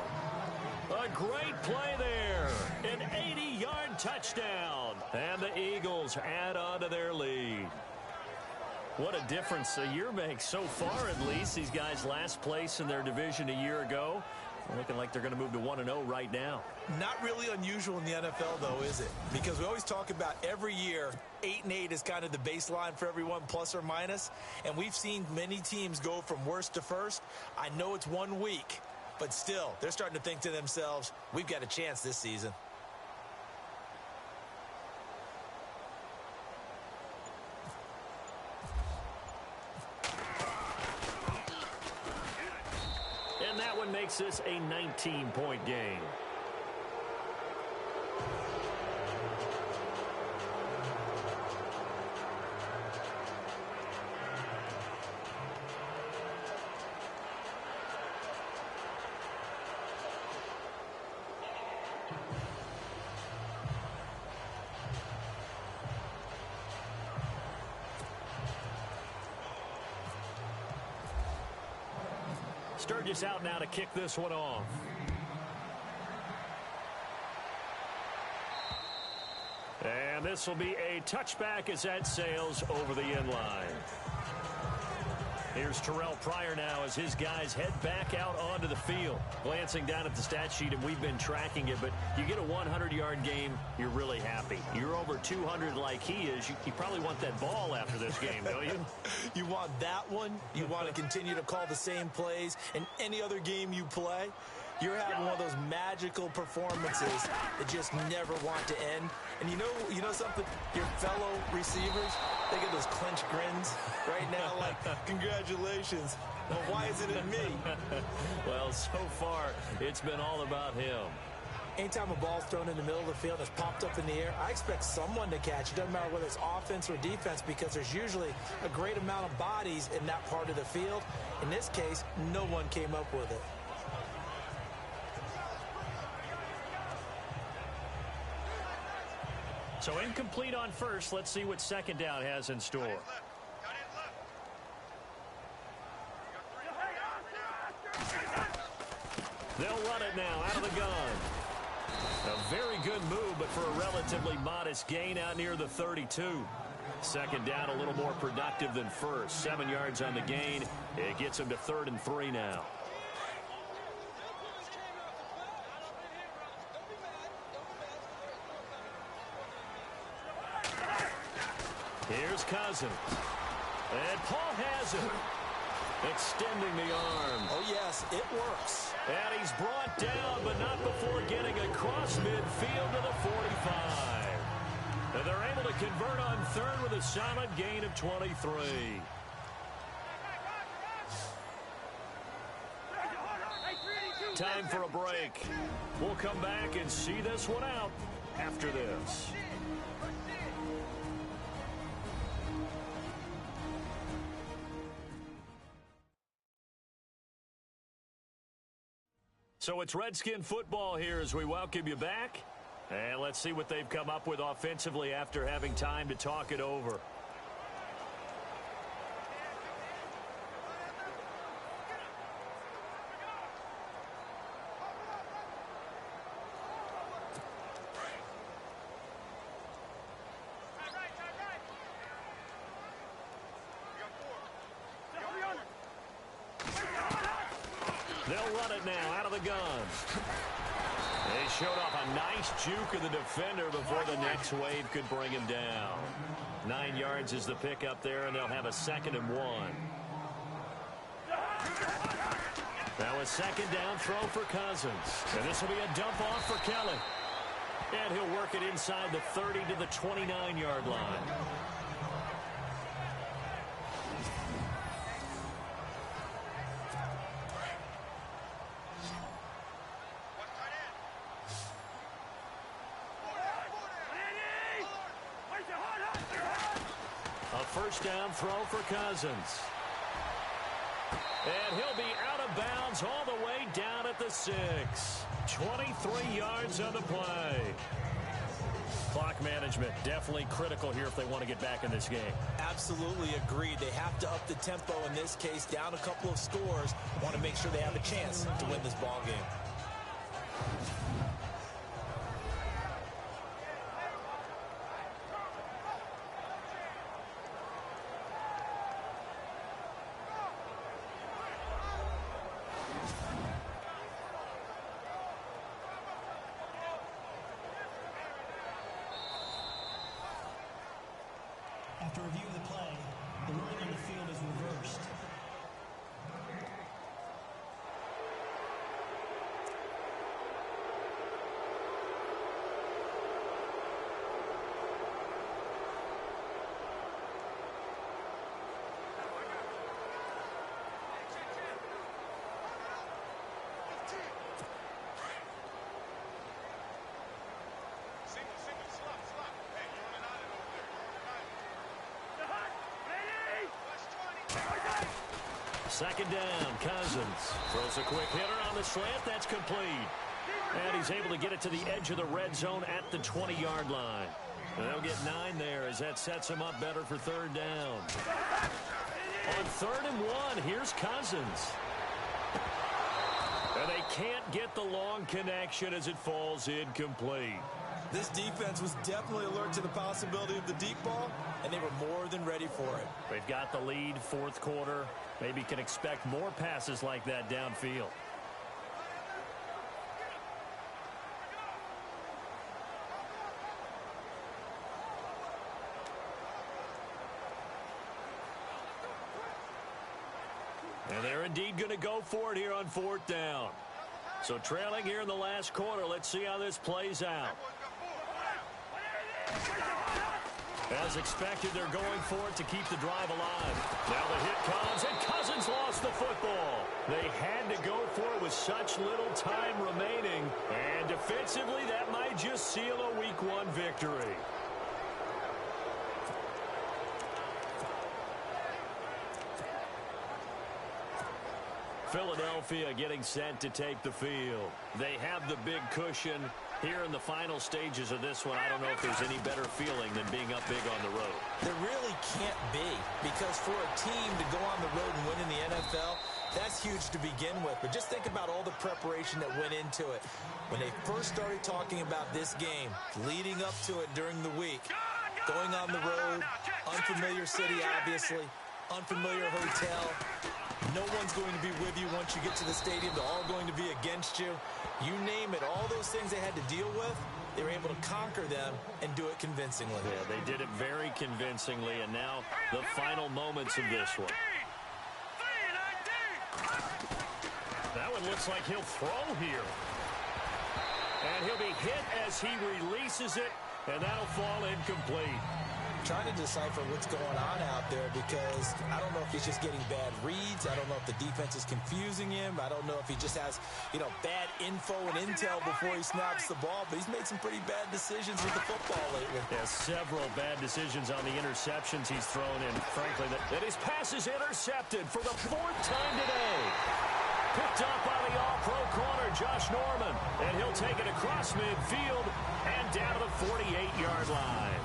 A great play there. An 80-yard touchdown. And the Eagles add on to their lead. What a difference a year makes so far, at least. These guys last place in their division a year ago. Looking like they're going to move to 1-0 right now. Not really unusual in the NFL, though, is it? Because we always talk about every year, 8-8 is kind of the baseline for everyone, plus or minus. And we've seen many teams go from worst to first. I know it's 1 week, but still, they're starting to think to themselves, we've got a chance this season. And that one makes this a 19-point game. Sturgis out now to kick this one off. And this will be a touchback as that sails over the end line. Here's Terrell Pryor now as his guys head back out onto the field. Glancing down at the stat sheet, and we've been tracking it, but you get a 100-yard game, you're really happy. You're over 200 like he is. You probably want that ball after this game, don't you? You want that one. You want to continue to call the same plays in any other game you play. You're having one of those magical performances that just never want to end. And you know something? Your fellow receivers, they get those clenched grins right now like, congratulations. Well, why isn't it me? Well, so far, it's been all about him. Anytime a ball's thrown in the middle of the field and it's popped up in the air, I expect someone to catch. It doesn't matter whether it's offense or defense because there's usually a great amount of bodies in that part of the field. In this case, no one came up with it. So incomplete on first. Let's see what second down has in store. They'll run it now out of the gun. A very good move, but for a relatively modest gain out near the 32. Second down a little more productive than first. 7 yards on the gain. It gets him to 3rd and 3 now. Here's Cousins. And Paul has it. Extending the arm. Oh, yes, it works. And he's brought down, but not before getting across midfield to the 45. And they're able to convert on 3rd with a solid gain of 23. Time for a break. We'll come back and see this one out after this. So it's Redskin football here as we welcome you back. And let's see what they've come up with offensively after having time to talk it over. They'll run it now out of the gun. They showed off a nice juke of the defender before the next wave could bring him down. 9 yards is the pickup there, and they'll have a 2nd and 1. Now a second down throw for Cousins. And this will be a dump off for Kelly. And he'll work it inside the 30 to the 29-yard line. First down throw for Cousins. And he'll be out of bounds all the way down at the 6. 23 yards on the play. Clock management definitely critical here if they want to get back in this game. Absolutely agreed. They have to up the tempo in this case, down a couple of scores. Want to make sure they have a chance to win this ball game. After review of the play, the ruling on the field is reversed. Second down, Cousins throws a quick hitter on the slant. That's complete. And he's able to get it to the edge of the red zone at the 20-yard line. And they'll get 9 there as that sets him up better for 3rd down. On 3rd and 1, here's Cousins. And they can't get the long connection as it falls incomplete. This defense was definitely alert to the possibility of the deep ball, and they were more than ready for it. They've got the lead, 4th quarter. Maybe can expect more passes like that downfield. And they're indeed going to go for it here on 4th down. So trailing here in the last quarter, let's see how this plays out. As expected, they're going for it to keep the drive alive. Now the hit comes, and Cousins lost the football. They had to go for it with such little time remaining. And defensively, that might just seal a Week 1 victory. Philadelphia getting set to take the field. They have the big cushion. Here in the final stages of this one, I don't know if there's any better feeling than being up big on the road. There really can't be, because for a team to go on the road and win in the NFL, that's huge to begin with. But just think about all the preparation that went into it. When they first started talking about this game, leading up to it during the week, going on the road, unfamiliar city, obviously, unfamiliar hotel. No one's going to be with you once you get to the stadium. They're all going to be against you. You name it, all those things they had to deal with, they were able to conquer them and do it convincingly. Yeah, they did it very convincingly, and now the final moments of this one. That one looks like he'll throw here. And he'll be hit as he releases it, and that'll fall incomplete. Trying to decipher what's going on out there, because I don't know if he's just getting bad reads. I don't know if the defense is confusing him. I don't know if he just has, bad info and intel before he snaps the ball. But he's made some pretty bad decisions with the football lately. Yeah, several bad decisions on the interceptions he's thrown in. Frankly, that his pass is intercepted for the 4th time today. Picked up by the all-pro corner, Josh Norman. And he'll take it across midfield and down to the 48-yard line.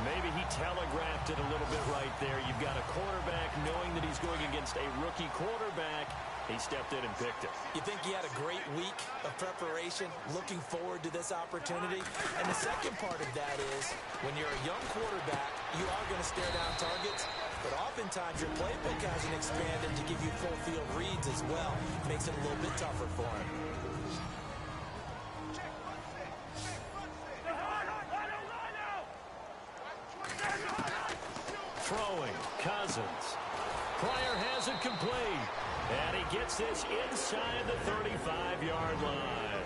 Maybe he telegraphed it a little bit right there. You've got a quarterback knowing that he's going against a rookie quarterback. He stepped in and picked it. You think he had a great week of preparation, looking forward to this opportunity? And the second part of that is, when you're a young quarterback, you are going to stare down targets, but oftentimes your playbook hasn't expanded to give you full field reads as well. Makes it a little bit tougher for him. Throwing, Cousins. Pryor has it complete. And he gets this inside the 35-yard line.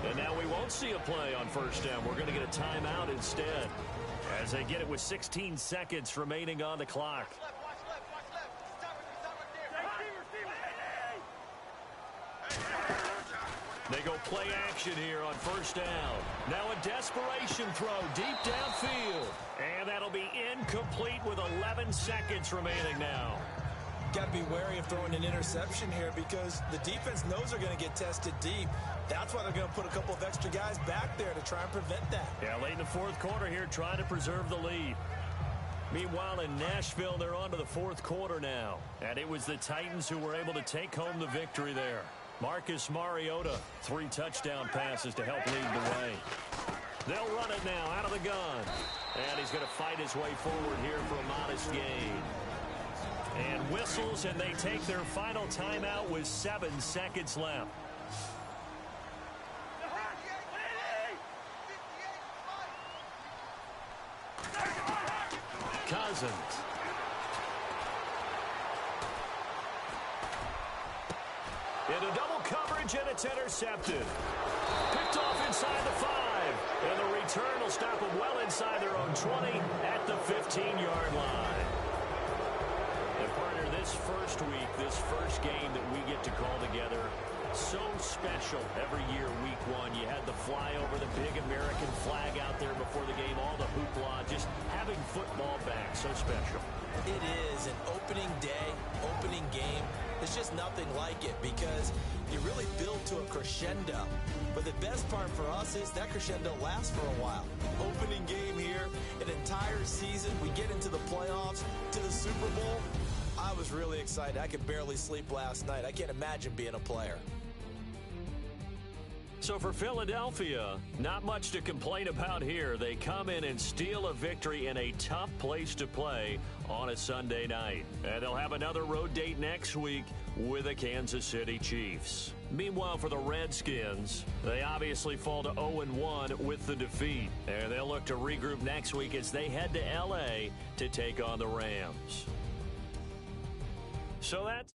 And now we won't see a play on first down. We're going to get a timeout instead, as they get it with 16 seconds remaining on the clock. They go play action here on first down. Now a desperation throw deep downfield. And that'll be incomplete with 11 seconds remaining now. Got to be wary of throwing an interception here, because the defense knows they're going to get tested deep. That's why they're going to put a couple of extra guys back there to try and prevent that. Yeah, late in the 4th quarter here, trying to preserve the lead. Meanwhile, in Nashville, they're on to the 4th quarter now. And it was the Titans who were able to take home the victory there. Marcus Mariota, 3 touchdown passes to help lead the way. They'll run it now out of the gun. And he's going to fight his way forward here for a modest gain. And whistles, and they take their final timeout with 7 seconds left. Cousins. Into double coverage, and it's intercepted. Picked off inside the 5. And the return will stop them well inside their own 20 at the 15-yard line. And partner, this first week, this first game that we get to call together, so special every year, week 1. You had the flyover, the big American flag out there before the game, all the hoopla, just having football back, so special. It is an opening day, opening game. There's just nothing like it, because you really build to a crescendo. But the best part for us is that crescendo lasts for a while. Opening game here, an entire season. We get into the playoffs, to the Super Bowl. I was really excited. I could barely sleep last night. I can't imagine being a player. So for Philadelphia, not much to complain about here. They come in and steal a victory in a tough place to play on a Sunday night. And they'll have another road date next week with the Kansas City Chiefs. Meanwhile, for the Redskins, they obviously fall to 0-1 with the defeat. And they'll look to regroup next week as they head to L.A. to take on the Rams. So that's